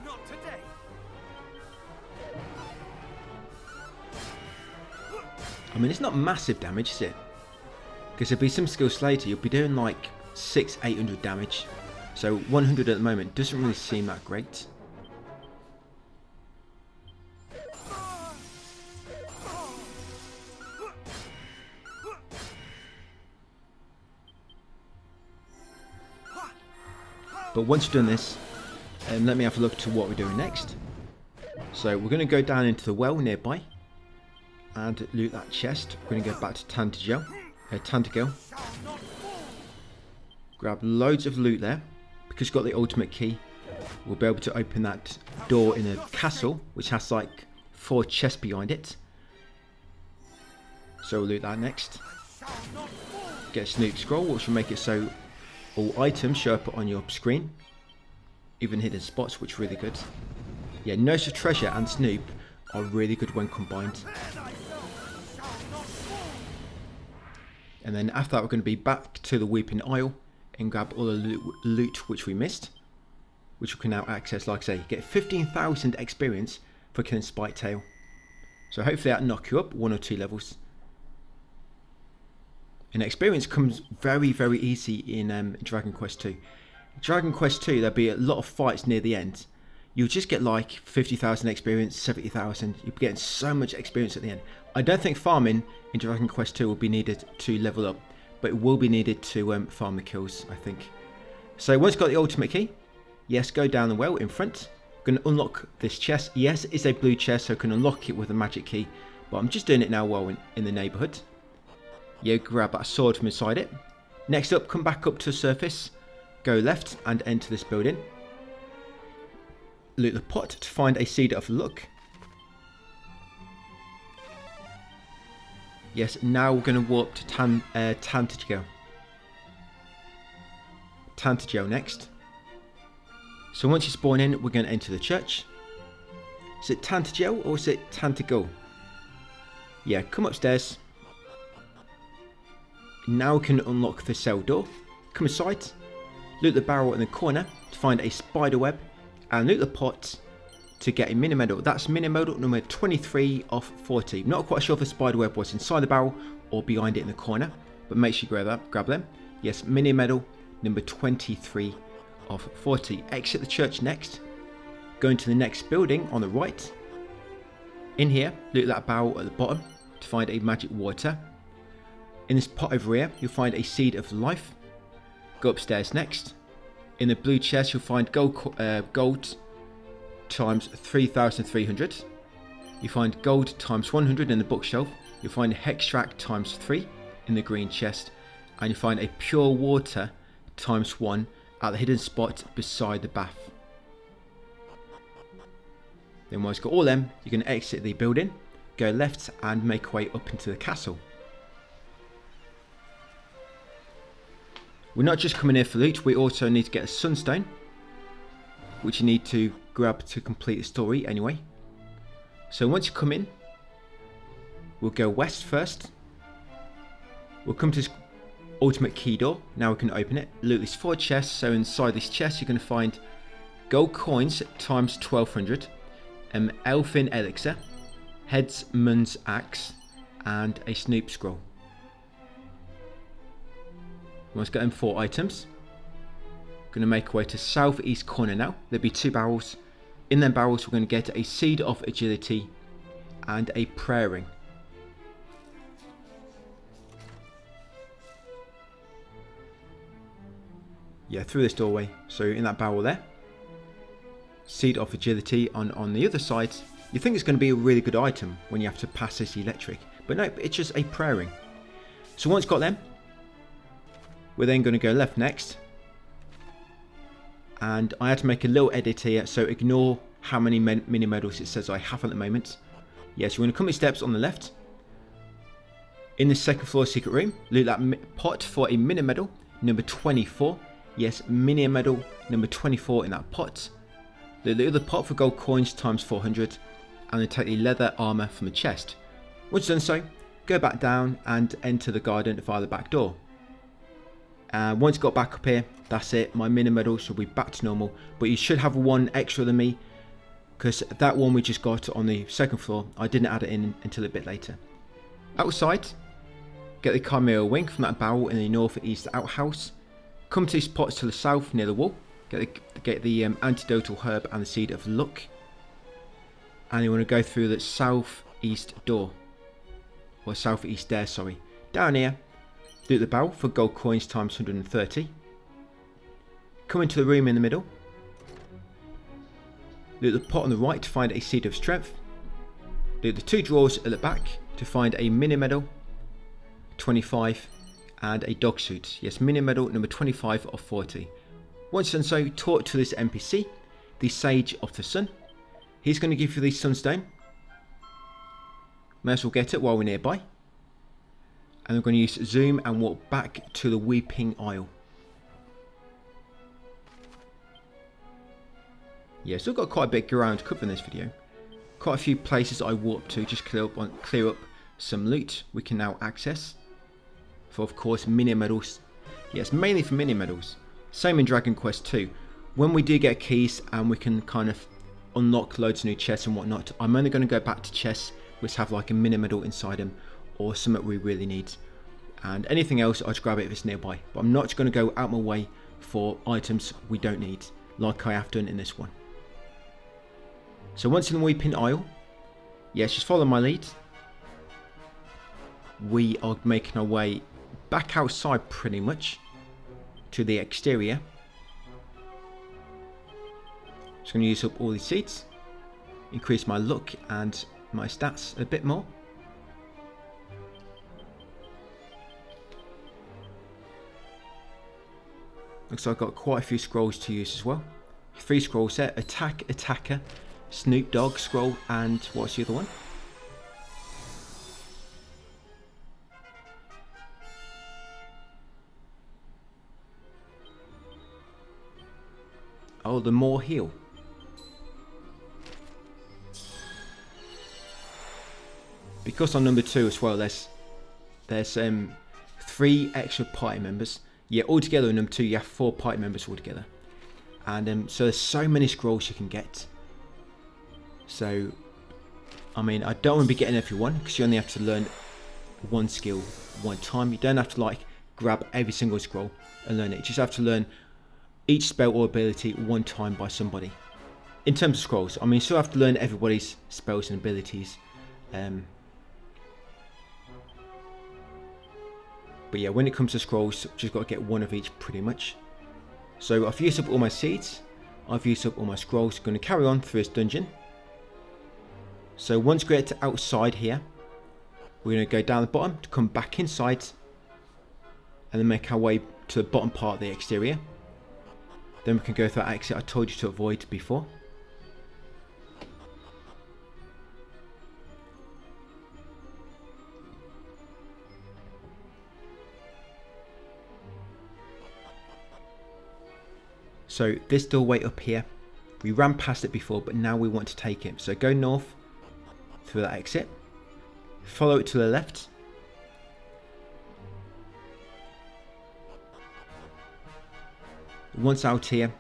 Not today. I mean, it's not massive damage, is it? Because there'll be some skills later, you'll be doing like 800 damage. So 100 at the moment doesn't really seem that great. But once you've done this, let me have a look to what we're doing next. So we're going to go down into the well nearby and loot that chest. We're going to go back to Tantegel. Grab loads of loot there. Because we've got the ultimate key, we'll be able to open that door in the castle, which has like 4 chests behind it. So we'll loot that next. Get a Snoop scroll, which will make it so all items show up on your screen. Even hidden spots, which are really good. Yeah, Nurse of Treasure and Snoop are really good when combined. And then after that, we're going to be back to the Weeping Isle and grab all the loot which we missed, which we can now access. Like I say, get 15,000 experience for killing Spiketail. So hopefully that'll knock you up 1 or 2 levels. And experience comes very, very easy in Dragon Quest 2. Dragon Quest 2, there'll be a lot of fights near the end. You'll just get like 50,000 experience, 70,000. You'll be getting so much experience at the end. I don't think farming in Dragon Quest 2 will be needed to level up, but it will be needed to farm the kills, I think. So once you've got the ultimate key, yes, go down the well in front. Going to unlock this chest. Yes, it's a blue chest, so I can unlock it with a magic key, but I'm just doing it now while in the neighbourhood. Yeah, grab that sword from inside it. Next up, come back up to the surface, go left and enter this building. Loot the pot to find a Seed of Luck. Yes, now we're going to warp to Tantegel. Tantegel next. So once you spawn in, we're going to enter the church. Is it Tantegel or is it Tantegel? Yeah, come upstairs. Now we can unlock the cell door. Come inside, loot the barrel in the corner to find a spider web, and loot the pot to get a mini medal. That's mini medal number 23 of 40. Not quite sure if the spider web was inside the barrel or behind it in the corner, but make sure you grab them. Yes, mini medal number 23 of 40. Exit the church next. Go into the next building on the right. In here, loot that barrel at the bottom to find a magic water. In this pot over here, you'll find a Seed of Life. Go upstairs next. In the blue chest, you'll find gold times 3,300. You find gold times 100 in the bookshelf. You'll find Hextrack times 3 in the green chest. And you find a pure water times 1 at the hidden spot beside the bath. Then once you've got all them, you can exit the building, go left and make your way up into the castle. We're not just coming here for loot, we also need to get a sunstone, which you need to grab to complete the story anyway. So once you come in, we'll go west first. We'll come to this ultimate key door. Now we can open it. Loot these 4 chests. So inside this chest you're going to find gold coins times 1,200, elfin elixir, headsman's axe, and a Snoop scroll. Once got them 4 items, going to make our way to southeast corner now. There'll be 2 barrels. In them barrels we're going to get a Seed of Agility and a prayer ring. Yeah, through this doorway. So in that barrel there, Seed of Agility. On the other side, you think it's going to be a really good item when you have to pass this electric, but no, it's just a prayer ring. So once got them, we're then going to go left next, and I had to make a little edit here, so ignore how many mini medals it says I have at the moment. Yes, you're going to come in steps on the left, In the second floor secret room, loot that pot for a mini medal number 24. Yes, mini medal number 24 in that pot. Loot the other pot for gold coins times 400, and then take the leather armour from the chest. Once done so, go back down and enter the garden via the back door. And once you got back up here, that's it. My mini medal should be back to normal, but you should have one extra than me, because that one we just got on the second floor, I didn't add it in until a bit later. Outside, get the Chimera wing from that barrel in the northeast outhouse. Come to these pots to the south near the wall. Get the antidotal herb and the seed of luck. And you want to go through the southeast door. Or southeast stair, sorry. Down here, loot the barrel for gold coins times 130. Come into the room in the middle. Loot the pot on the right to find a seed of strength. Loot the 2 drawers at the back to find a mini medal 25 and a dog suit. Yes, mini medal number 25 of 40. Once done so, talk to this NPC, the Sage of the Sun. He's going to give you the sunstone. May as well get it while we're nearby. And we're going to use zoom and walk back to the Weeping Isle. Yeah, so I've got quite a bit of ground to cover in this video. Quite a few places I walked to, just clear up some loot we can now access. For of course mini medals. Yes, mainly for mini medals. Same in Dragon Quest 2. When we do get keys and we can kind of unlock loads of new chests and whatnot, I'm only going to go back to chests which have like a mini medal inside them or something we really need. And anything else I'll just grab it if it's nearby. But I'm not going to go out my way for items we don't need, like I have done in this one. So once in the Weeping Isle, yes, just follow my lead. We are making our way back outside pretty much to the exterior. Just going to use up all these seeds, increase my luck and my stats a bit more. Looks like I've got quite a few scrolls to use as well. 3 scroll set, attack, attacker, Snoop Dogg scroll, and what's the other one? Oh, the more heal. Because on number 2 as well, there's 3 extra party members. Yeah, altogether in number 2 you have 4 party members altogether. And so there's so many scrolls you can get. So, I mean, I don't want to be getting everyone, because you only have to learn one skill one time. You don't have to like grab every single scroll and learn it. You just have to learn each spell or ability one time by somebody. In terms of scrolls, I mean, you still have to learn everybody's spells and abilities. But yeah, when it comes to scrolls, just got to get one of each pretty much. So I've used up all my seeds. I've used up all my scrolls. Going to carry on through this dungeon. So once we get to outside here, we're going to go down the bottom to come back inside. And then make our way to the bottom part of the exterior. Then we can go through that exit I told you to avoid before. So this doorway up here, we ran past it before, but now we want to take it. So go north through that exit, follow it to the left. Once out here,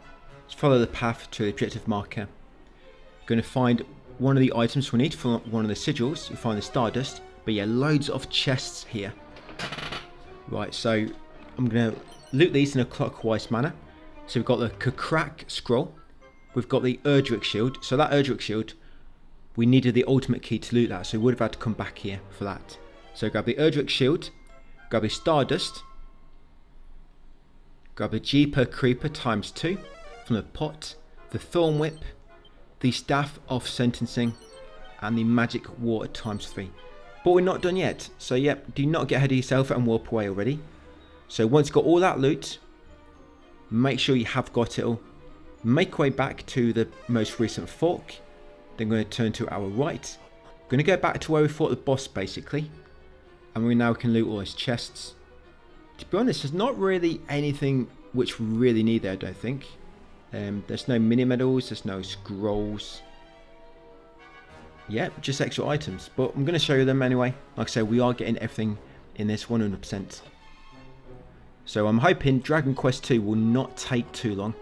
just follow the path to the objective marker. You're going to find one of the items we need for one of the sigils. You find the Stardust, but yeah, loads of chests here. Right, so I'm going to loot these in a clockwise manner. So we've got the Craggy scroll, we've got the Erdrick shield. So that Erdrick shield, we needed the ultimate key to loot that, so we would have had to come back here for that. So grab the Erdrick shield, grab the Stardust, grab the Jeeper Creeper times 2 from the pot, the Thorn Whip, the Staff of Sentencing, and the Magic Water times 3. But we're not done yet, so yep, do not get ahead of yourself and warp away already. So once you've got all that loot, make sure you have got it all. Make your way back to the most recent fork. Then we're going to turn to our right. We're going to go back to where we fought the boss basically. And we now can loot all his chests. To be honest, there's not really anything which we really need there, I don't think. There's no mini medals, there's no scrolls. Yeah, just extra items. But I'm going to show you them anyway. Like I said, we are getting everything in this 100%. So I'm hoping Dragon Quest 2 will not take too long.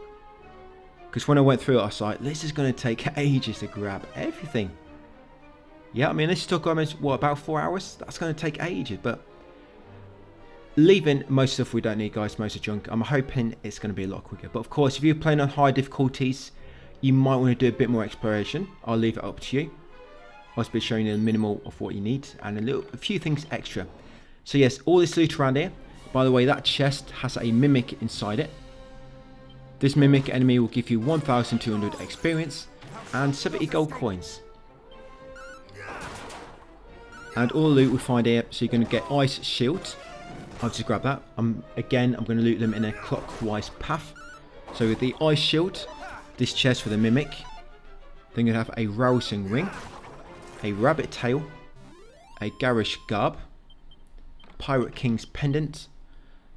Because when I went through it, I was like, this is going to take ages to grab everything. Yeah, I mean, this took almost, what, about 4 hours? That's going to take ages, but leaving most stuff we don't need, guys, most of junk, I'm hoping it's going to be a lot quicker. But of course, if you're playing on high difficulties, you might want to do a bit more exploration. I'll leave it up to you. I'll be showing you the minimal of what you need and a few things extra. So yes, all this loot around here. By the way, that chest has a mimic inside it. This mimic enemy will give you 1,200 experience and 70 gold coins. And all the loot we find here, so you're going to get ice shield. I'll just grab that. Again, I'm going to loot them in a clockwise path. So with the ice shield, this chest with a mimic, then you're going to have a rousing ring, a rabbit tail, a garish garb, pirate king's pendant,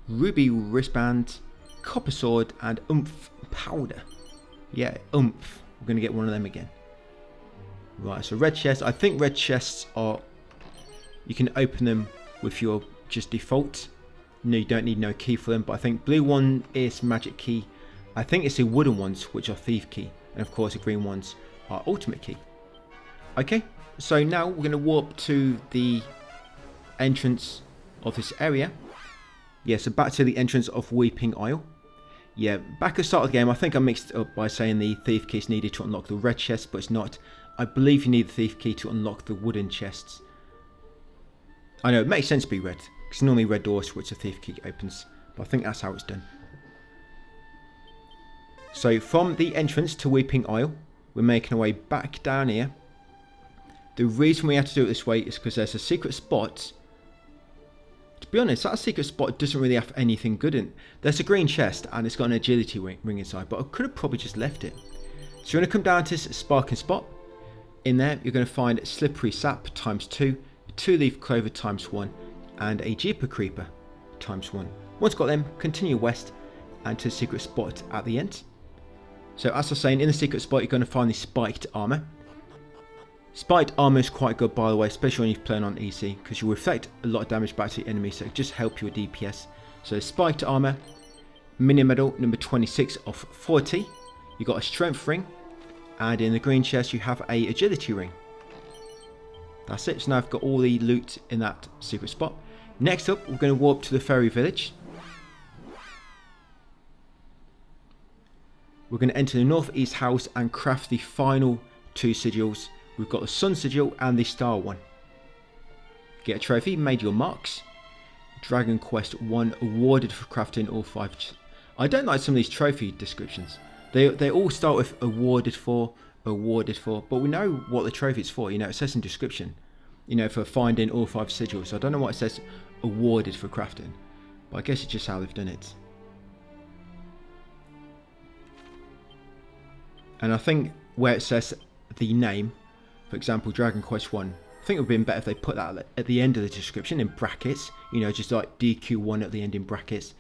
ruby wristband, copper sword, and oomph powder. Yeah, oomph. We're going to get one of them again. Right, so red chests. I think red chests are, you can open them with your just default. No, you don't need no key for them. But I think blue one is magic key. I think it's the wooden ones which are thief key. And of course the green ones are ultimate key. Okay, so now we're going to warp to the entrance of this area. Yeah, so back to the entrance of Weeping Isle. Yeah, back at the start of the game, I think I mixed it up by saying the thief key is needed to unlock the red chest, but it's not. I believe you need the thief key to unlock the wooden chests. I know, it makes sense to be red, because normally red doors which the thief key opens, but I think that's how it's done. So from the entrance to Weeping Isle, we're making our way back down here. The reason we have to do it this way is because there's a secret spot. To be honest, that secret spot doesn't really have anything good in it. There's a green chest and it's got an agility ring inside, but I could have probably just left it. So you're going to come down to this sparking spot. In there, you're going to find slippery sap ×2, 2-leaf clover ×1, and a jeeper creeper ×1. Once got them, continue west and to the secret spot at the end. So as I was saying, in the secret spot, you're going to find the spiked armor. Spiked armor is quite good, by the way, especially when you're playing on easy, because you will reflect a lot of damage back to the enemy, so it just help your DPS. So spiked armor, mini medal number 26 of 40. You got a strength ring, and in the green chest you have a agility ring. That's it. So now I've got all the loot in that secret spot. Next up, we're going to warp to the fairy village. We're going to enter the northeast house and craft the final 2 sigils. We've got the sun sigil and the star one. Get a trophy, made your marks. Dragon Quest 1 awarded for crafting all 5. I don't like some of these trophy descriptions. They all start with awarded for, but we know what the trophy is for. You know, it says in description, you know, for finding all 5 sigils. So I don't know what it says awarded for crafting, but I guess it's just how they've done it. And I think where it says the name, for example, Dragon Quest 1, I think it would have been better if they put that at the end of the description in brackets, you know, just like DQ1 at the end in brackets,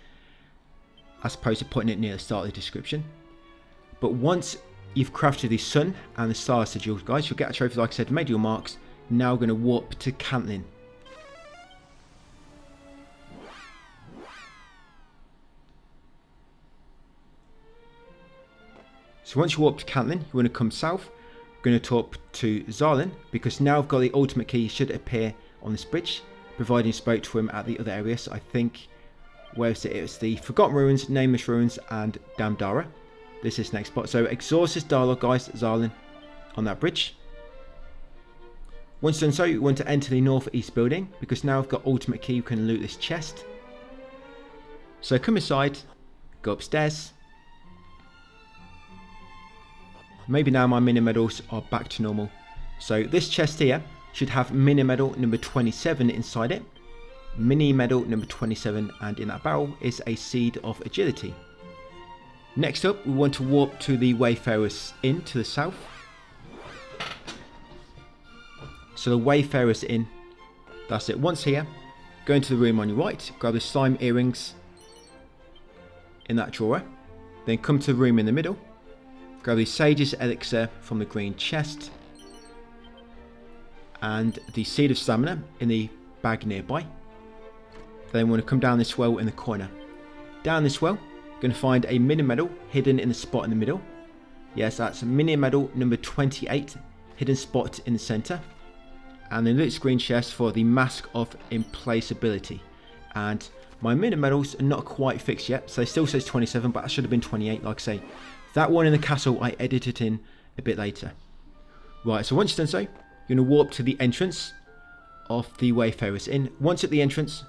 as opposed to putting it near the start of the description. But once you've crafted the sun and the star sigils, guys, you'll get a trophy, like I said, made your marks. Now we're going to warp to Galenholm. So once you warp to Galenholm, you want to come south. We're going to talk to Galen, because now I've got the ultimate key, should appear on this bridge, providing spoke to him at the other areas. So I think, where is it? It's the Forgotten Ruins, Nameless Ruins, and Damdara. This is next spot. So exhaust this dialogue, guys, Galen, on that bridge. Once done so, you want to enter the northeast building, because now I've got ultimate key, you can loot this chest. So come inside, go upstairs. Maybe now my mini medals are back to normal. So this chest here should have mini medal number 27 inside it. Mini medal number 27, and in that barrel is a seed of agility. Next up, we want to warp to the Wayfarer's Inn to the south. So the Wayfarer's Inn, that's it. Once here, go into the room on your right, grab the slime earrings in that drawer, then come to the room in the middle, grab the Sage's elixir from the green chest, and the seed of stamina in the bag nearby. Then we want to come down this well in the corner. Down this well, you're going to find a mini medal hidden in the spot in the middle. Yes, that's mini medal number 28, hidden spot in the centre. And the loot screen chest for the mask of implaceability. And my mini medals are not quite fixed yet, so it still says 27, but that should have been 28, like I say. That one in the castle I edited in a bit later. Right, so once you've done so, you're going to warp to the entrance of the Wayfarer's Inn. Once at the entrance,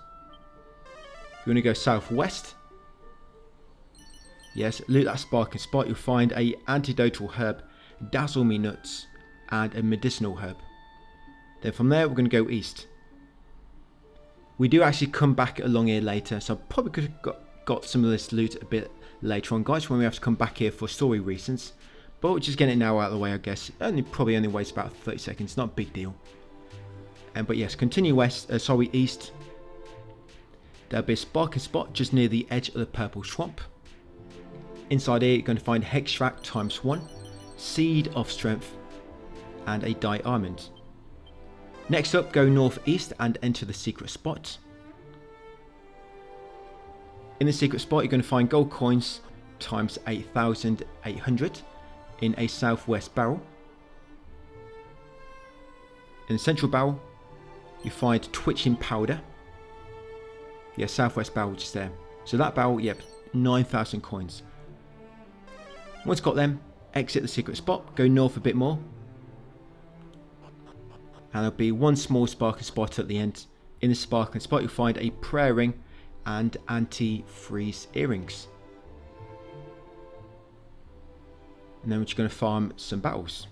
you're going to go southwest. Yes, loot that sparking spot. You'll find a antidotal herb, dazzle me nuts, and a medicinal herb. Then from there, we're going to go east. We do actually come back along here later, so I probably could have got some of this loot a bit later on, guys, when we have to come back here for story reasons. But we're just getting it now out of the way, I guess. Probably only waits about 30 seconds, not a big deal. But yes, continue east. There'll be a sparking spot just near the edge of the purple swamp. Inside here, you're going to find Hextract ×1, Seed of Strength, and a diamond. Next up, go northeast and enter the secret spot. In the secret spot, you're going to find gold coins times 8,800 in a southwest barrel. In the central barrel, you find twitching powder. Yeah, southwest barrel just there. So that barrel, yep, 9,000 coins. Once got them, exit the secret spot, go north a bit more. And there'll be one small sparkling spot at the end. In the sparkling spot, you'll find a prayer ring and anti-freeze earrings. And then we're just going to farm some battles.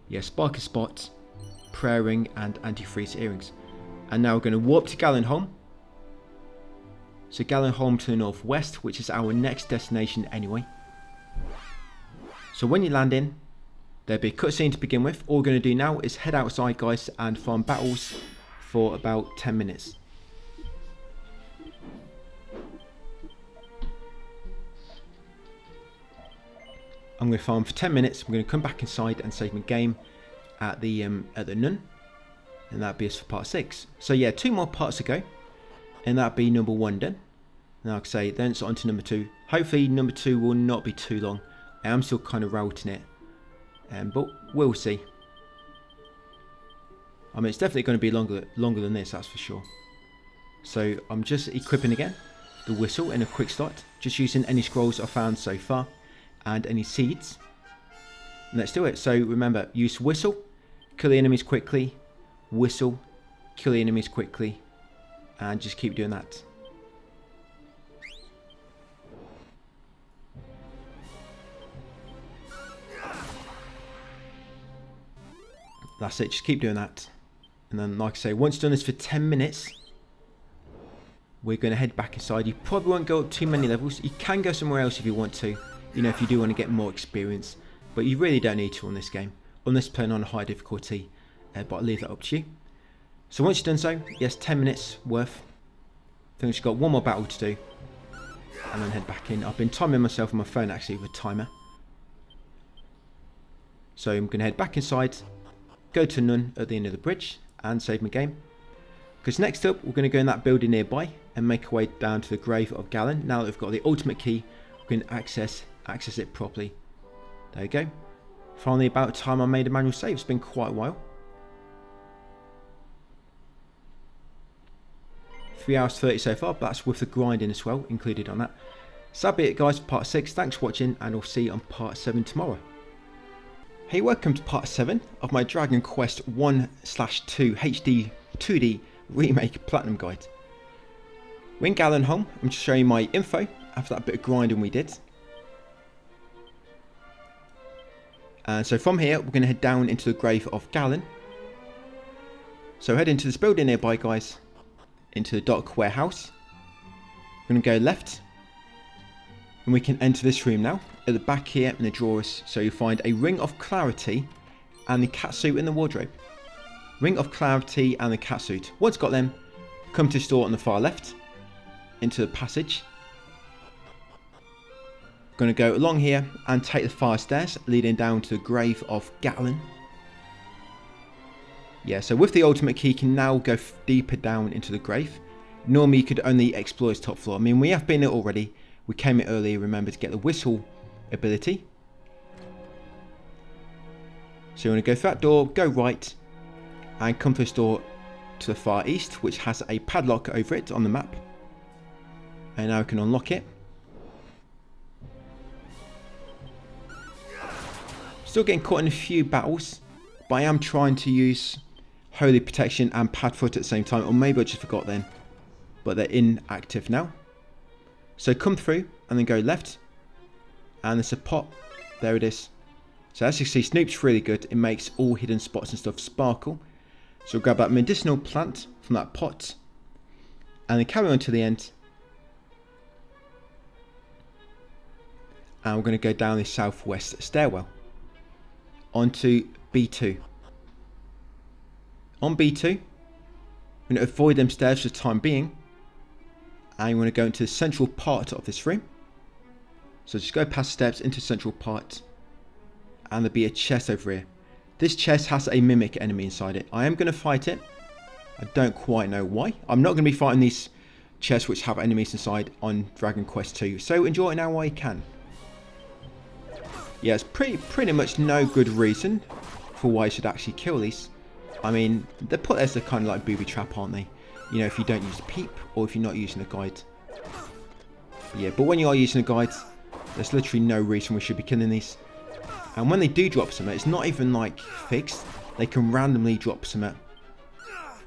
Yeah, sparkling spot, prayer ring and anti-freeze earrings. And now we're going to warp to Galenholm. So Galenholm to the northwest, which is our next destination anyway. So when you land in, there'll be a cutscene to begin with. All we're going to do now is head outside, guys, and farm battles for about 10 minutes. I'm going to farm for 10 minutes. I'm going to come back inside and save my game at the Nun. And that'll be us for part 6. So yeah, 2 more parts to go. And that'll be number 1 done. And like I say, then it's on to number 2. Hopefully number 2 will not be too long. I am still kind of routing it. But we'll see. I mean, it's definitely going to be longer than this, that's for sure. So I'm just equipping again the whistle in a quick start. Just using any scrolls I found so far. And any seeds. And let's do it. So remember, use whistle, kill the enemies quickly. Whistle, kill the enemies quickly. And just keep doing that. That's it, just keep doing that. And then, like I say, once done this for 10 minutes, we're going to head back inside. You probably won't go up too many levels. You can go somewhere else if you want to, you know, if you do want to get more experience. But you really don't need to on this game, unless playing on a high difficulty. But I'll leave that up to you. So once you've done so, yes, 10 minutes worth. I think we've just got one more battle to do. And then head back in. I've been timing myself on my phone actually with a timer. So I'm going to head back inside. Go to Nun at the end of the bridge and save my game. Because next up, we're going to go in that building nearby and make our way down to the grave of Galen. Now that we've got the ultimate key, we can access it properly. There you go. Finally, about time I made a manual save. It's been quite a while. 3 hours 30 so far, but that's with the grinding as well included on that. So that'll be it, guys, for part 6. Thanks for watching, and I'll see you on part 7 tomorrow. Hey, welcome to part 7 of my Dragon Quest 1/2 HD 2D Remake Platinum Guide. We're in Galenholm. I'm just showing you my info after that bit of grinding we did. And so from here, we're going to head down into the grave of Galen. So head into this building nearby, guys, into the dock warehouse. We're going to go left. And we can enter this room now. At the back here in the drawers, so you'll find a ring of clarity and the catsuit in the wardrobe. Ring of Clarity and the Catsuit. Once got them, come to store on the far left, into the passage. Going to go along here and take the fire stairs leading down to the grave of Galen. Yeah, so with the ultimate key you can now go deeper down into the grave. Normally you could only explore his top floor. I mean, we have been here already. We came here earlier, remember, to get the whistle ability. So you want to go through that door, go right, and come through this door to the far east, which has a padlock over it on the map. And now we can unlock it. Still getting caught in a few battles, but I am trying to use Holy Protection and Padfoot at the same time, or maybe I just forgot then, but they're inactive now. So come through and then go left, and there's a pot, there it is. So as you see, Snoop's really good, it makes all hidden spots and stuff sparkle. So we'll grab that medicinal plant from that pot, and then carry on to the end. And we're going to go down the southwest stairwell onto B2. On B2, we're going to avoid them stairs for the time being, and you want to go into the central part of this room. So just go past steps into the central part, and there'll be a chest over here. This chest has a mimic enemy inside it. I am going to fight it. I don't quite know why. I'm not going to be fighting these chests which have enemies inside on Dragon Quest 2, so enjoy it now while you can. Yeah, it's pretty much no good reason for why you should actually kill these. I mean, they're put as a kind of like booby trap, aren't they? You know, if you don't use peep or if you're not using a guide. Yeah, but when you are using a guide, there's literally no reason we should be killing these. And when they do drop something, it's not even like fixed. They can randomly drop something.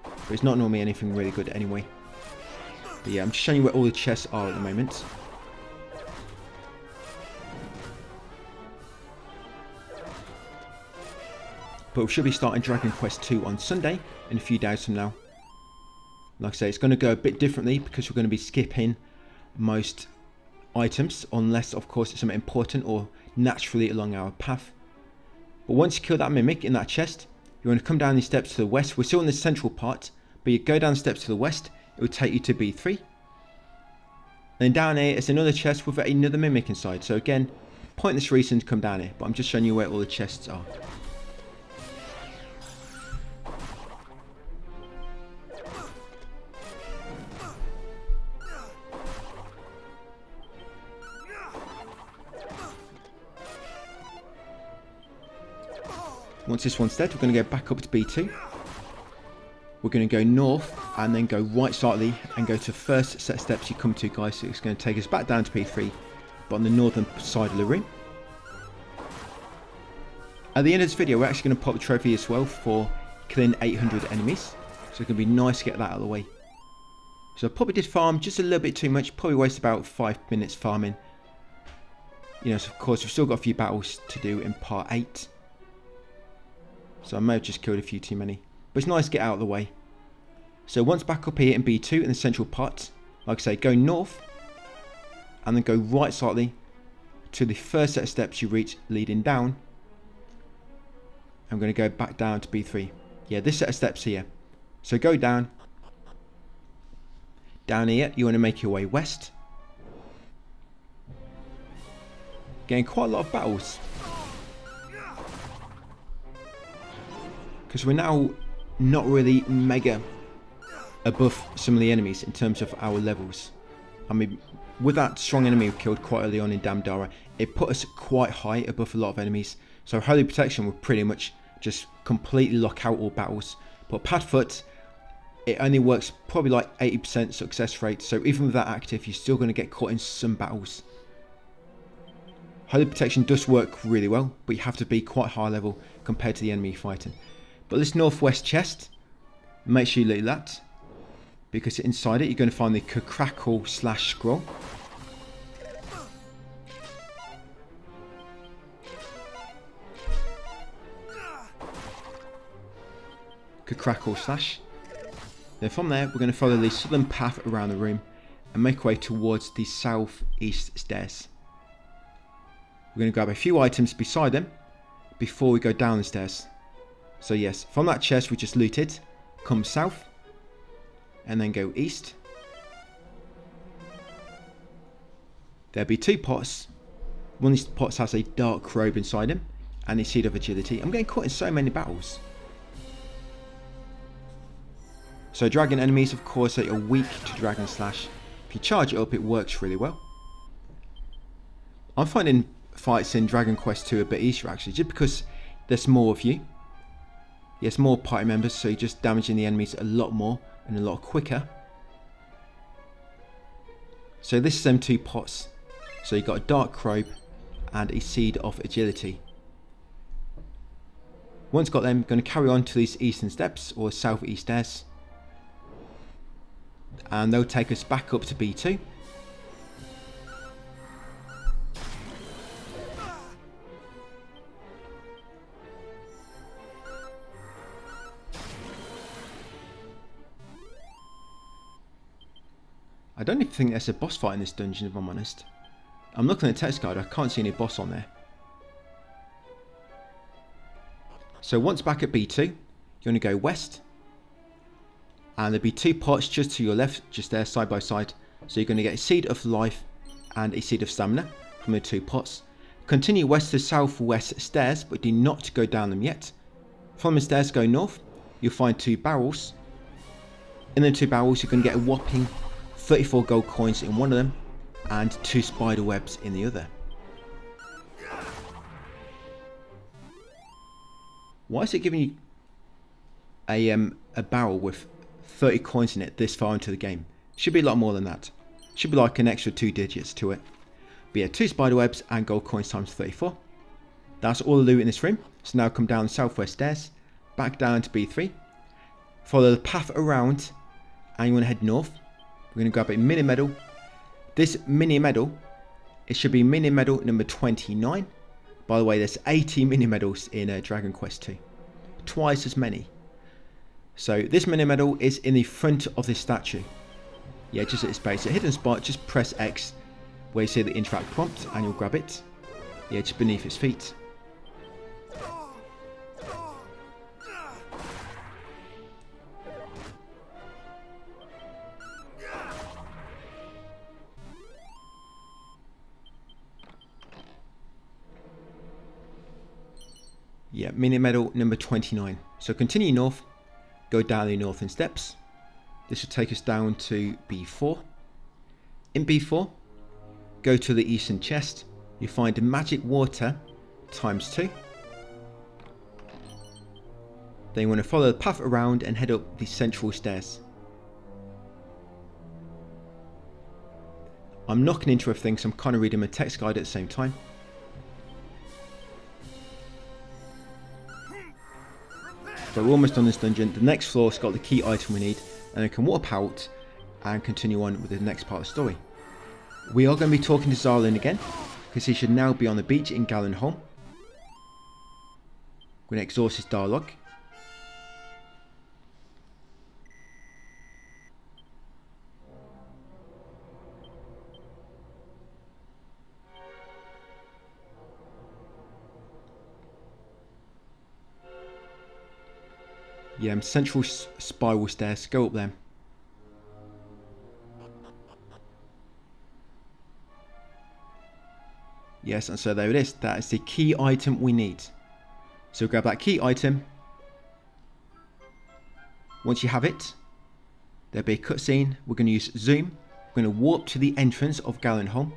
But it's not normally anything really good anyway. But yeah, I'm just showing you where all the chests are at the moment. But we should be starting Dragon Quest 2 on Sunday, in a few days from now. Like I say, it's going to go a bit differently because we're going to be skipping most items, unless of course it's something important or naturally along our path. But once you kill that mimic in that chest, you want to come down these steps to the west. We're still in the central part, but you go down the steps to the west, it will take you to B3. Then down here is another chest with another mimic inside. So again, pointless reason to come down here, but I'm just showing you where all the chests are. Once this one's dead, we're going to go back up to B2. We're going to go north and then go right slightly and go to the first set of steps you come to, guys. So it's going to take us back down to B3, but on the northern side of the room. At the end of this video, we're actually going to pop the trophy as well for killing 800 enemies. So it's going to be nice to get that out of the way. So I probably did farm just a little bit too much. Probably wasted about 5 minutes farming. You know, so of course, we've still got a few battles to do in part 8. So I may have just killed a few too many. But it's nice to get out of the way. So once back up here in B2 in the central part, like I say, go north. And then go right slightly to the first set of steps you reach leading down. I'm going to go back down to B3. Yeah, this set of steps here. So go down. Down here, you want to make your way west. Getting quite a lot of battles. Because we're now not really mega above some of the enemies in terms of our levels. I mean, with that strong enemy we killed quite early on in Damdara, it put us quite high above a lot of enemies. So Holy Protection will pretty much just completely lock out all battles. But Padfoot, it only works probably like 80% success rate. So even with that active, you're still going to get caught in some battles. Holy Protection does work really well, but you have to be quite high level compared to the enemy you're fighting. But this northwest chest, make sure you loot that, because inside it you're going to find the Crackle / scroll. Crackle /. Then from there we're going to follow the southern path around the room and make our way towards the southeast stairs. We're going to grab a few items beside them before we go down the stairs. So yes, from that chest we just looted, come south, and then go east. There'll be 2 pots. One of these pots has a dark robe inside him, and a seed of agility. I'm getting caught in so many battles. So dragon enemies, of course, are weak to Dragon Slash. If you charge it up, it works really well. I'm finding fights in Dragon Quest 2 a bit easier actually, just because there's more of you. Yes, more party members, so you're just damaging the enemies a lot more and a lot quicker. So this is them 2 pots. So you've got a dark robe and a seed of agility. Once got them, going to carry on to these eastern steps or southeast stairs. And they'll take us back up to B2. I don't even think there's a boss fight in this dungeon, if I'm honest. I'm looking at the text guide, I can't see any boss on there. So once back at B2, you're going to go west. And there'll be 2 pots just to your left, just there side by side. So you're going to get a seed of life and a seed of stamina from the 2 pots. Continue west to southwest stairs, but do not go down them yet. From the stairs go north, you'll find 2 barrels. In the 2 barrels you're going to get a whopping 34 gold coins in one of them and 2 spider webs in the other. Why is it giving you a barrel with 30 coins in it this far into the game? Should be a lot more than that. Should be like an extra 2 digits to it. But yeah, 2 spider webs and gold coins times 34. That's all the loot in this room. So now come down the southwest stairs, back down to B3. Follow the path around and you want to head north. We're going to grab a mini medal. This mini medal, it should be mini medal number 29. By the way, there's 80 mini medals in Dragon Quest 2. Twice as many. So this mini medal is in the front of this statue. Yeah, just at its base. A hidden spot, just press X where you see the interact prompt and you'll grab it. Yeah, just beneath its feet. Yeah, mini medal number 29. So continue north, go down the northern steps. This will take us down to B4. In B4, go to the eastern chest. You find magic water times 2. Then you want to follow the path around and head up the central stairs. I'm knocking into everything, so I'm kind of reading my text guide at the same time. So we're almost on this dungeon. The next floor's got the key item we need, and we can warp out and continue on with the next part of the story. We are going to be talking to Zarlin again, because he should now be on the beach in Galenholm. We're going to exhaust his dialogue. Yeah, central spiral stairs. Go up them. Yes, and so there it is. That is the key item we need. So grab that key item. Once you have it, there'll be a cutscene. We're going to use zoom. We're going to warp to the entrance of Galenholm.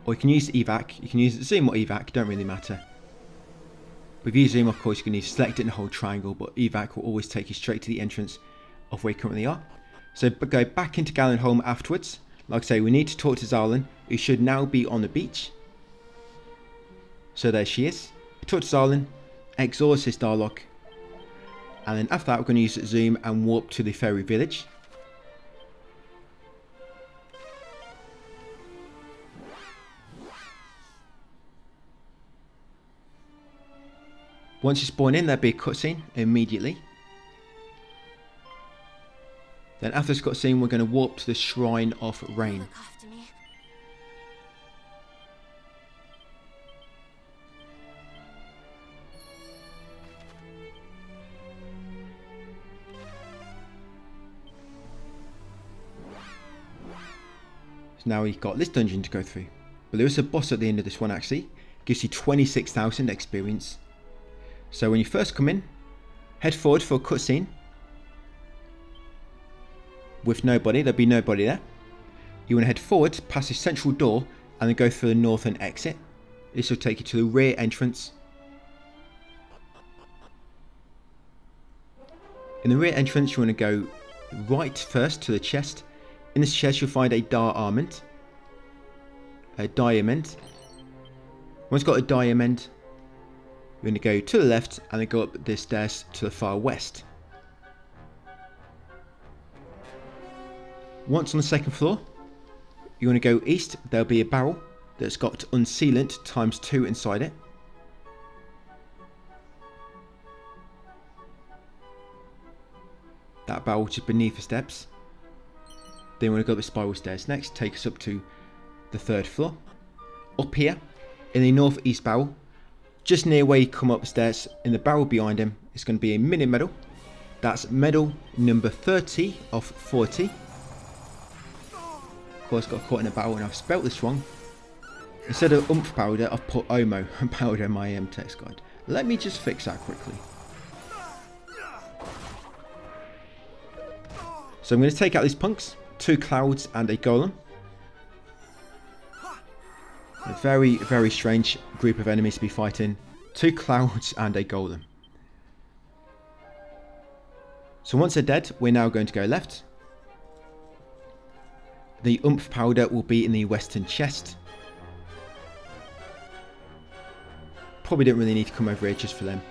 Or you can use evac. You can use zoom or evac. Don't really matter. With zoom, of course, you can either select it and hold triangle, but evac will always take you straight to the entrance of where you currently are. So go back into Galenholm afterwards. Like I say, we need to talk to Zarlin, who should now be on the beach. So there she is. Talk to Zarlin, exhaust his dialogue, and then after that we're going to use zoom and warp to the fairy village. Once you spawn in, there'll be a cutscene immediately. Then after this cutscene, we're going to warp to the Shrine of Rain. Look after me. So now we've got this dungeon to go through. But there is a boss at the end of this one actually. Gives you 26,000 experience. So when you first come in, head forward for a cutscene. With nobody, there'll be nobody there. You want to head forward past the central door and then go through the northern exit. This will take you to the rear entrance. In the rear entrance, you want to go right first to the chest. In this chest, you'll find a diamond. Once you've got a diamond, you're going to go to the left and then go up the stairs to the far west. Once on the second floor, you want to go east. There'll be a barrel that's got unsealant ×2 inside it. That barrel which is beneath the steps. Then you want to go up the spiral stairs next. Take us up to the third floor. Up here in the northeast barrel, just near where you come up the stairs, in the barrel behind him, it's going to be a mini medal. That's medal number 30 of 40. Of course, got caught in a barrel and I've spelt this wrong. Instead of oomph powder, I've put Omo powder in my text guide. Let me just fix that quickly. So I'm going to take out these punks, 2 clouds and a golem. A very, very strange group of enemies to be fighting. 2 clouds and a golem. So once they're dead, we're now going to go left. The oomph powder will be in the western chest. Probably don't really need to come over here just for them.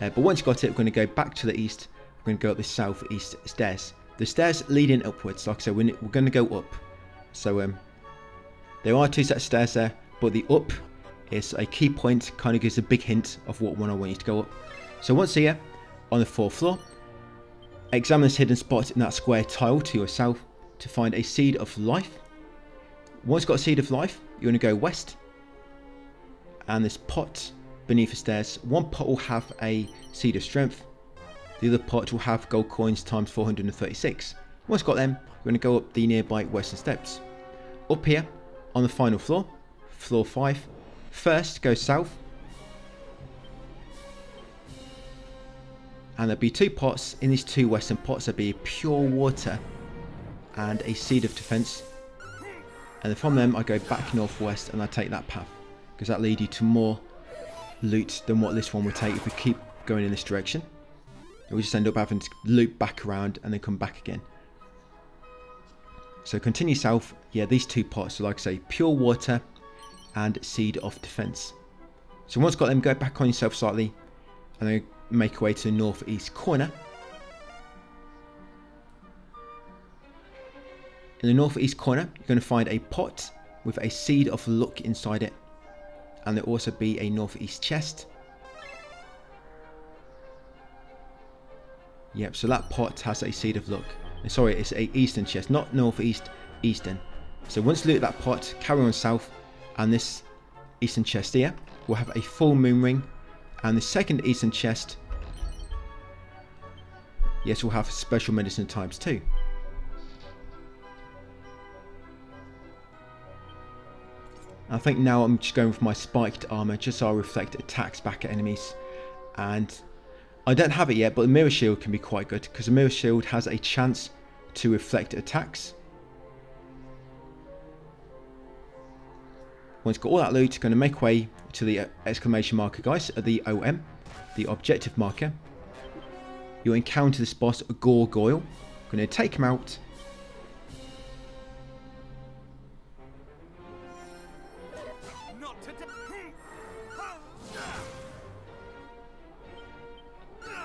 But once you've got it, we're going to go back to the east. We're going to go up the southeast stairs. The stairs leading upwards, like I said, we're going to go up. So there are 2 sets of stairs there, but the up is a key point, kind of gives a big hint of what one I want you to go up. So once here, on the 4th floor, examine this hidden spot in that square tile to yourself to find a seed of life. Once you've got a seed of life, you want to go west. And this pot beneath the stairs, one pot will have a seed of strength. The other pot will have gold coins ×436. Once you've got them, you're going to go up the nearby western steps. Up here, on the final floor, floor 5, first go south. And there'll be 2 pots. In these 2 western pots, there'll be pure water and a seed of defense. And then from them, I go back northwest and I take that path, because that leads you to more loot than what this one would take if we keep going in this direction. We just end up having to loop back around and then come back again. So continue south. Yeah, these 2 pots, so like I say, pure water and seed of defense. So once got them, go back on yourself slightly and then make your way to the northeast corner. In the northeast corner, you're going to find a pot with a seed of luck inside it. And there'll also be a northeast chest. Yep, so that pot has a seed of luck. Sorry, it's a eastern chest, not northeast, eastern. So once you loot that pot, carry on south, and this eastern chest here will have a full moon ring. And the second eastern chest, yes, will have special medicine ×2. I think now I'm just going with my spiked armor, just so I reflect attacks back at enemies. And I don't have it yet, but the mirror shield can be quite good, because the mirror shield has a chance to reflect attacks. Once you've got all that loot, you're going to make way to the exclamation marker, guys, at the OM, the objective marker. You'll encounter this boss, a Gargoyle. Going to take him out. Not today.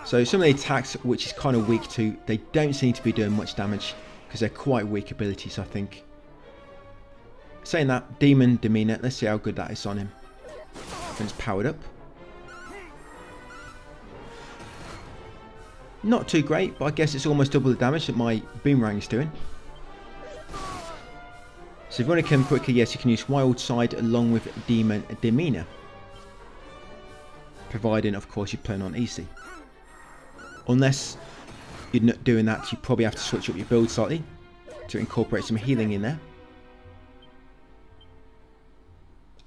So some of the attacks, which is kind of weak to, they don't seem to be doing much damage, because they're quite weak abilities, I think. Saying that, Demon Demeanor, let's see how good that is on him. When it's powered up. Not too great, but I guess it's almost double the damage that my Boomerang is doing. So if you want to kill him quickly, yes, you can use Wild Side along with Demon Demeanor. Providing, of course, you're playing on easy. Unless you're not doing that, you probably have to switch up your build slightly to incorporate some healing in there.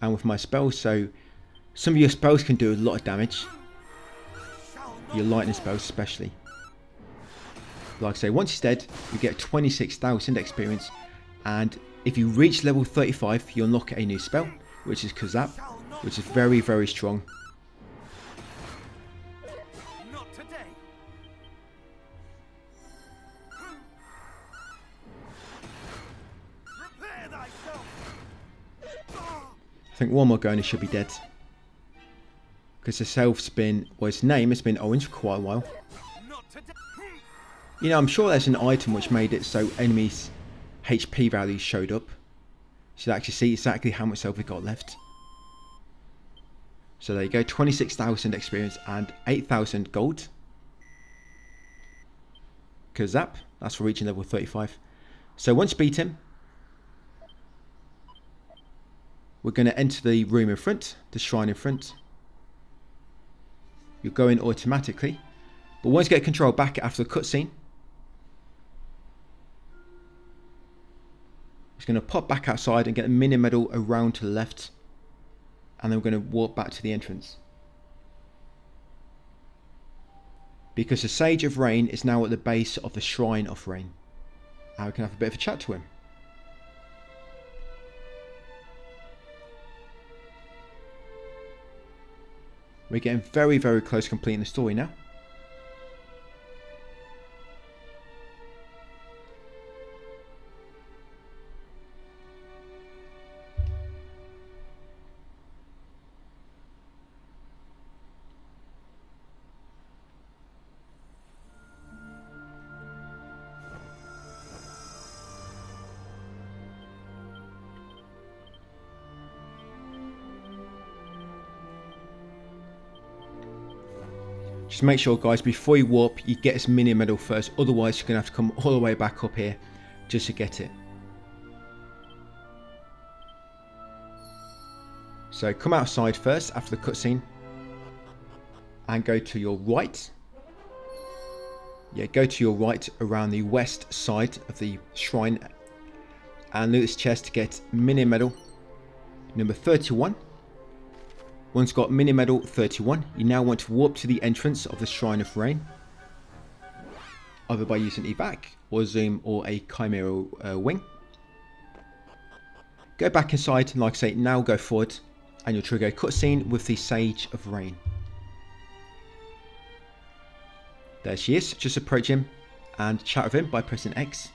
and with my spells. So some of your spells can do a lot of damage. Your lightning spells especially. Like I say, once he's dead, you get 26,000 experience, and if you reach level 35, you unlock a new spell, which is Kazap, which is very, very strong. Not today. Prepare thyself. I think one more go and he should be dead. Because the self's been, well, its name has been orange for quite a while. Not today. You know, I'm sure there's an item which made it so enemies' HP values showed up. So you actually see exactly how much health we got left. So there you go, 26,000 experience and 8,000 gold. Kazap, that's for reaching level 35. So once you beat him, we're going to enter the room in front, the shrine in front. You'll go in automatically. But once you get control back after the cutscene, it's going to pop back outside and get a mini medal around to the left. And then we're going to walk back to the entrance. Because the Sage of Rain is now at the base of the Shrine of Rain. And we can have a bit of a chat to him. We're getting very, very close to completing the story now. Just make sure, guys, before you warp, you get this mini medal first. Otherwise, you're going to have to come all the way back up here just to get it. So come outside first after the cutscene. And go to your right. Yeah, go to your right around the west side of the shrine. And loot this chest to get mini medal number 31. Once got mini medal 31, you now want to warp to the entrance of the Shrine of Rain, either by using evac or zoom or a chimera wing. Go back inside and, like I say, now go forward and you'll trigger a cutscene with the Sage of Rain. There she is. Just approach him and chat with him by pressing X.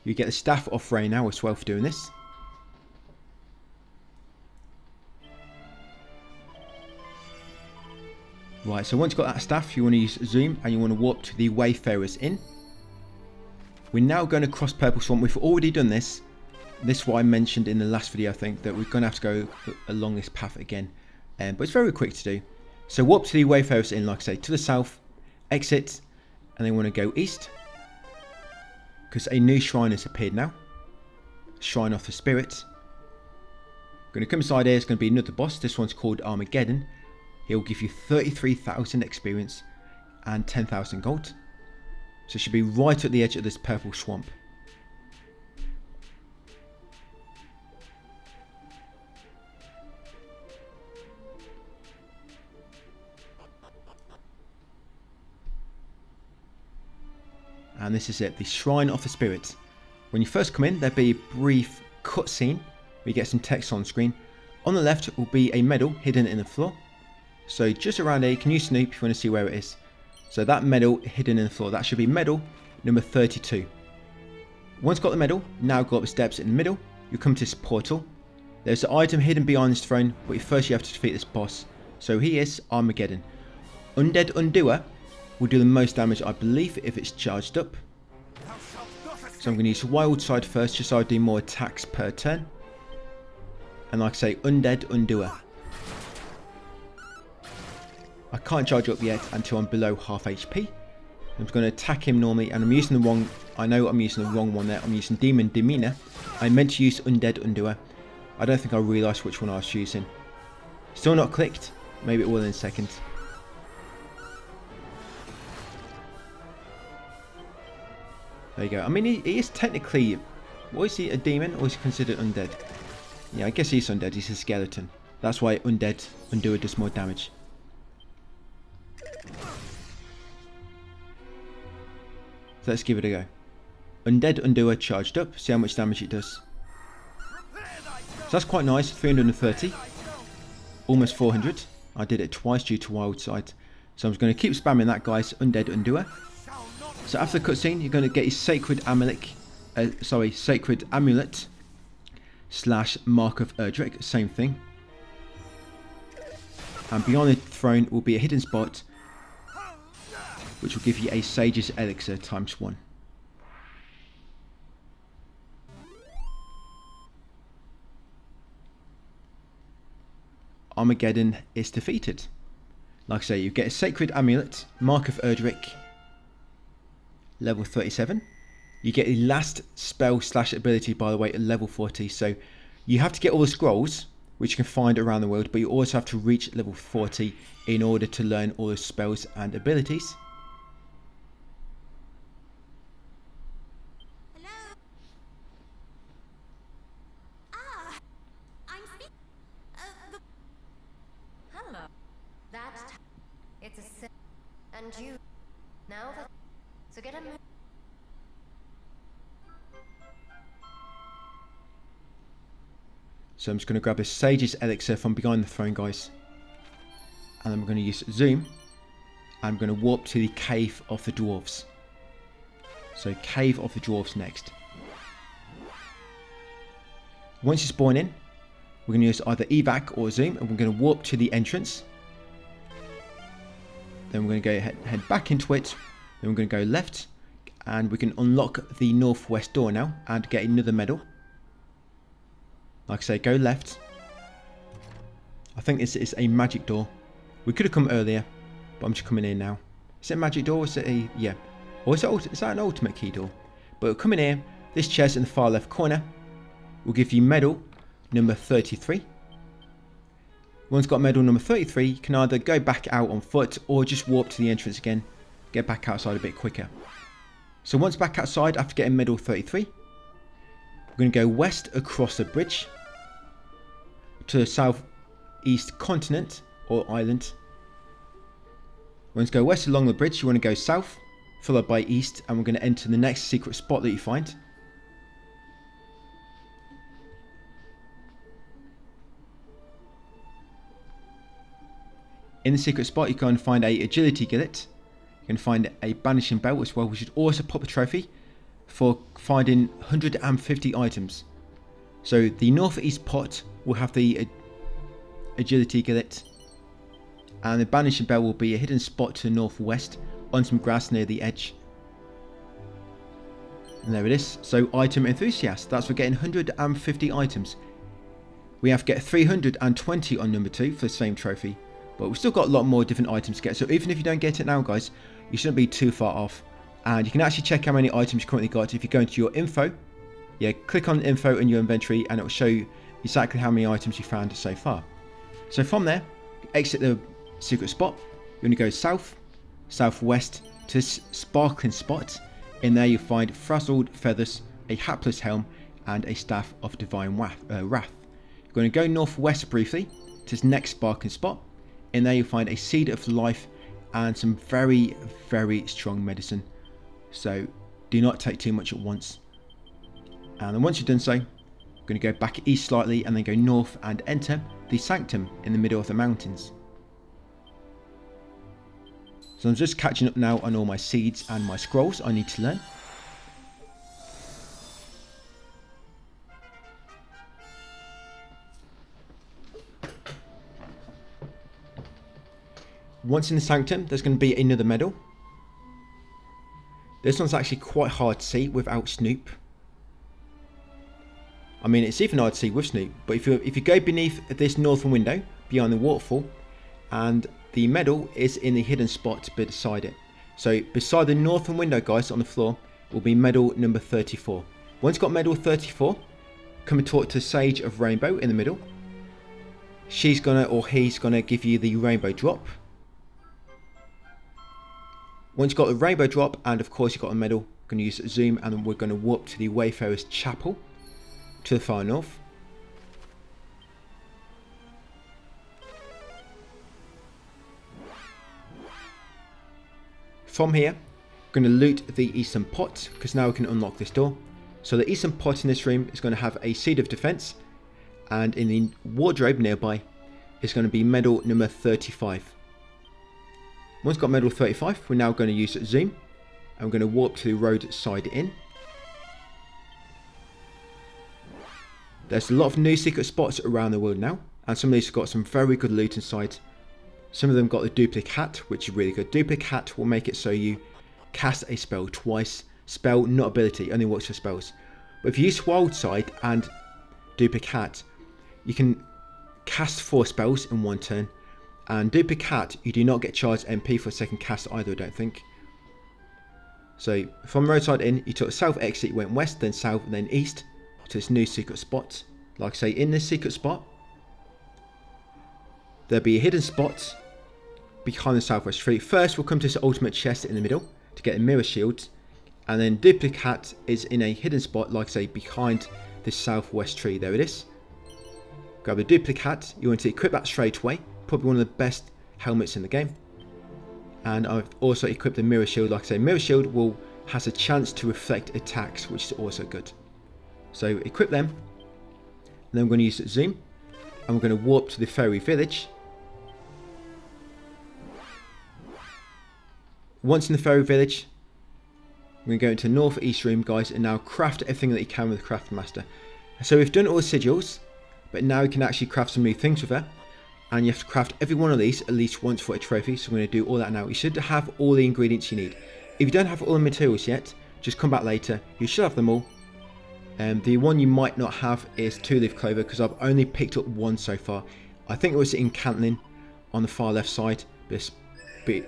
You get the Staff of Rain now as well for doing this. Right, so once you've got that staff, you want to use zoom and you want to warp to the Wayfarer's Inn. We're now going to cross Purple Swamp. We've already done this. This is what I mentioned in the last video, I think, that we're going to have to go along this path again. But it's very quick to do. So warp to the Wayfarer's Inn, like I say, to the south, exit, and then want to go east. Because a new shrine has appeared now. Shrine of the Spirits. Going to come inside here, it's going to be another boss. This one's called Armageddon. He'll give you 33,000 experience and 10,000 gold. So it should be right at the edge of this purple swamp. And this is it, the Shrine of the Spirits. When you first come in, there'll be a brief cutscene where you get some text on screen. On the left will be a medal hidden in the floor. So just around here, you can use Snoop if you want to see where it is. So that medal hidden in the floor, that should be medal number 32. Once got the medal, now go up the steps in the middle. You come to this portal. There's an item hidden behind this throne, but first you have to defeat this boss. So he is Armageddon. Undead Undoer will do the most damage, I believe, if it's charged up. So I'm going to use Wild Side first, just so I do more attacks per turn. And like I say, Undead Undoer. I can't charge up yet until I'm below half HP. I'm going to attack him normally, and I'm using the wrong, I know I'm using the wrong one there. I'm using Demon Demeanor. I meant to use Undead Undoer. I don't think I realised which one I was using. Still not clicked. Maybe it will in a second. There you go. I mean, he is technically What is he, a demon, or is he considered undead? Yeah, I guess he's undead. He's a skeleton. That's why undead undoer does more damage. So let's give it a go. Undead undoer charged up. See how much damage it does. So that's quite nice. 330. Almost 400. I did it twice due to Wildside. So I'm just going to keep spamming that, guys. Undead undoer. So after the cutscene, you're going to get his sacred amulet. Sacred amulet / mark of Erdrick. Same thing. And beyond the throne will be a hidden spot, which will give you a Sage's Elixir ×1. Armageddon is defeated. Like I say, you get a Sacred Amulet, Mark of Erdrick, level 37. You get the last spell / ability, by the way, at level 40. So you have to get all the scrolls, which you can find around the world, but you also have to reach level 40 in order to learn all the spells and abilities. Hello? Ah, I'm Hello. That's... It's a sin. And you... Now that... So get a move. So I'm just going to grab a Sage's Elixir from behind the throne, guys. And then we're going to use Zoom. I'm going to warp to the Cave of the Dwarfs. So Cave of the Dwarfs next. Once you spawn in, we're going to use either evac or Zoom, and we're going to warp to the entrance. Then we're going to go head back into it. Then we're going to go left, and we can unlock the northwest door now and get another medal. Like I say, go left. I think this is a magic door. We could have come earlier, but I'm just coming in now. Is it a magic door? Or is it a... yeah. Or is that an ultimate key door? But come in here. This chest in the far left corner will give you medal number 33. Once got medal number 33, you can either go back out on foot or just warp to the entrance again. Get back outside a bit quicker. So once back outside, after getting medal 33, we're going to go west across the bridge to the southeast continent or island. We're going to go west along the bridge. You want to go south, followed by east, and we're going to enter the next secret spot that you find. In the secret spot, you can find a agility gillet. You can find a banishing belt as well. We should also pop a trophy for finding 150 items. So the northeast pot will have the agility gillet, and the banishing belt will be a hidden spot to the northwest on some grass near the edge. And there it is. So item enthusiast, that's for getting 150 items. We have to get 320 on number 2 for the same trophy, but we've still got a lot more different items to get. So even if you don't get it now, guys, you shouldn't be too far off. And you can actually check how many items you currently got if you go into your info. Yeah, click on info in your inventory and it will show you exactly how many items you found so far. So from there, exit the secret spot. You're going to go south, southwest to this sparkling spot. In there you'll find frazzled feathers, a hapless helm, and a staff of divine wrath. You're going to go northwest briefly to this next sparkling spot. In there you'll find a seed of life and some very, very strong medicine. So do not take too much at once. And then once you've done so, you're going to go back east slightly and then go north and enter the sanctum in the middle of the mountains. So I'm just catching up now on all my seeds and my scrolls I need to learn. Once in the sanctum, there's going to be another medal. This one's actually quite hard to see without Snoop. I mean, it's even hard to see with Snoop, but if you go beneath this northern window, behind the waterfall, and the medal is in the hidden spot beside it. So beside the northern window, guys, on the floor, will be medal number 34. Once you've got medal 34, come and talk to Sage of Rainbow in the middle. She's gonna, or he's gonna, give you the rainbow drop. Once you've got the rainbow drop, and of course you've got a medal, Going to use zoom, and we're going to warp to the Wayfarer's Chapel to the far north. From here, we're going to loot the eastern pot, because now we can unlock this door. So the eastern pot in this room is going to have a Seed of Defense, and in the wardrobe nearby is going to be medal number 35. Once got medal 35, we're now going to use zoom, and we're going to warp to the Roadside Inn. There's a lot of new secret spots around the world now, and some of these have got some very good loot inside. Some of them got the duplicate, which is really good. Duplicate will make it so you cast a spell twice. Spell, not ability, only works for spells. But if you use Wildside and duplicate, you can cast 4 spells in one turn. And duplicate, you do not get charged MP for a second cast either, I don't think. So from Roadside Inn, you took south exit, you went west, then south, and then east to this new secret spot. Like I say, in this secret spot, there'll be a hidden spot behind the southwest tree. First, we'll come to this ultimate chest in the middle to get a mirror shield, and then duplicate is in a hidden spot, like I say, behind this southwest tree. There it is. Grab the duplicate. You want to equip that straight away. Probably one of the best helmets in the game. And I've also equipped the mirror shield. Like I say, mirror shield has a chance to reflect attacks, which is also good. So equip them, and then we're going to use zoom, and we're going to warp to the fairy village. Once in the fairy village, we're going to go into the northeast room, guys, and now craft everything that you can with the craft master. So we've done all the sigils, but now we can actually craft some new things with her. And you have to craft every one of these at least once for a trophy. So we're going to do all that now. You should have all the ingredients you need. If you don't have all the materials yet, just come back later. You should have them all. The one you might not have is 2-leaf clover, because I've only picked up one so far. I think it was in Cantlin on the far left side, but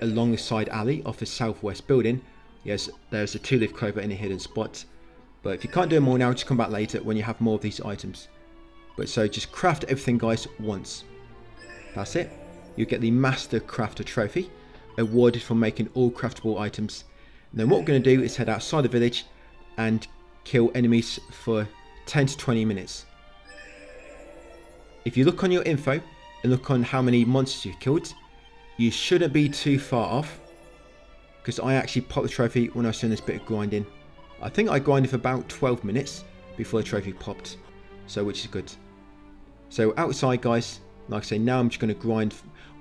along the side alley of the southwest building. Yes, there's a 2-leaf clover in a hidden spot. But if you can't do them all now, just come back later when you have more of these items. But so just craft everything, guys, once. That's it. You get the Master Crafter Trophy, awarded for making all craftable items. And then what we're going to do is head outside the village and kill enemies for 10 to 20 minutes. If you look on your info and look on how many monsters you've killed, you shouldn't be too far off, because I actually popped the trophy when I was doing this bit of grinding. I think I grinded for about 12 minutes before the trophy popped, so which is good. So outside, guys, like I say, now I'm just going to grind.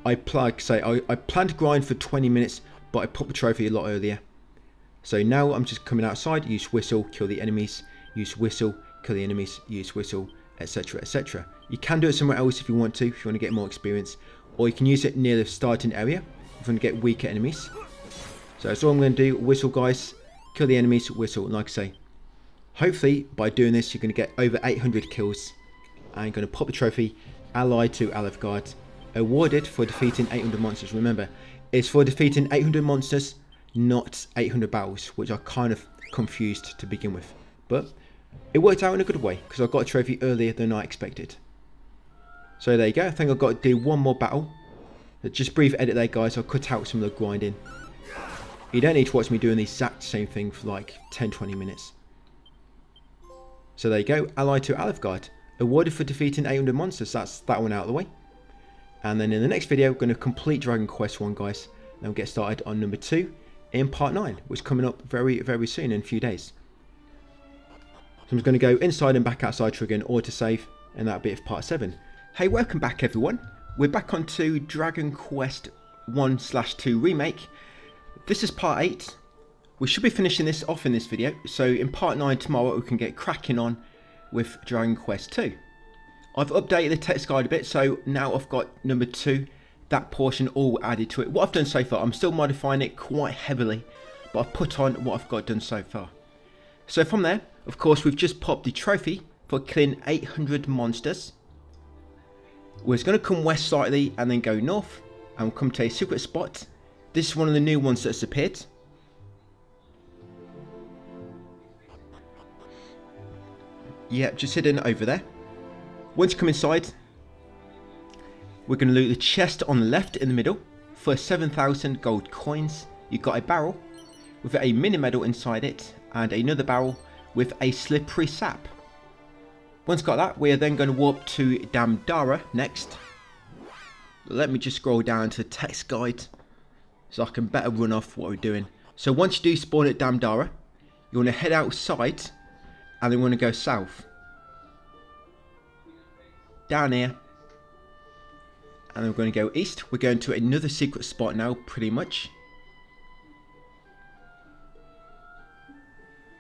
I plan to grind for 20 minutes, but I popped the trophy a lot earlier. So now I'm just coming outside, use whistle, kill the enemies, use whistle, kill the enemies, use whistle, etc, etc. You can do it somewhere else if you want to get more experience, or you can use it near the starting area if you want to get weaker enemies. So that's all I'm going to do. Whistle, guys, kill the enemies, whistle. And like I say, hopefully by doing this you're going to get over 800 kills, and you're going to pop the trophy, allied to Alefgard, awarded for defeating 800 monsters. Remember, it's for defeating 800 monsters, not 800 battles, which I kind of confused to begin with. But it worked out in a good way, because I got a trophy earlier than I expected. So there you go. I think I've got to do one more battle. Just brief edit there, guys. I'll cut out some of the grinding. You don't need to watch me doing the exact same thing for like 10-20 minutes. So there you go. Allied to Alefgard, awarded for defeating 800 monsters. That's that one out of the way. And then in the next video, we're going to complete Dragon Quest 1, guys. And we'll get started on number 2 in part 9, which is coming up very, very soon in a few days. So I'm just going to go inside and back outside, triggering autosave, and that'll be it for part 7. Hey, welcome back, everyone. We're back onto Dragon Quest 1/2 Remake. This is part 8. We should be finishing this off in this video. So in part 9 tomorrow, we can get cracking on with Dragon Quest 2. I've updated the text guide a bit, so now I've got number 2, that portion all added to it. What I've done so far, I'm still modifying it quite heavily, but I've put on what I've got done so far. So from there, of course, we've just popped the trophy for killing 800 monsters. We're going to come west slightly and then go north, and we'll come to a secret spot. This is one of the new ones that's appeared. Yep, just hidden over there. Once you come inside, we're going to loot the chest on the left in the middle for 7,000 gold coins. You've got a barrel with a mini medal inside it, and another barrel with a slippery sap. Once got that, we are then going to warp to Damdara next. Let me just scroll down to the text guide so I can better run off what we're doing. So once you do spawn at Damdara, you want to head outside and then want to go south. Down here. And then we're going to go east. We're going to another secret spot now, pretty much.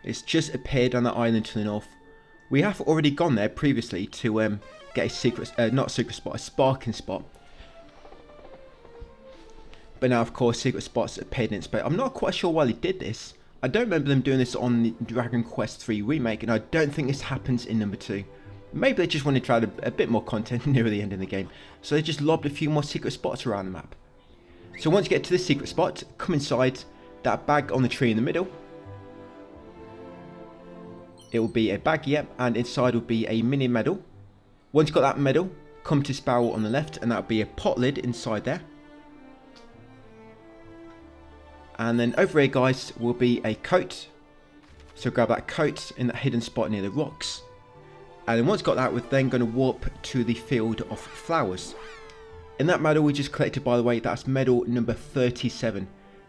It's just appeared on the island to the north. We have already gone there previously to get a secret, not a secret spot, a sparking spot. But now, of course, secret spots appeared in space. I'm not quite sure why they did this. I don't remember them doing this on the Dragon Quest III Remake, and I don't think this happens in number 2. Maybe they just wanted to add a bit more content near the end of the game, so they just lobbed a few more secret spots around the map. So once you get to this secret spot, come inside that bag on the tree in the middle. It will be a bag, yep, and inside will be a mini medal. Once you've got that medal, come to this barrel on the left, and that will be a pot lid inside there. And then over here, guys, will be a coat. So grab that coat in that hidden spot near the rocks. And then once got that, we're then going to warp to the field of flowers. In that medal we just collected, by the way, that's medal number 37.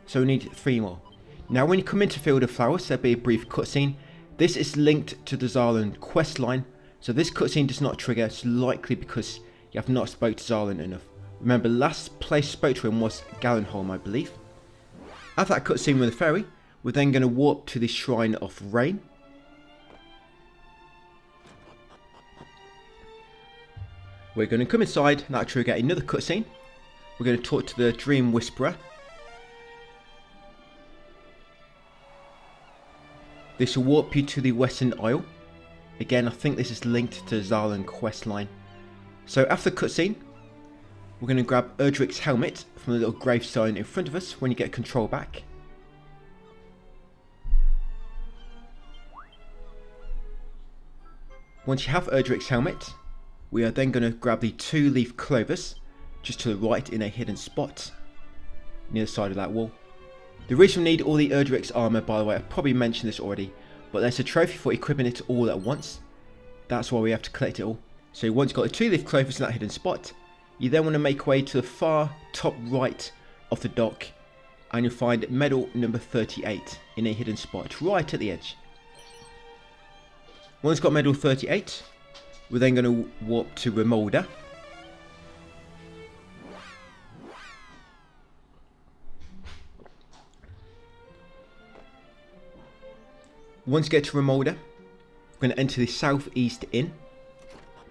So we need 3 more. Now when you come into field of flowers, there'll be a brief cutscene. This is linked to the Zarlan quest line. So this cutscene does not trigger. It's likely because you have not spoke to Zarlan enough. Remember, last place you spoke to him was Galenholm, I believe. After that cutscene with the fairy, we're then going to warp to the Shrine of Rain. We're going to come inside, and that'll trigger another cutscene. We're going to talk to the Dream Whisperer. This will warp you to the Western Isle. Again, I think this is linked to the Zarlan quest line. So after the cutscene, we're going to grab Erdrick's helmet from the little gravestone in front of us when you get control back. Once you have Erdrick's helmet, we are then going to grab the 2-leaf clovers just to the right in a hidden spot near the side of that wall. The reason we need all the Erdrick's armour, by the way, I've probably mentioned this already, but there's a trophy for equipping it all at once. That's why we have to collect it all. So once you've got the 2-leaf clovers in that hidden spot, you then want to make way to the far top right of the dock, and you'll find medal number 38 in a hidden spot right at the edge. Once you've got medal 38, we're then going to warp to Remolder. Once you get to Remolder, we're going to enter the Southeast Inn,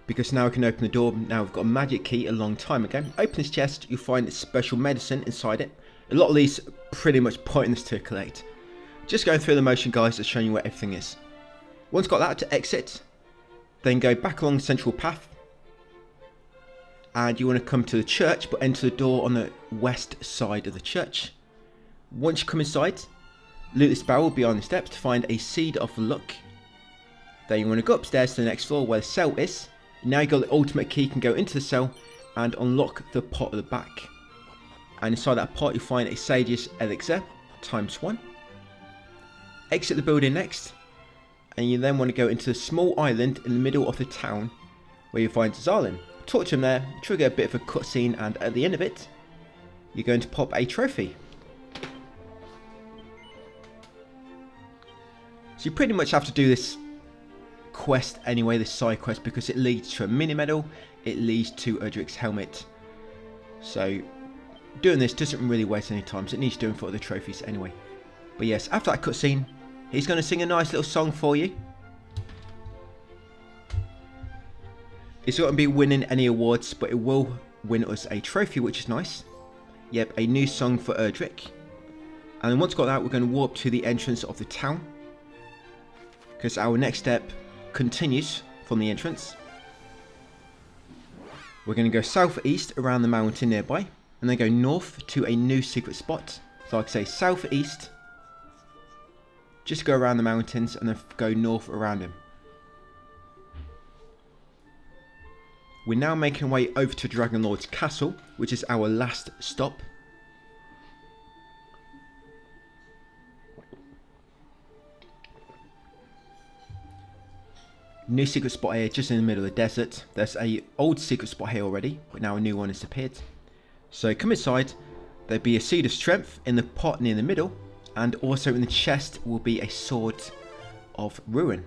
because now we can open the door. Now we've got a magic key a long time ago. Open this chest, you'll find special medicine inside it. A lot of these are pretty much pointless to collect. Just going through the motion, guys, that's showing you where everything is. Once got that, to exit, then go back along the central path, and you want to come to the church, but enter the door on the west side of the church. Once you come inside, loot this barrel behind the steps to find a seed of luck. Then you want to go upstairs to the next floor where the cell is. Now you got the ultimate key, you can go into the cell and unlock the pot at the back. And inside that pot you find a Sage's Elixir ×1. Exit the building next, and you then want to go into the small island in the middle of the town where you find Zarlan. Talk to him there, trigger a bit of a cutscene, and at the end of it, you're going to pop a trophy. So you pretty much have to do this quest anyway, this side quest, because it leads to a mini medal, it leads to Erdrick's helmet. So doing this doesn't really waste any time, so it needs doing for other trophies anyway. But yes, after that cutscene, he's going to sing a nice little song for you. It's not going to be winning any awards, but it will win us a trophy, which is nice. Yep, a new song for Erdrick. And then once we've got that, we're going to warp to the entrance of the town, because our next step continues from the entrance. We're going to go southeast around the mountain nearby, and then go north to a new secret spot. So like I say, southeast, just go around the mountains and then go north around them. We're now making our way over to Dragon Lord's castle, which is our last stop. New secret spot here, just in the middle of the desert. There's a old secret spot here already, but now a new one has appeared. So come inside. There'll be a seed of strength in the pot near the middle, and also in the chest will be a sword of ruin.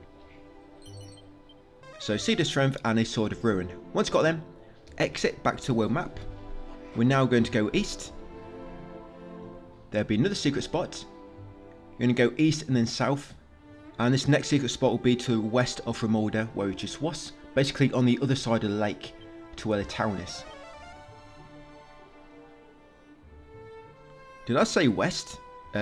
So seed of strength and a sword of ruin. Once you've got them, exit back to the world map. We're now going to go east. There'll be another secret spot. You're going to go east and then south. And this next secret spot will be to the west of Remolda, where we just was. Basically on the other side of the lake to where the town is. Did I say west?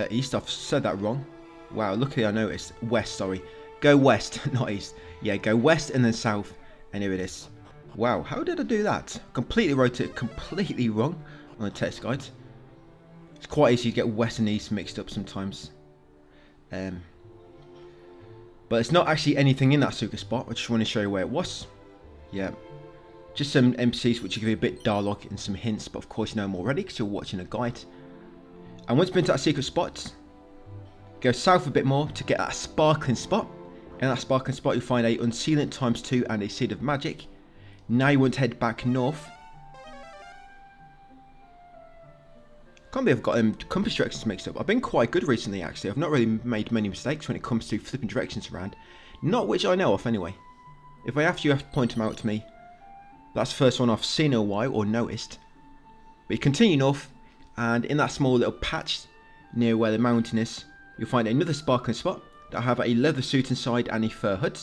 East? I've said that wrong. Wow, luckily I noticed. West, sorry. Go west, not east. Yeah, go west and then south. And here it is. Wow, how did I do that? Completely wrote it completely wrong on the text guide. It's quite easy to get west and east mixed up sometimes. But it's not actually anything in that secret spot. I just want to show you where it was. Yeah. Just some NPCs which give you a bit dialogue and some hints. But of course you know them already because you're watching a guide. And once you've been to that secret spot, go south a bit more to get that sparkling spot. In that sparkling spot you'll find a unsealant ×2 and a seed of magic. Now you want to head back north. Can't believe I've got compass directions mixed up. I've been quite good recently actually. I've not really made many mistakes when it comes to flipping directions around. Not which I know of anyway. If I have to, you have to point them out to me. That's the first one I've seen in a while or noticed. But you continue north, and in that small little patch near where the mountain is, you'll find another sparkling spot that'll have a leather suit inside and a fur hood.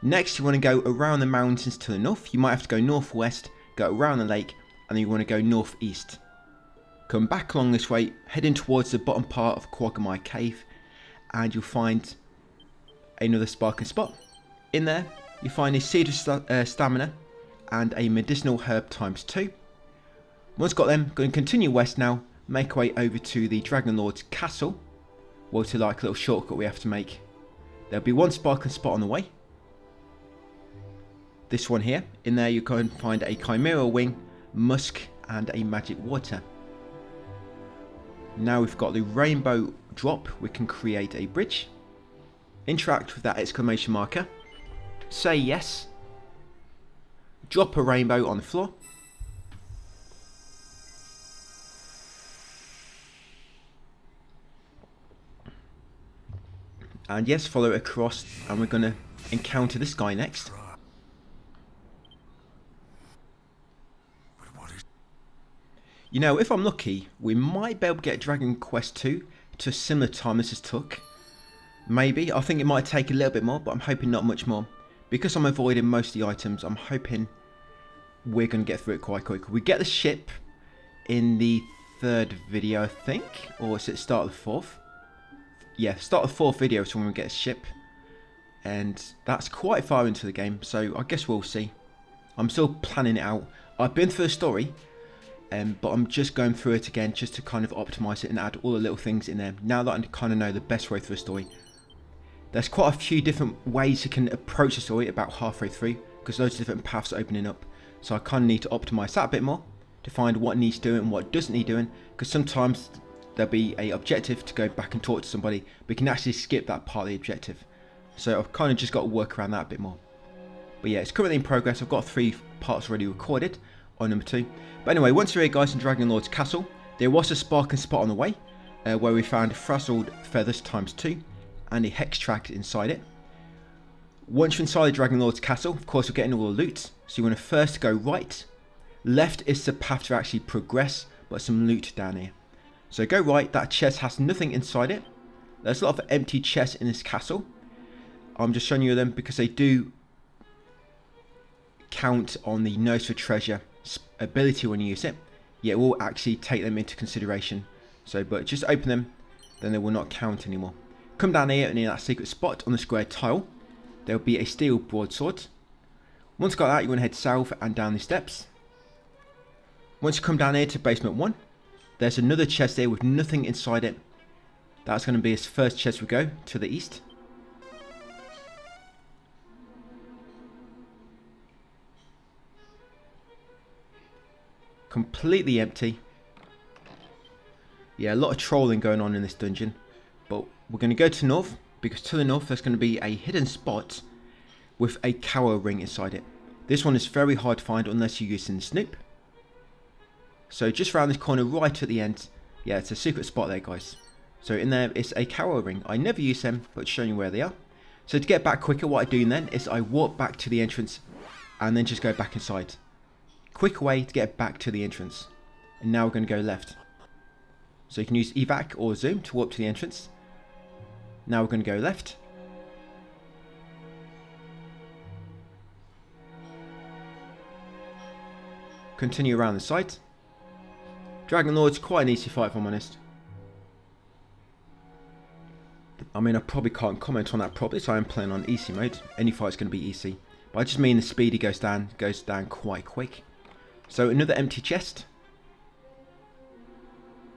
Next you want to go around the mountains to the north. You might have to go northwest, go around the lake, and then you want to go northeast. Come back along this way, heading towards the bottom part of Quagmire cave, and you'll find another sparkling spot. In there you find a seed of stamina and a medicinal herb ×2. Once you've got them, going to continue west now, make our way over to the Dragon Lord's castle. Well, to like a little shortcut we have to make. There'll be one sparkling spot on the way. This one here. In there you can find a chimera wing, musk, and a magic water. Now we've got the rainbow drop, we can create a bridge. Interact with that exclamation marker. Say yes. Drop a rainbow on the floor. And yes, follow it across, and we're going to encounter this guy next. You know, if I'm lucky, we might be able to get Dragon Quest 2 to a similar time this has took. Maybe. I think it might take a little bit more, but I'm hoping not much more. Because I'm avoiding most of the items, I'm hoping we're going to get through it quite quick. We get the ship in the 3rd video, I think. Or is it start of the 4th? Yeah, start of the 4th video is when we get a ship. And that's quite far into the game, so I guess we'll see. I'm still planning it out. I've been through the story. But I'm just going through it again just to kind of optimise it and add all the little things in there. Now that I kind of know the best way through the story. There's quite a few different ways you can approach the story about halfway through. Because loads of different paths are opening up. So I kind of need to optimise that a bit more. To find what needs doing and what doesn't need doing. Because sometimes there'll be a objective to go back and talk to somebody. But you can actually skip that part of the objective. So I've kind of just got to work around that a bit more. But yeah, it's currently in progress. I've got 3 parts already recorded. On number 2. But anyway, once you're here guys in Dragon Lord's castle, there was a sparkling spot on the way where we found frazzled feathers ×2 and a hex track inside it. Once you're inside the Dragon Lord's castle, of course we're getting all the loot, so you want to first go right. Left is the path to actually progress, but some loot down here. So go right, that chest has nothing inside it. There's a lot of empty chests in this castle. I'm just showing you them because they do count on the nose for treasure ability when you use it. Yeah, it will actually take them into consideration. So, but just open them, then they will not count anymore. Come down here and in that secret spot on the square tile, there will be a steel broadsword. Once you've got that, you want to head south and down the steps. Once you come down here to basement 1, there's another chest there with nothing inside it. That's going to be his first chest we go to the east. Completely empty. Yeah, a lot of trolling going on in this dungeon. But we're going to go to north, because to the north there's going to be a hidden spot with a cowl ring inside it. This one is very hard to find unless you're using Snoop. So just around this corner right at the end, yeah, it's a secret spot there, guys. So in there is a cowl ring. I never use them, but showing you where they are. So to get back quicker, what I do then is I walk back to the entrance and then just go back inside. Quick way to get back to the entrance. And now we're going to go left. So you can use evac or zoom to walk to the entrance. Now we're going to go left. Continue around the side. Dragon Lord's quite an easy fight, if I'm honest. I mean, I probably can't comment on that properly, so I am playing on easy mode. Any fight's going to be easy. But I just mean the speed he goes down quite quick. So another empty chest.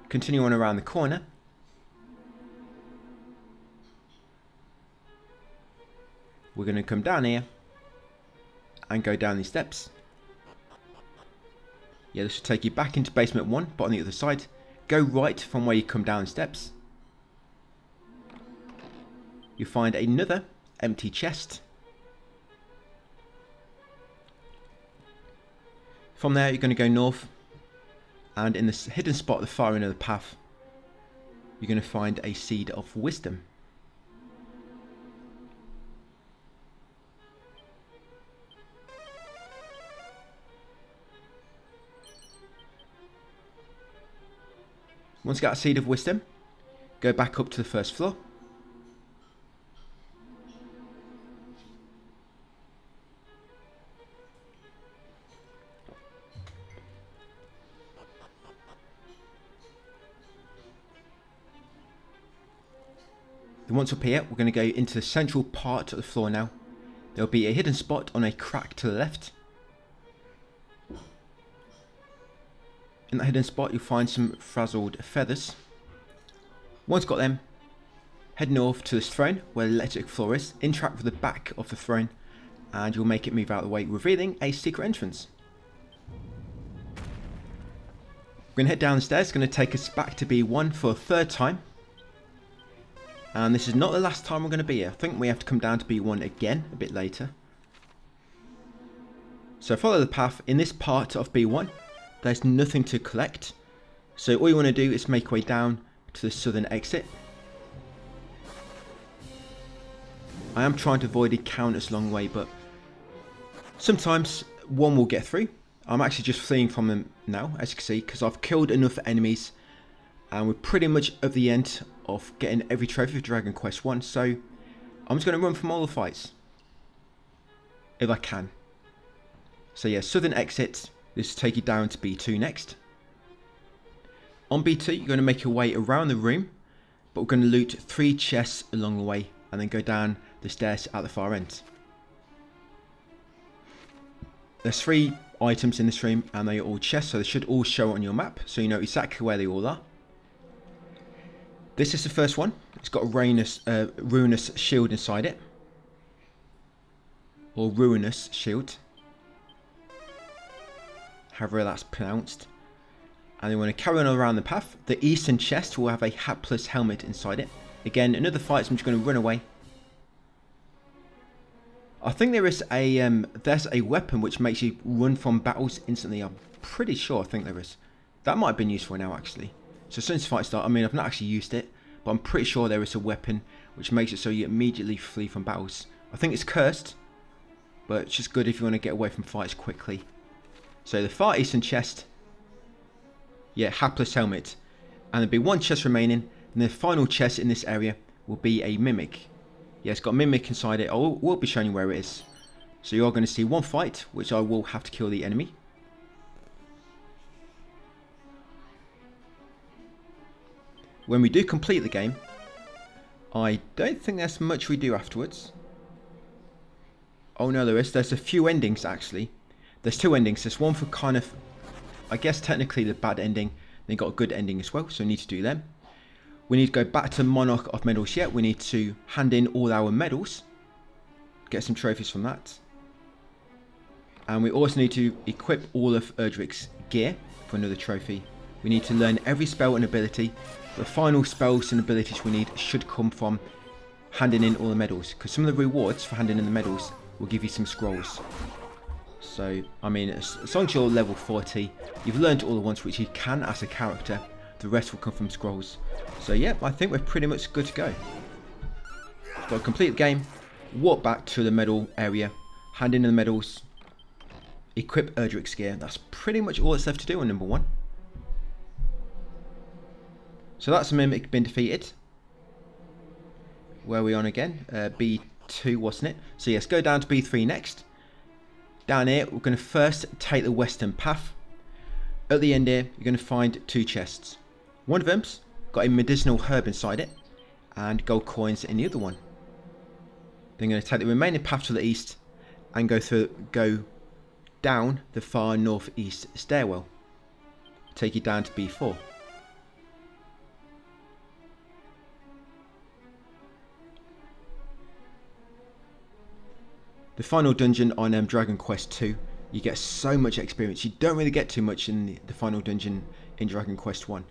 Continue on around the corner. We're going to come down here and go down these steps. Yeah, this will take you back into basement 1, but on the other side. Go right from where you come down the steps. You find another empty chest. From there, you're going to go north, and in this hidden spot at the far end of the path, you're going to find a seed of wisdom. Once you get a seed of wisdom, go back up to the first floor. Then once up here, we're going to go into the central part of the floor now. There'll be a hidden spot on a crack to the left. In that hidden spot, you'll find some frazzled feathers. Once you've got them, head north to this throne where the electric floor is. Interact with the back of the throne, and you'll make it move out of the way, revealing a secret entrance. We're going to head down the stairs. It's going to take us back to B1 for a third time. And this is not the last time we're going to be here. I think we have to come down to B1 again a bit later. So follow the path. In this part of B1, there's nothing to collect. So all you want to do is make your way down to the southern exit. I am trying to avoid encounters along the way, but sometimes one will get through. I'm actually just fleeing from them now, as you can see, because I've killed enough enemies. And we're pretty much at the end of getting every trophy for Dragon Quest 1. So I'm just going to run from all the fights. If I can. So yeah, southern exit. This will take you down to B2 next. On B2, you're going to make your way around the room. But we're going to loot 3 chests along the way. And then go down the stairs at the far end. There's 3 items in this room. And they are all chests. So they should all show on your map. So you know exactly where they all are. This is the first one. It's got a ruinous shield inside it. Or ruinous shield. However that's pronounced. And then we're going to carry on around the path. The eastern chest will have a hapless helmet inside it. Again, another fight, so I'm just going to run away. I think there is there's a weapon which makes you run from battles instantly. I'm pretty sure I think there is. That might have been useful now actually. So since the fight started, I mean I've not actually used it. But I'm pretty sure there is a weapon which makes it so you immediately flee from battles. I think it's cursed. But it's just good if you want to get away from fights quickly. So the far eastern chest. Yeah, hapless helmet. And there'll be 1 chest remaining. And the final chest in this area will be a mimic. Yeah, it's got a mimic inside it. I will be showing you where it is. So you are going to see 1 fight, which I will have to kill the enemy. When we do complete the game, I don't think there's much we do afterwards. Oh no, there is. There's a few endings actually. There's 2 endings. There's one for kind of, I guess technically the bad ending. Then got a good ending as well, so we need to do them. We need to go back to Monarch of Medals yet. We need to hand in all our medals. Get some trophies from that. And we also need to equip all of Erdrick's gear for another trophy. We need to learn every spell and ability. The final spells and abilities we need should come from handing in all the medals. Because some of the rewards for handing in the medals will give you some scrolls. So, I mean, as long as you're level 40, you've learned all the ones which you can as a character. The rest will come from scrolls. So yeah, I think we're pretty much good to go. Got to complete the game, walk back to the medal area, hand in the medals, equip Erdrick's gear. That's pretty much all that's left to do on number 1. So that's a Mimic been defeated. Where are we on again? B2, wasn't it? So yes, go down to B3 next. Down here, we're going to first take the western path. At the end here, you're going to find 2 chests. One of them's got a medicinal herb inside it, and gold coins in the other one. Then I'm going to take the remaining path to the east, and go down the far northeast stairwell. Take you down to B4. The final dungeon on Dragon Quest 2, you get so much experience. You don't really get too much in the final dungeon in Dragon Quest 1.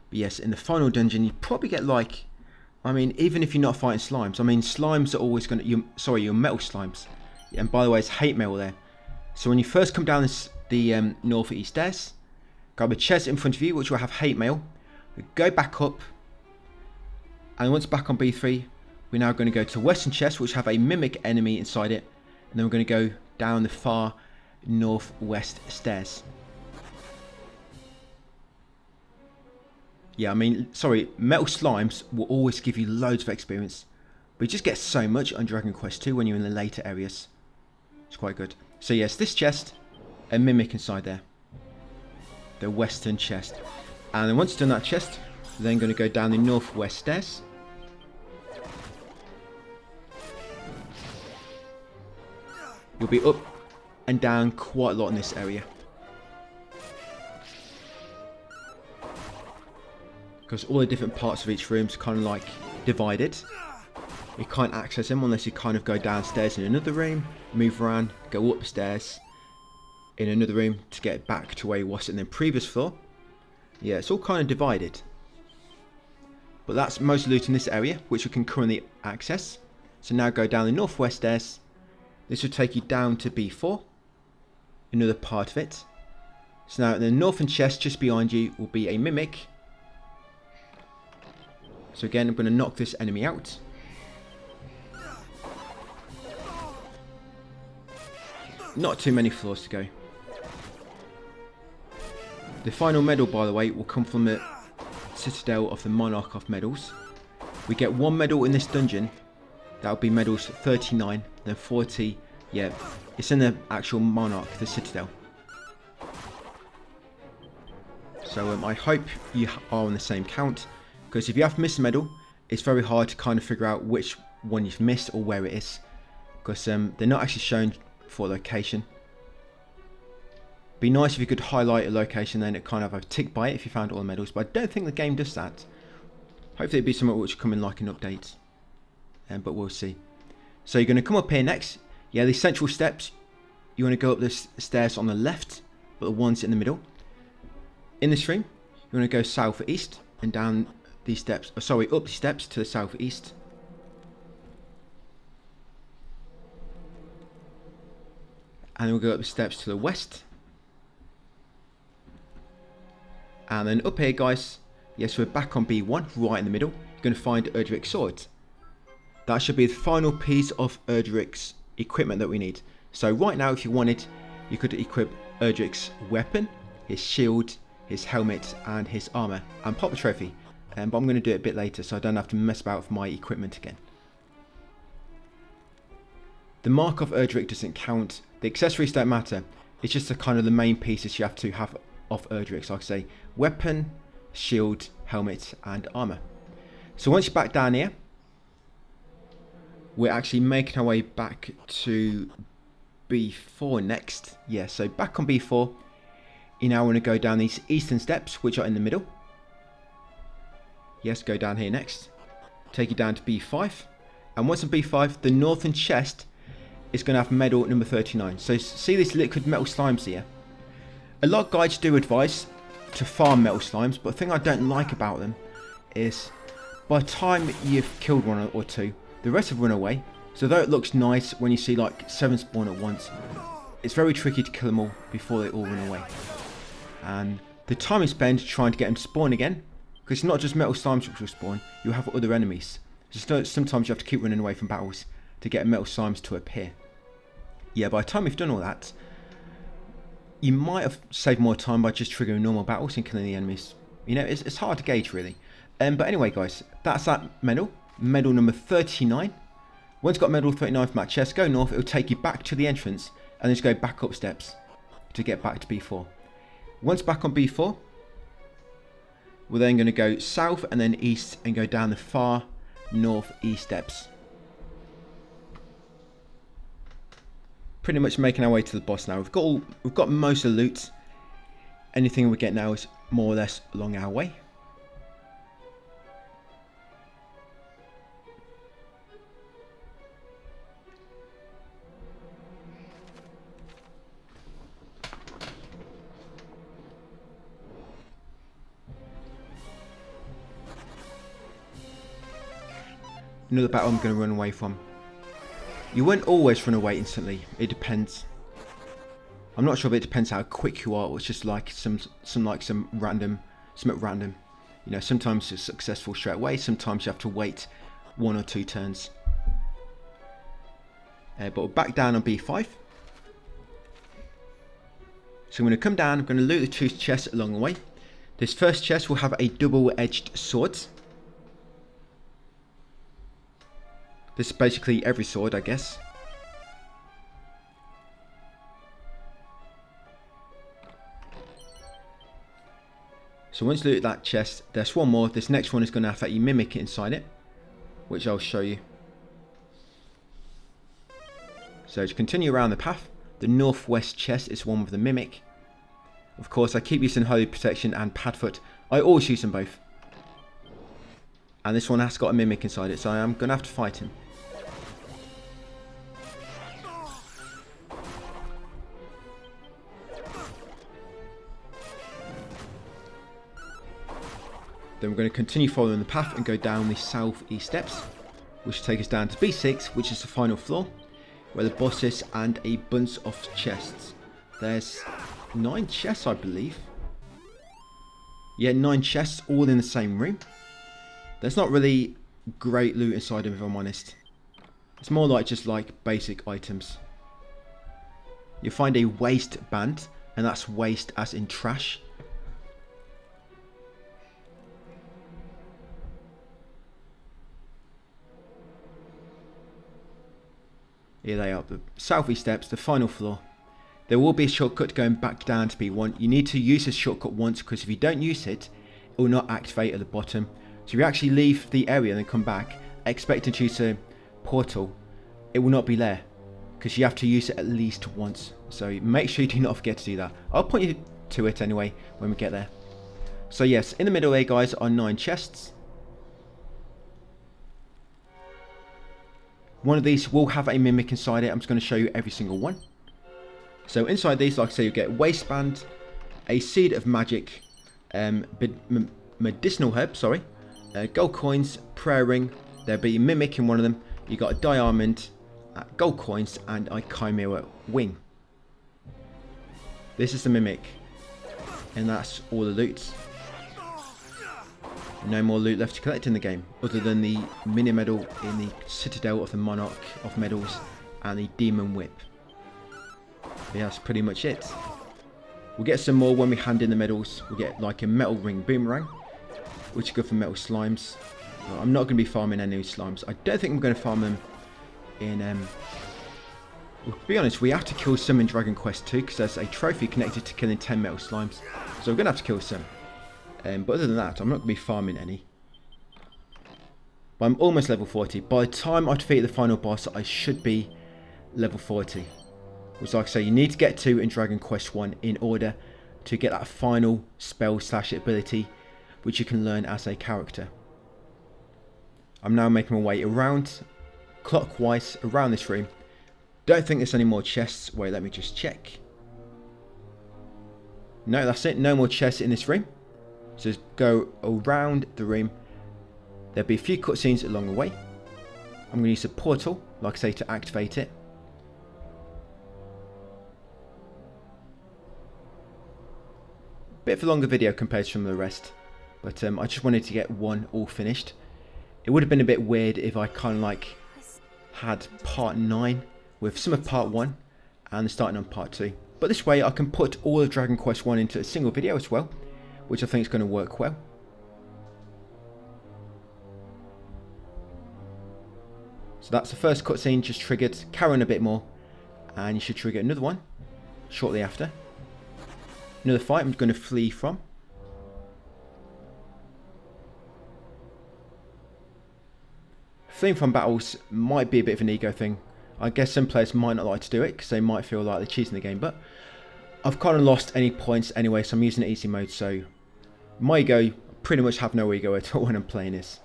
But yes, in the final dungeon, you probably get like, I mean, even if you're not fighting slimes, I mean, slimes are always going to, your metal slimes. And by the way, it's hate mail there. So when you first come down the northeast stairs, grab a chest in front of you, which will have hate mail. Go back up, and once back on B3, we're now going to go to western chest, which have a mimic enemy inside it. And then we're going to go down the far northwest stairs. Yeah, I mean, sorry, metal slimes will always give you loads of experience. But you just get so much on Dragon Quest 2 when you're in the later areas. It's quite good. So yes, this chest, a mimic inside there. The western chest. And then once you've done that chest, we're then going to go down the northwest stairs. You'll be up and down quite a lot in this area. Because all the different parts of each room is kind of like divided. You can't access them unless you kind of go downstairs in another room, move around, go up the stairs in another room to get back to where you was in the previous floor. Yeah, it's all kind of divided. But that's most of the loot in this area, which we can currently access. So now go down the northwest stairs. This will take you down to B4, another part of it. So now in the northern chest just behind you will be a mimic. So again, I'm going to knock this enemy out. Not too many floors to go. The final medal, by the way, will come from the Citadel of the Monarch of Medals. We get 1 medal in this dungeon. That will be medals 39, then 40. Yeah, it's in the actual Monarch, the Citadel. So I hope you are on the same count, because if you have missed a medal, it's very hard to kind of figure out which one you've missed or where it is, because they're not actually shown for location. Be nice if you could highlight a location, then it kind of have a tick by it if you found all the medals, but I don't think the game does that. Hopefully it'll be something which will come in like an update. But we'll see. So you're going to come up here next. Yeah, these central steps. You want to go up the stairs on the left, but the ones in the middle. In this room, you want to go southeast and down these steps. Oh, sorry, up the steps to the southeast. And then we'll go up the steps to the west. And then up here, guys. Yes, we're back on B1, right in the middle. You're going to find Erdrick's sword. That should be the final piece of Erdrick's equipment that we need. So right now, if you wanted, you could equip Erdrick's weapon, his shield, his helmet, and his armor, and pop the trophy. But I'm going to do it a bit later, so I don't have to mess about with my equipment again. The mark of Erdrick doesn't count. The accessories don't matter. It's just the kind of the main pieces you have to have of Erdrick. So like I say, weapon, shield, helmet, and armor. So once you're back down here, we're actually making our way back to B4 next. Yeah, so back on B4, you now want to go down these eastern steps, which are in the middle. Yes, go down here next. Take you down to B5. And once on B5, the northern chest is going to have medal number 39. So see these liquid metal slimes here? A lot of guides do advise to farm metal slimes, but the thing I don't like about them is by the time you've killed one or two, the rest have run away. So though it looks nice when you see like 7 spawn at once, it's very tricky to kill them all before they all run away. And the time you spend trying to get them to spawn again, because it's not just metal slimes which will spawn, you'll have other enemies. So sometimes you have to keep running away from battles to get metal slimes to appear. Yeah, by the time you've done all that, you might have saved more time by just triggering normal battles and killing the enemies. You know, it's hard to gauge really. But anyway guys, that's that medal. Medal number 39. Once you've got medal 39 from that chest, go north, it'll take you back to the entrance and then just go back up steps to get back to B4. Once back on B4, we're then going to go south and then east and go down the far northeast steps. Pretty much making our way to the boss now. We've got most of the loot. Anything we get now is more or less along our way. Another battle I'm going to run away from. You won't always run away instantly. It depends. I'm not sure if it depends how quick you are, or it's just like something random. You know, sometimes it's successful straight away. Sometimes you have to wait 1 or 2 turns. But we're back down on B5. So I'm going to come down. I'm going to loot the 2 chests along the way. This first chest will have a double-edged sword. This is basically every sword, I guess. So once you loot that chest, there's one more. This next one is going to have a mimic inside it, which I'll show you. So to continue around the path, the northwest chest is one with the mimic. Of course, I keep using Holy Protection and Padfoot. I always use them both. And this one has got a mimic inside it, so I am going to have to fight him. Then we're going to continue following the path and go down the southeast steps, which will take us down to B6, which is the final floor, where the boss is and a bunch of chests. There's 9 chests, I believe. Yeah, 9 chests, all in the same room. There's not really great loot inside them, if I'm honest. It's more like just like basic items. You'll find a waistband, and that's waste as in trash. Here they are, the southeast steps, the final floor. There will be a shortcut going back down to B1. You need to use this shortcut once, because if you don't use it, it will not activate at the bottom. So if you actually leave the area and then come back, expecting to use a portal, it will not be there, because you have to use it at least once. So make sure you do not forget to do that. I'll point you to it anyway when we get there. So yes, in the middle there guys are 9 chests. One of these will have a mimic inside it. I'm just going to show you every single one. So inside these, like I say, you get a waistband, a seed of magic, medicinal herb, gold coins, prayer ring. There'll be a mimic in one of them. You got a diamond, gold coins, and a chimera wing. This is the mimic, and that's all the loot. No more loot left to collect in the game, other than the mini medal in the Citadel of the Monarch of Medals and the Demon Whip. Yeah, that's pretty much it. We'll get some more when we hand in the medals. We'll get like a metal ring boomerang, which is good for metal slimes. Well, I'm not going to be farming any slimes. I don't think I'm going to farm them in... well, to be honest, we have to kill some in Dragon Quest 2, because there's a trophy connected to killing 10 metal slimes. So we're going to have to kill some. But other than that, I'm not going to be farming any. But I'm almost level 40. By the time I defeat the final boss, I should be level 40. Which, like I say, you need to get to in Dragon Quest 1 in order to get that final spell / ability, which you can learn as a character. I'm now making my way around, clockwise, around this room. Don't think there's any more chests. Wait, let me just check. No, that's it. No more chests in this room. So just go around the room. There'll be a few cutscenes along the way. I'm going to use a portal like I say, to activate it. Bit of a longer video compared to some of the rest, but I just wanted to get one all finished. It would have been a bit weird if I kind of like had part 9 with some of part 1 and starting on part 2. But this way I can put all of Dragon Quest 1 into a single video as well, which I think is going to work well. So that's the first cutscene just triggered. Carry on a bit more and you should trigger another one shortly after. Another fight I'm going to flee from. Fleeing from battles might be a bit of an ego thing. I guess some players might not like to do it because they might feel like they're cheating the game, but I've kind of lost any points anyway, so I'm using easy mode, so my ego, pretty much have no ego at all when I'm playing this.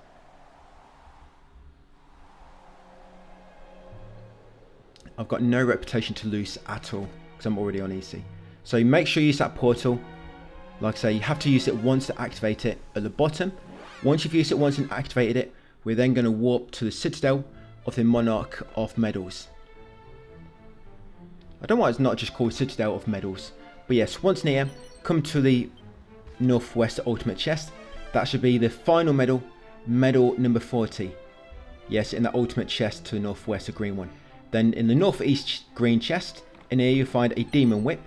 I've got no reputation to lose at all because I'm already on easy. So make sure you use that portal. Like I say, you have to use it once to activate it at the bottom. Once you've used it once and activated it, we're then going to warp to the Citadel of the Monarch of Medals. I don't know why it's not just called Citadel of Medals. But yes, once near, come to the Northwest Ultimate Chest. That should be the final medal, medal number 40. Yes, in the Ultimate Chest to the Northwest, the green one. Then in the Northeast green chest, in here you'll find a Demon Whip.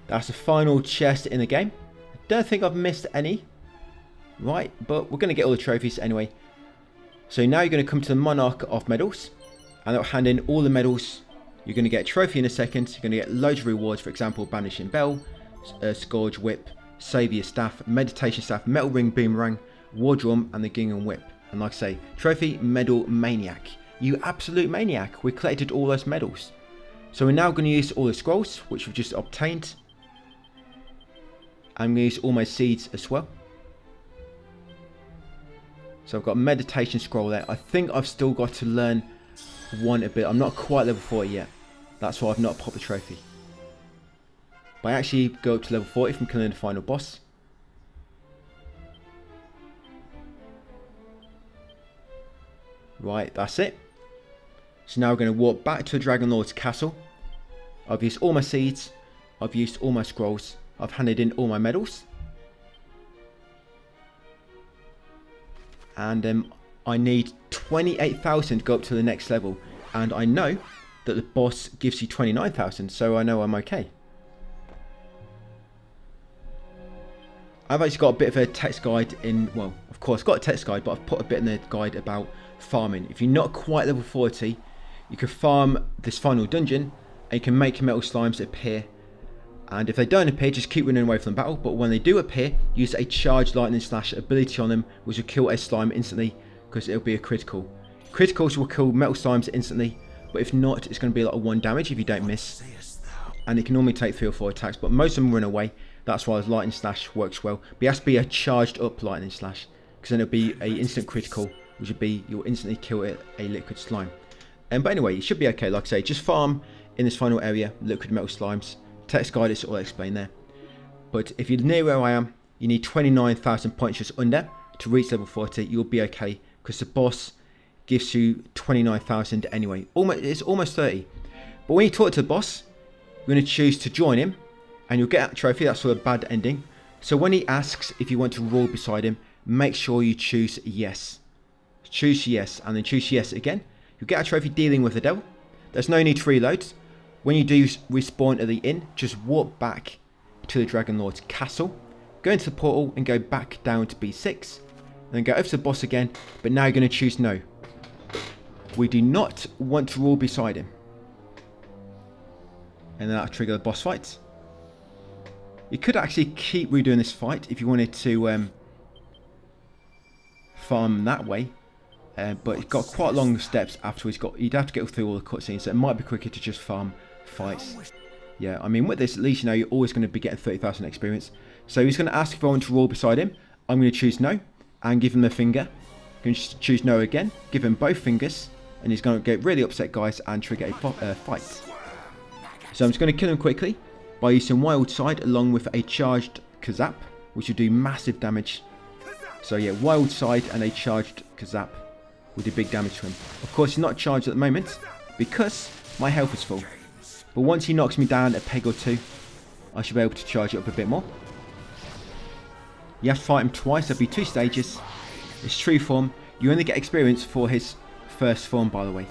That's the final chest in the game. I don't think I've missed any. Right, but we're going to get all the trophies anyway. So now you're going to come to the Monarch of Medals. And that'll hand in all the medals. You're going to get a trophy in a second. You're going to get loads of rewards. For example, Banishing Bell, Scourge Whip, Saviour Staff, Meditation Staff, Metal Ring Boomerang, War Drum, and the Gingham Whip. And like I say, Trophy Medal Maniac. You absolute maniac. We collected all those medals. So we're now going to use all the scrolls, which we've just obtained. I'm going to use all my seeds as well. So I've got a meditation scroll there. I think I've still got to learn one a bit. I'm not quite level 40 yet. That's why I've not popped the trophy. But I actually go up to level 40 from killing the final boss. Right, that's it. So now we're going to walk back to the Dragon Lord's castle. I've used all my seeds. I've used all my scrolls. I've handed in all my medals. And I need 28,000 to go up to the next level. And I know that the boss gives you 29,000, so I know I'm okay. I've actually got a bit of a text guide in, well, of course, I've got a text guide, but I've put a bit in the guide about farming. If you're not quite level 40, you can farm this final dungeon, and you can make metal slimes appear. And if they don't appear, just keep running away from the battle. But when they do appear, use a charged lightning slash ability on them, which will kill a slime instantly, because it'll be a critical. Criticals will kill metal slimes instantly, but if not, it's going to be like a 1 damage if you don't miss. And it can normally take 3 or 4 attacks, but most of them run away. That's why the lightning slash works well. But it has to be a charged up lightning slash, because then it'll be a instant critical, which would be you'll instantly kill a liquid slime. But anyway, it should be okay. Like I say, just farm in this final area, liquid metal slimes. Text guide is all explained there. But if you're near where I am, you need 29,000 points just under to reach level 40. You'll be okay because the boss gives you 29,000 anyway. It's almost 30. But when you talk to the boss, you're going to choose to join him and you'll get that trophy. That's for a bad ending. So when he asks if you want to rule beside him, make sure you choose yes. Choose yes and then choose yes again. You'll get a trophy dealing with the devil. There's no need to reload. When you do respawn at the inn, just walk back to the Dragon Lord's castle, go into the portal and go back down to B6, and then go over to the boss again, but now you're going to choose no. We do not want to rule beside him. And then that'll trigger the boss fight. You could actually keep redoing this fight if you wanted to farm that way. But it's got quite long steps afterwards. You'd have to get through all the cutscenes, so it might be quicker to just farm fights. Yeah, I mean, with this, at least you know you're always going to be getting 30,000 experience. So he's going to ask if I want to rule beside him. I'm going to choose no and give him the finger. I'm going to choose no again, give him both fingers, and he's going to get really upset, guys, and trigger a fight. So I'm just going to kill him quickly by using Wild Side along with a charged Kazap, which will do massive damage. So yeah, Wild Side and a charged Kazap. will do big damage to him. Of course, he's not charged at the moment because my health is full. But once he knocks me down a peg or two, I should be able to charge it up a bit more. You have to fight him twice, there'll be 2 stages. His true form, you only get experience for his first form, by the way.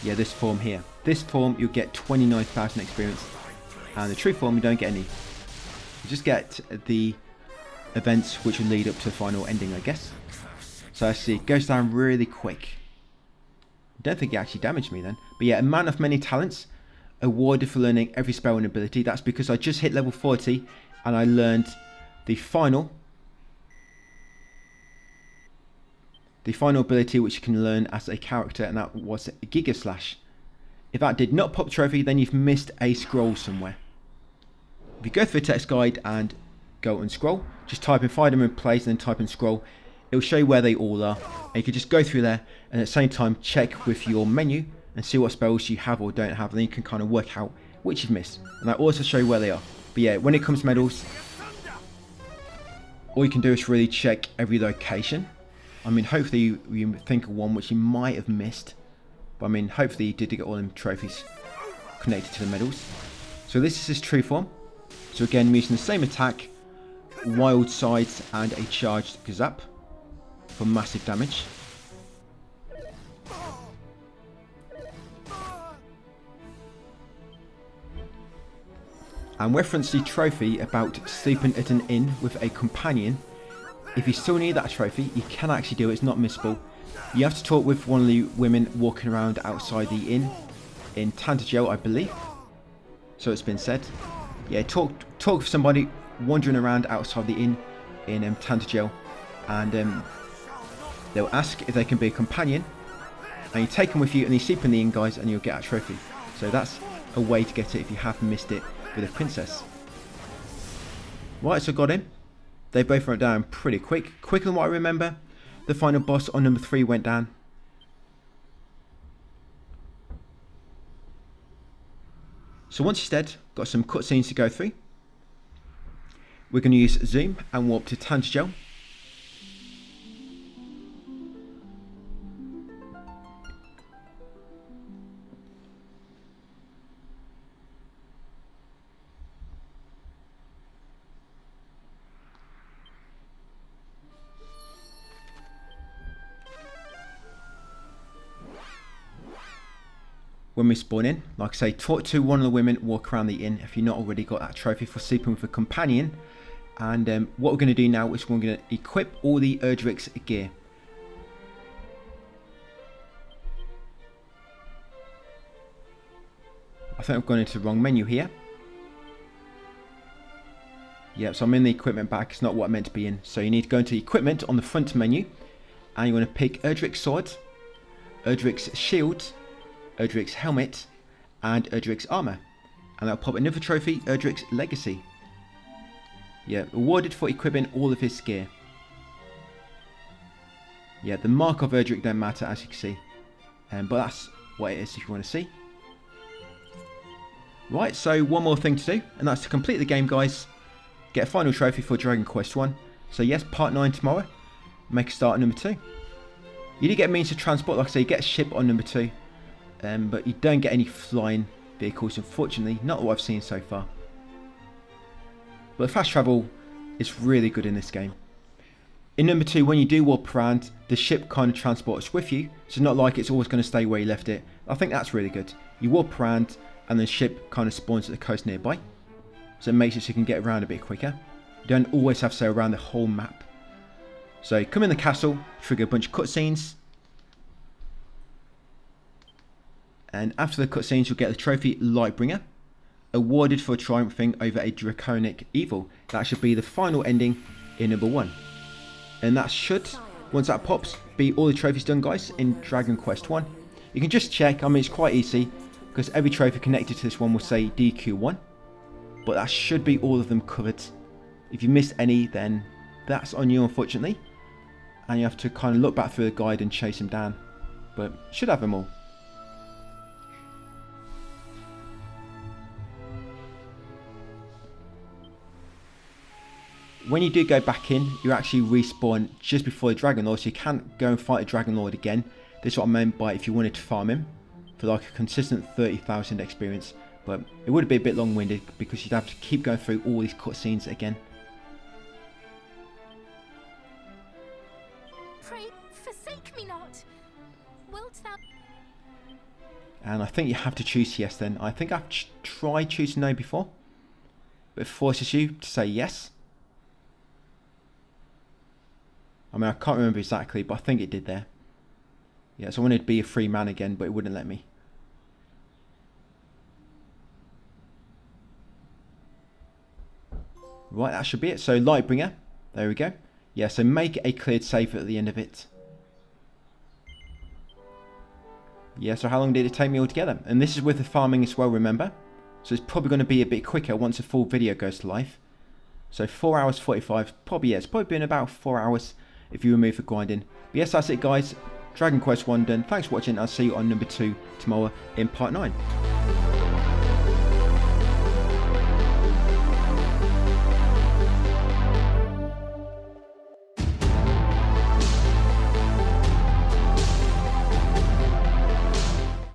Yeah, this form here. This form, you'll get 29,000 experience. And the true form, you don't get any. You just get the events which will lead up to the final ending, I guess. So I see, it goes down really quick. I don't think it actually damaged me then. But yeah, a man of many talents, awarded for learning every spell and ability. That's because I just hit level 40 and I learned the final ability which you can learn as a character, and that was Giga Slash. If that did not pop the trophy, then you've missed a scroll somewhere. If you go through the text guide and go and scroll, just type in find them in place and then type in scroll. It will show you where they all are, and you can just go through there and at the same time check with your menu and see what spells you have or don't have, and then you can kind of work out which you've missed, and that also show you where they are. But yeah, when it comes to medals, all you can do is really check every location. I mean, hopefully you think of one which you might have missed, but I mean, hopefully you did get all them trophies connected to the medals. So this is his true form. So again, I'm using the same attack, wild sides and a charged gazap for massive damage. And reference the trophy about sleeping at an inn with a companion. If you still need that trophy, you can actually do it, it's not missable. You have to talk with one of the women walking around outside the inn in Tantegel, I believe. So it's been said. Yeah, talk with somebody wandering around outside the inn in Tantegel, and they'll ask if they can be a companion, and you take them with you and you sleep in the inn, guys, and you'll get a trophy. So that's a way to get it if you have missed it with a princess. Right, so got him. They both went down pretty quick, quicker than what I remember. The final boss on number 3 went down. So once he's dead, got some cutscenes to go through. We're going to use zoom and warp to Tantegel. When we spawn in, like I say, talk to one of the women, walk around the inn if you've not already got that trophy for sleeping with a companion. And what we're going to do now is we're going to equip all the Erdrick's gear. I think I've gone into the wrong menu here. Yeah, so I'm in the equipment bag, it's not what I meant to be in. So you need to go into equipment on the front menu, and you want to pick Erdrick's sword, Erdrick's shield, Erdrick's helmet, and Erdrick's armor, and that'll pop another trophy, Erdrick's legacy. Yeah, awarded for equipping all of his gear. Yeah, the mark of Erdrick don't matter, as you can see, but that's what it is if you want to see. Right, so one more thing to do, and that's to complete the game, guys. Get a final trophy for Dragon Quest 1. So yes, part 9 tomorrow. Make a start at number 2. You do get means of transport, like I say, you get a ship on number 2. But you don't get any flying vehicles, unfortunately. Not what I've seen so far. But fast travel is really good in this game. In number 2, when you do warp around, the ship kind of transports with you. So it's not like it's always going to stay where you left it. I think that's really good. You warp around and the ship kind of spawns at the coast nearby. So it makes it so you can get around a bit quicker. You don't always have to sail around the whole map. So come in the castle, trigger a bunch of cutscenes. And after the cutscenes, you'll get the trophy Lightbringer, awarded for triumphing over a draconic evil. That should be the final ending in number 1. And that should, once that pops, be all the trophies done, guys, in Dragon Quest 1. You can just check, I mean, it's quite easy, because every trophy connected to this one will say DQ1. But that should be all of them covered. If you missed any, then that's on you, unfortunately. And you have to kind of look back through the guide and chase them down. But should have them all. when you do go back in, you actually respawn just before the Dragon Lord, so you can't go and fight a Dragon Lord again. This is what I meant by if you wanted to farm him for like a consistent 30,000 experience, but it would be a bit long-winded because you'd have to keep going through all these cutscenes again. Pray, forsake me not. Wilt thou? And I think you have to choose yes then. I think I've tried choosing no before, but it forces you to say yes. I mean, I can't remember exactly, but I think it did there. Yeah, so I wanted to be a free man again, but it wouldn't let me. Right, that should be it. So Lightbringer, there we go. Yeah, so make a cleared save at the end of it. Yeah, so how long did it take me altogether? And this is with the farming as well, remember? So it's probably going to be a bit quicker once a full video goes to live. So 4 hours 45, probably, yeah, it's probably been about 4 hours if you remove the grinding. But yes, that's it guys. Dragon Quest 1 done. Thanks for watching. I'll see you on number 2 tomorrow in part 9.